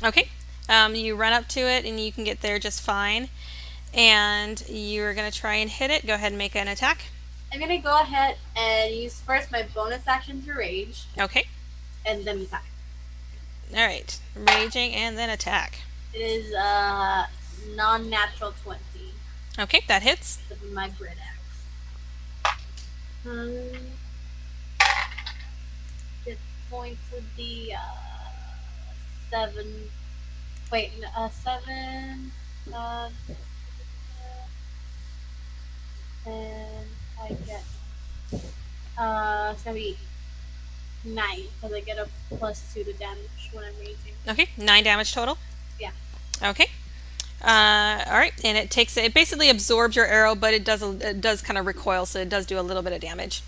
Speaker 2: Okay. You run up to it and you can get there just fine. And you're going to try and hit it. Go ahead and make an attack.
Speaker 4: I'm gonna go ahead and use first my bonus action to rage,
Speaker 2: Okay.
Speaker 4: and then attack.
Speaker 2: All right. Raging and then attack.
Speaker 4: It is non-natural 20
Speaker 2: Okay, that hits.
Speaker 4: with my grid axe. Hit points would be 7. Wait, 7. And I get it's gonna be 9 because I get a +2 to damage when I'm raging.
Speaker 2: Okay, 9 damage total.
Speaker 4: Yeah.
Speaker 2: Okay. All right, and it basically absorbs your arrow, but it does kind of recoil, so it does do a little bit of damage.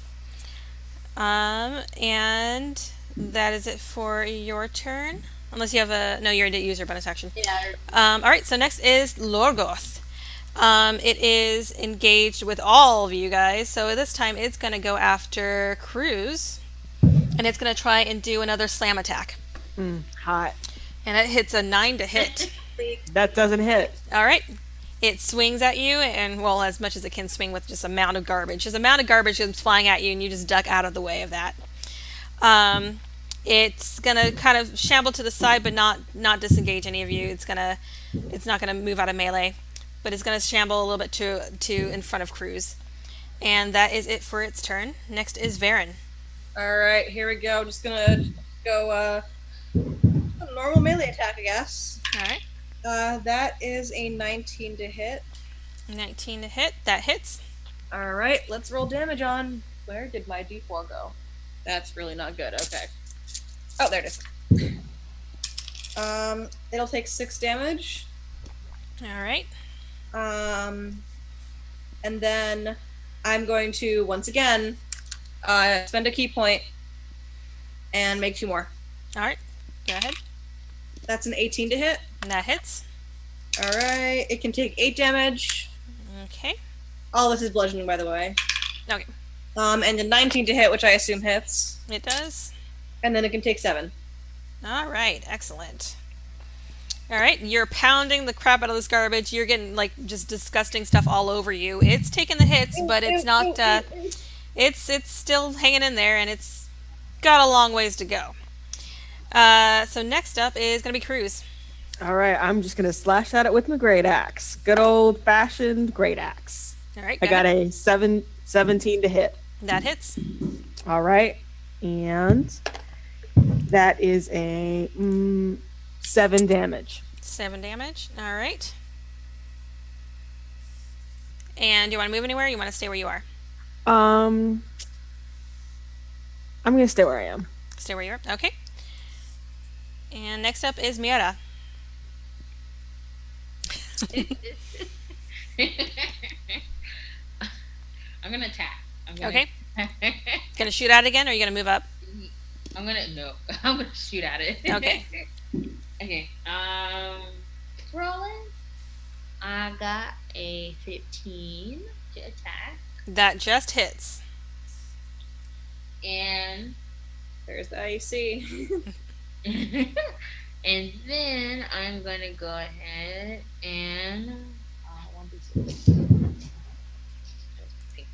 Speaker 2: And that is it for your turn. Unless you have no, you already used your bonus action.
Speaker 4: Yeah.
Speaker 2: All right, so next is Lorgoth. It is engaged with all of you guys, so this time it's going to go after Cruz, and it's going to try and do another slam attack.
Speaker 3: Hot.
Speaker 2: And it hits a 9 to hit.
Speaker 3: That doesn't hit.
Speaker 2: All right. It swings at you, and well, as much as it can swing with just a mound of garbage. Just a mound of garbage comes flying at you, and you just duck out of the way of that. It's gonna kind of shamble to the side, but not disengage any of you. It's not gonna move out of melee, but it's gonna shamble a little bit to in front of Cruz. And that is it for its turn. Next is Varen.
Speaker 1: All right, here we go. Just gonna go a normal melee attack, I guess.
Speaker 2: All right.
Speaker 1: That is a 19 to hit.
Speaker 2: 19 to hit. That hits.
Speaker 1: All right, let's roll damage on. Where did my D4 go? That's really not good. Okay. Oh, there it is. It'll take 6 damage.
Speaker 2: All right.
Speaker 1: And then I'm going to once again spend a key point and make 2 more.
Speaker 2: All right. Go ahead.
Speaker 1: That's an 18 to hit.
Speaker 2: And that hits.
Speaker 1: All right, it can take 8 damage.
Speaker 2: Okay.
Speaker 1: All this is bludgeoning, by the way.
Speaker 2: Okay.
Speaker 1: And a 19 to hit, which I assume hits.
Speaker 2: It does.
Speaker 1: And then it can take 7.
Speaker 2: All right. Excellent. All right. You're pounding the crap out of this garbage. You're getting like just disgusting stuff all over you. It's taking the hits, but it's not. It's still hanging in there, and it's got a long ways to go. So next up is gonna be Cruz.
Speaker 3: All right, I'm just gonna slash at it with my great axe. Good old fashioned great axe.
Speaker 2: All right.
Speaker 3: I got a 17 to hit.
Speaker 2: That hits.
Speaker 3: All right, and that is a 7 damage.
Speaker 2: 7 damage. All right. And do you want to move anywhere? Or you want to stay where you are?
Speaker 3: I'm gonna stay where I am.
Speaker 2: Stay where you are. Okay. And next up is Miera.
Speaker 5: I'm gonna attack.
Speaker 2: Okay. Gonna shoot at it again, or are you gonna move up?
Speaker 5: I'm gonna shoot at it.
Speaker 2: Okay.
Speaker 5: Okay. Rolling. I got a 15 to attack,
Speaker 2: That just hits.
Speaker 5: and
Speaker 1: There's the IEC.
Speaker 5: and then I'm gonna go ahead and 1d6. I'm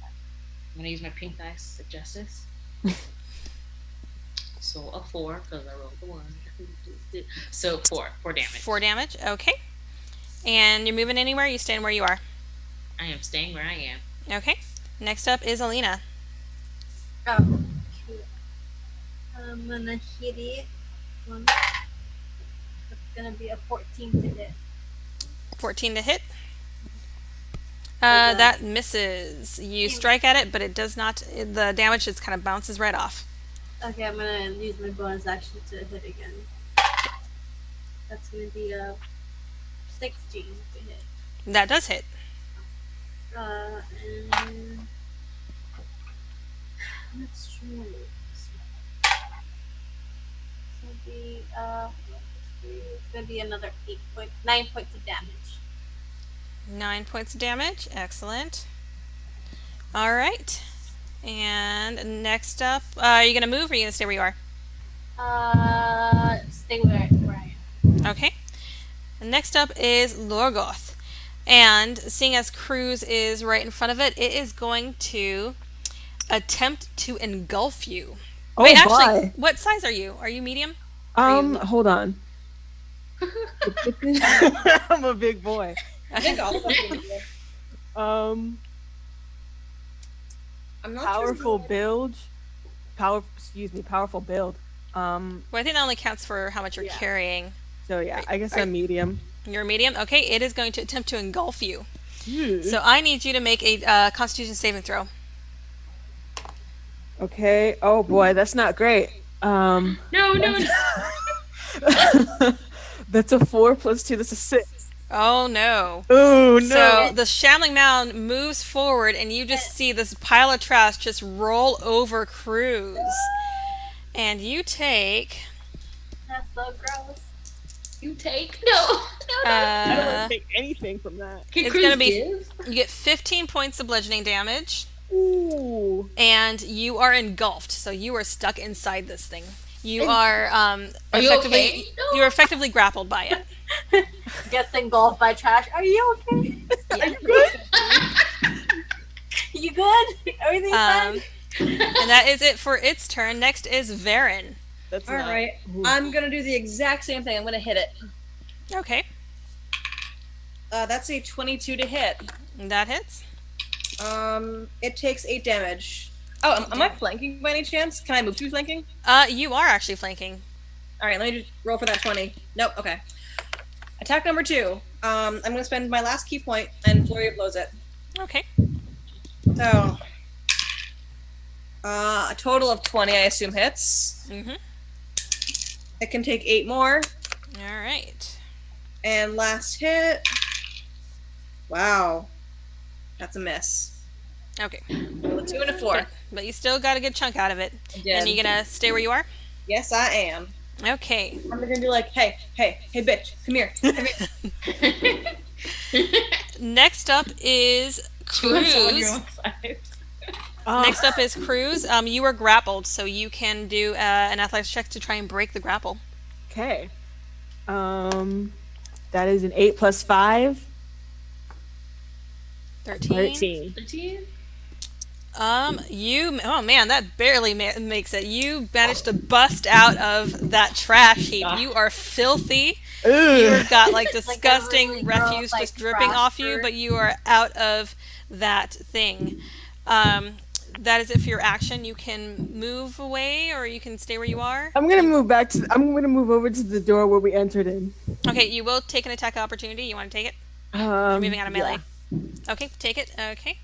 Speaker 5: gonna use my pink dice of justice. So a 4 because I rolled the 1. So 4 damage.
Speaker 2: 4 damage. Okay. And you're moving anywhere? Or you staying where you are?
Speaker 5: I am staying where I am.
Speaker 2: Okay. Next up is Alina.
Speaker 4: Oh, cute. I'm gonna hit it. It's gonna be a 14 to hit.
Speaker 2: 14 to hit. That misses. You strike at it, but it does not. The damage just kind of bounces right off.
Speaker 4: Okay, I'm gonna use my bonus action to hit again. That's gonna be a 16 to hit.
Speaker 2: That does hit.
Speaker 4: And let's try this. It's gonna be another 9 points of damage.
Speaker 2: 9 points of damage. Excellent. All right. And next up, are you going to move or are you going to stay where you are?
Speaker 4: Stay where I am.
Speaker 2: Okay. Next up is Lorgoth. And seeing as Cruz is right in front of it, it is going to attempt to engulf you.
Speaker 3: Oh,
Speaker 2: Wait, actually,
Speaker 3: boy.
Speaker 2: what size are you? Are you medium? Are you
Speaker 3: Hold on. I'm a big boy.
Speaker 1: I think all of us are medium. I'm not
Speaker 3: Powerful
Speaker 1: sure.
Speaker 3: build. Powerful build.
Speaker 2: Well, I think that only counts for how much you're
Speaker 3: Yeah.
Speaker 2: carrying.
Speaker 3: So yeah, I guess I'm medium.
Speaker 2: You're medium? Okay, it is going to attempt to engulf you.
Speaker 3: Hmm.
Speaker 2: So I need you to make a Constitution saving throw.
Speaker 3: Okay. Oh boy, that's not great.
Speaker 5: No.
Speaker 3: That's a 4 plus 2. That's a 6.
Speaker 2: Oh no.
Speaker 3: Oh no.
Speaker 2: So the shambling mound moves forward, and you just see this pile of trash just roll over Cruz. And you take.
Speaker 4: That's so gross.
Speaker 5: You take no.
Speaker 3: I don't want to take anything from that.
Speaker 5: Can
Speaker 2: It's
Speaker 5: Cruz
Speaker 2: gonna be.
Speaker 5: give?
Speaker 2: You get 15 points of bludgeoning damage,
Speaker 3: Ooh.
Speaker 2: and you are engulfed. So you are stuck inside this thing. You are
Speaker 5: you
Speaker 2: effectively.
Speaker 5: okay? No.
Speaker 2: You're effectively grappled by it.
Speaker 4: Gets engulfed by trash. Are you okay?
Speaker 3: Are you good?
Speaker 4: You good? Everything fine?
Speaker 2: And that is it for its turn. Next is Varen.
Speaker 3: That's
Speaker 1: All
Speaker 3: not-
Speaker 1: right.
Speaker 3: Ooh.
Speaker 1: I'm gonna do the exact same thing. I'm gonna hit it.
Speaker 2: Okay,
Speaker 1: That's a 22 to hit.
Speaker 2: that hits.
Speaker 1: It takes 8 damage. Oh, am I flanking by any chance? Can I move to flanking?
Speaker 2: You are actually flanking.
Speaker 1: All right, let me just roll for that 20. Nope. Okay. Attack number 2. I'm gonna spend my last key point and flurry of blows it.
Speaker 2: Okay.
Speaker 1: So, a total of 20, I assume, hits.
Speaker 2: Mm-hmm.
Speaker 1: It can take 8 more.
Speaker 2: All right.
Speaker 1: And last hit. Wow. That's a miss.
Speaker 2: Okay.
Speaker 1: Roll a 2 and a 4.
Speaker 2: But you still got a good chunk out of it.
Speaker 1: I did.
Speaker 2: And you gonna stay where you are?
Speaker 1: Yes, I am.
Speaker 2: Okay.
Speaker 1: I'm gonna be like, hey, bitch, come here. Come here.
Speaker 2: Next up is
Speaker 5: Cruz. On your
Speaker 2: Cruz.
Speaker 5: own side.
Speaker 2: Next up is Cruz. You are grappled, so you can do an athletics check to try and break the grapple.
Speaker 3: Okay. That is an 8 plus 5.
Speaker 2: 13.
Speaker 5: 13?
Speaker 2: Oh man, that barely makes it. You managed to bust out of that trash heap. You are filthy. You've got like disgusting
Speaker 4: really gross,
Speaker 2: refuse
Speaker 4: like,
Speaker 2: just dripping
Speaker 4: trash
Speaker 2: off you,
Speaker 4: dirt.
Speaker 2: but you are out of that thing. That is it for your action. You can move away or you can stay where you are.
Speaker 3: I'm gonna move over to the door where we entered in.
Speaker 2: Okay, you will take an attack opportunity. You want to take it? You're moving out of melee. Okay, take it. Okay.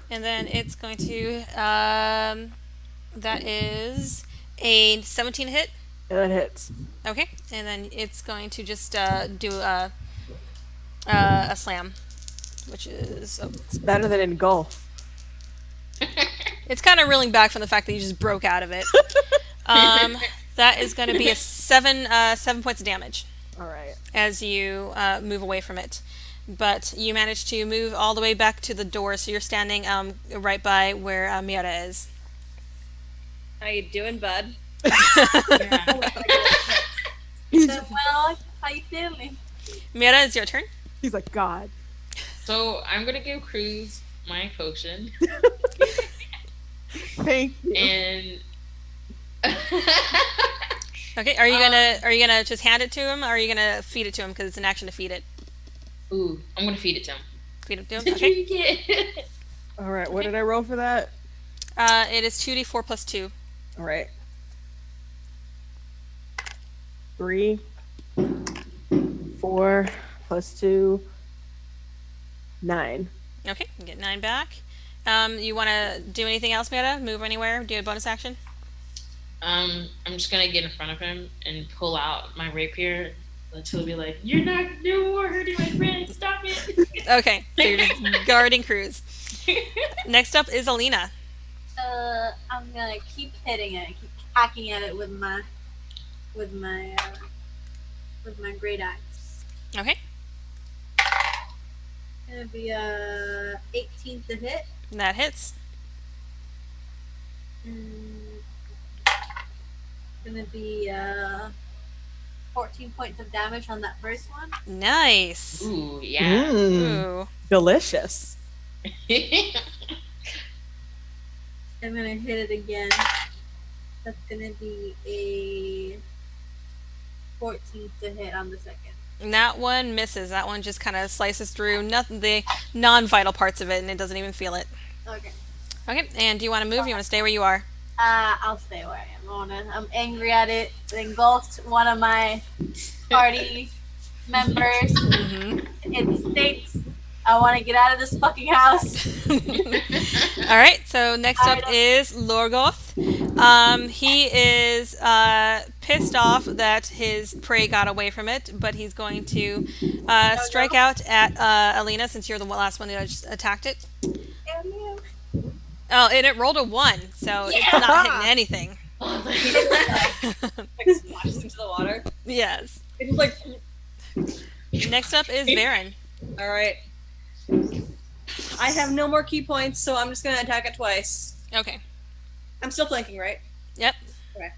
Speaker 2: And then it's going to, that is a 17 hit.
Speaker 3: Yeah, that hits.
Speaker 2: Okay. And then it's going to just do a slam, which is,
Speaker 3: It's better than engulf.
Speaker 2: it's kind of reeling back from the fact that you just broke out of it. That is going to be a 7 points of damage
Speaker 3: All right.
Speaker 2: as you move away from it. But you managed to move all the way back to the door, so you're standing right by where Miata is.
Speaker 1: How you doing, bud?
Speaker 4: Well, how you feeling?
Speaker 2: Miata, it's your turn.
Speaker 3: He's like, God.
Speaker 5: So I'm gonna give Cruz my potion
Speaker 3: Thank you.
Speaker 5: and
Speaker 2: Okay, are you gonna just hand it to him, or are you gonna feed it to him because it's an action to feed it?
Speaker 5: ooh, I'm gonna feed it to him.
Speaker 2: Feed it to him. Okay.
Speaker 5: Drink it.
Speaker 3: All right. What did I roll for that?
Speaker 2: It is 2d4 plus 2.
Speaker 3: All right. 3, 4 plus 2, 9.
Speaker 2: Okay, you get 9 back. You want to do anything else, Miata? Move anywhere? Do a bonus action?
Speaker 5: I'm just gonna get in front of him and pull out my rapier until he'll be like, "You're not, no more hurting my friend. Stop it."
Speaker 2: Okay, so you're just guarding Cruz. Next up is Alina.
Speaker 4: I'm gonna keep hitting it, keep hacking at it with my great axe.
Speaker 2: Okay,
Speaker 4: Gonna be 18 to hit.
Speaker 2: that hits.
Speaker 4: Mm, Gonna be 14 points of damage on that first one.
Speaker 2: Nice.
Speaker 5: Ooh, yeah.
Speaker 2: Ooh.
Speaker 3: Delicious.
Speaker 4: I'm gonna hit it again. That's gonna be a 14 to hit on the second.
Speaker 2: And that one misses. That one just kind of slices through nothing, the non-vital parts of it, and it doesn't even feel it.
Speaker 4: Okay.
Speaker 2: Okay, and do you want to move? You want to stay where you are?
Speaker 4: I'll stay where I am. I'm angry at it. It engulfed one of my party members. It stinks. I want to get out of this fucking house.
Speaker 2: All right, so next up is Lorgoth. He is pissed off that his prey got away from it, but he's going to strike out at Alina, since you're the last one that just attacked it. Oh, and it rolled a 1, so it's not hitting anything.
Speaker 1: Like splashes into the water.
Speaker 2: Yes.
Speaker 1: It's like.
Speaker 2: Next up is Varen.
Speaker 1: All right. I have no more key points, so I'm just gonna attack it twice.
Speaker 2: Okay.
Speaker 1: I'm still flanking, right?
Speaker 2: Yep.
Speaker 1: Okay.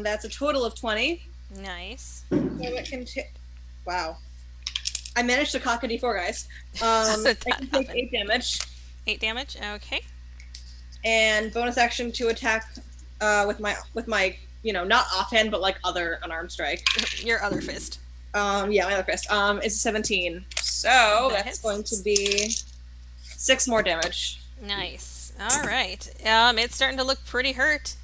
Speaker 1: That's a total of 20.
Speaker 2: Nice.
Speaker 1: So it can wow. I managed to cock a d4, guys. I can take 8 damage.
Speaker 2: 8 damage. Okay.
Speaker 1: And bonus action to attack with my not offhand but like other unarmed strike.
Speaker 2: Your other fist.
Speaker 1: Yeah, my other fist. It's 17. So
Speaker 2: That
Speaker 1: that's
Speaker 2: hits.
Speaker 1: going to be 6 more damage.
Speaker 2: Nice. All right. It's starting to look pretty hurt.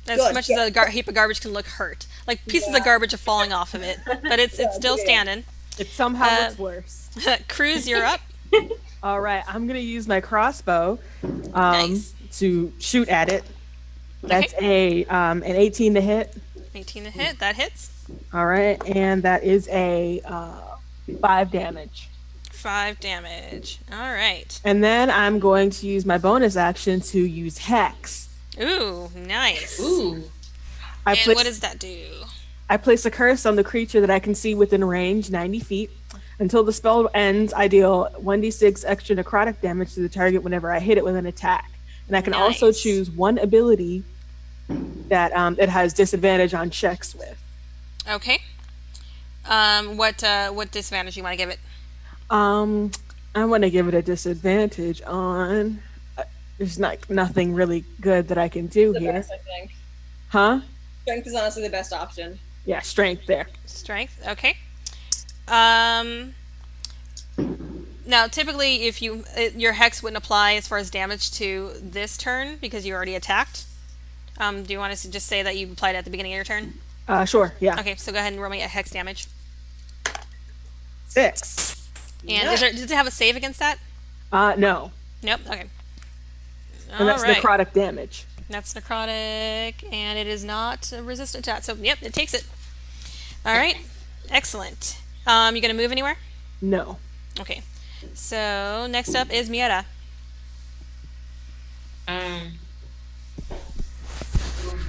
Speaker 2: As
Speaker 1: Good,
Speaker 2: much
Speaker 1: yeah.
Speaker 2: as a heap of garbage can look hurt. Like pieces of garbage are falling off of it. But it's still standing.
Speaker 3: It somehow looks worse.
Speaker 2: Cruz, you're up.
Speaker 3: All right, I'm gonna use my crossbow
Speaker 2: Nice.
Speaker 3: to shoot at it. That's an 18 to hit.
Speaker 2: 18 to hit. That hits.
Speaker 3: All right, and that is a 5 damage.
Speaker 2: 5 damage. All right.
Speaker 3: And then I'm going to use my bonus action to use Hex.
Speaker 2: Ooh, nice.
Speaker 5: Ooh.
Speaker 3: I
Speaker 2: And
Speaker 3: place,
Speaker 2: what does that do?
Speaker 3: I place a curse on the creature that I can see within range, 90 feet. Until the spell ends, I deal 1d6 extra necrotic damage to the target whenever I hit it with an attack. And I can also
Speaker 2: Nice.
Speaker 3: choose one ability that it has disadvantage on checks with.
Speaker 2: Okay. What disadvantage you want to give it?
Speaker 3: I want to give it a disadvantage on. There's nothing really good that I can do
Speaker 1: The
Speaker 3: here.
Speaker 1: best, I think.
Speaker 3: Huh?
Speaker 1: Strength is honestly the best option.
Speaker 3: Yeah, strength there.
Speaker 2: Strength. Okay. Now, typically, if your hex wouldn't apply as far as damage to this turn because you already attacked. Do you want us to just say that you applied it at the beginning of your turn?
Speaker 3: Sure. Yeah.
Speaker 2: Okay, so go ahead and roll me a hex damage.
Speaker 3: 6.
Speaker 2: And does it have a save against that?
Speaker 3: No.
Speaker 2: Nope. Okay.
Speaker 3: And that's
Speaker 2: Alright.
Speaker 3: necrotic damage.
Speaker 2: That's necrotic, and it is not resistant to that. So, yep, it takes it. All right. Excellent. You gonna move anywhere?
Speaker 3: No.
Speaker 2: Okay. So next up is Mieta.
Speaker 5: Oh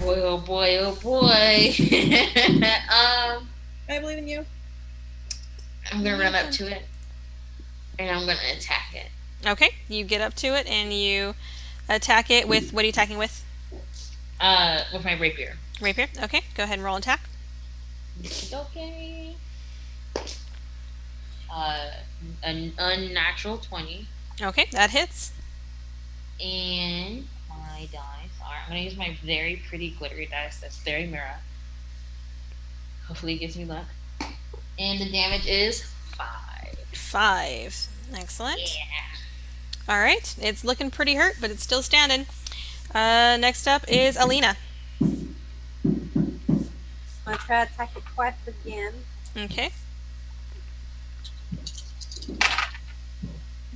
Speaker 5: boy, oh boy, oh boy.
Speaker 1: I believe in you.
Speaker 5: I'm gonna run up to it and I'm gonna attack it.
Speaker 2: Okay. You get up to it and you attack it with, what are you attacking with?
Speaker 5: With my rapier.
Speaker 2: Rapier. Okay. Go ahead and roll an attack.
Speaker 5: Okay. An unnatural 20.
Speaker 2: Okay. That hits.
Speaker 5: And my dice are, I'm gonna use my very pretty glittery dice that's very mirror. Hopefully it gives me luck. And the damage is 5.
Speaker 2: 5. Excellent.
Speaker 5: Yeah.
Speaker 2: All right. It's looking pretty hurt, but it's still standing. Next up is Alina.
Speaker 4: I'm gonna try to attack it twice again.
Speaker 2: Okay.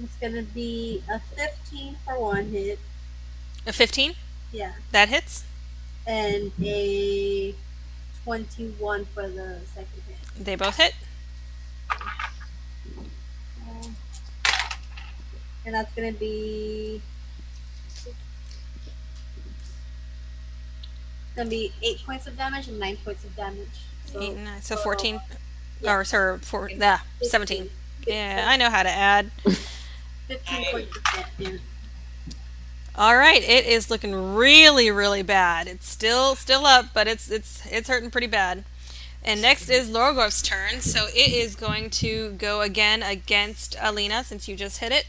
Speaker 4: It's gonna be a 15 for one hit.
Speaker 2: A 15.
Speaker 4: Yeah.
Speaker 2: That hits.
Speaker 4: And a 21 for the second hit.
Speaker 2: They both hit.
Speaker 4: And that's gonna be 8 points of damage and 9 points of damage. So,
Speaker 2: 8 and 9. So 14.
Speaker 4: Yeah.
Speaker 2: Or, sorry, 17. Yeah, I know how to add.
Speaker 4: 15 points of damage.
Speaker 2: All right, it is looking really, really bad. It's still up, but it's hurting pretty bad. And next is Lorgorf's turn, so it is going to go again against Alina since you just hit it.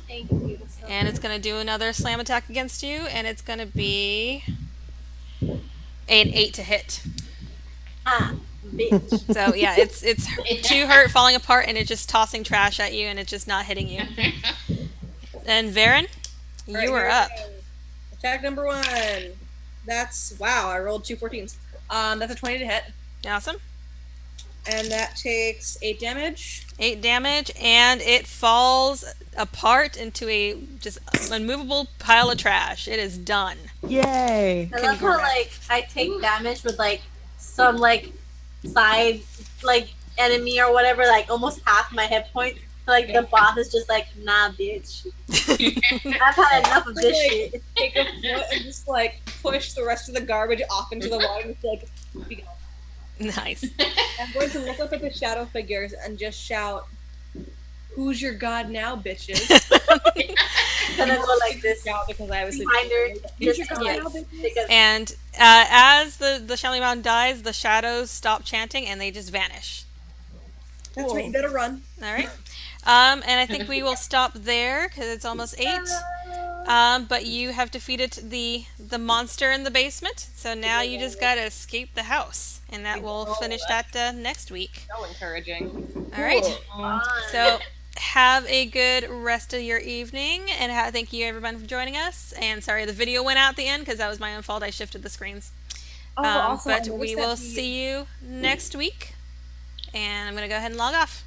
Speaker 4: Thank you. So
Speaker 2: And it's going to do another slam attack against you, and it's going to be an 8 to hit.
Speaker 4: Bitch.
Speaker 2: So yeah, it's too hurt, falling apart, and it's just tossing trash at you, and it's just not hitting you. And Varen, you
Speaker 1: All right,
Speaker 2: are
Speaker 1: here we
Speaker 2: up.
Speaker 1: go. Attack number 1. That's wow. I rolled 2 14s. That's a 20 to hit,
Speaker 2: Awesome.
Speaker 1: and that takes 8 damage.
Speaker 2: 8 damage, and it falls apart into a just unmovable pile of trash. It is done.
Speaker 3: Yay!
Speaker 4: I love how like I take damage with like some like side like enemy or whatever, like almost half my hit points. Like the boss is just like, nah, bitch. I've had enough of this shit.
Speaker 1: Take a foot and just like push the rest of the garbage off into the water. And just like, be gone.
Speaker 2: Nice.
Speaker 1: I'm going to look up at the shadow figures and just shout, "Who's your god now, bitches?"
Speaker 4: And then go like this
Speaker 1: Shout because I was
Speaker 4: behind her.
Speaker 1: "Who's
Speaker 4: Just
Speaker 1: your god
Speaker 4: like,
Speaker 1: now, bitches?"
Speaker 4: because
Speaker 2: And as the Shalimon dies, the shadows stop chanting and they just vanish.
Speaker 1: That's right. You better run.
Speaker 2: All right. And I think we will stop there because it's almost 8. But you have defeated the monster in the basement, so now you just gotta escape the house, and that will finish that next week.
Speaker 1: So encouraging.
Speaker 2: All right.
Speaker 4: fun.
Speaker 2: So have a good rest of your evening, and thank you everyone for joining us. And sorry the video went out at the end because that was my own fault. I shifted the screens.
Speaker 1: Also, I
Speaker 2: But we
Speaker 1: noticed
Speaker 2: will
Speaker 1: that
Speaker 2: see you next week, and I'm gonna go ahead and log off.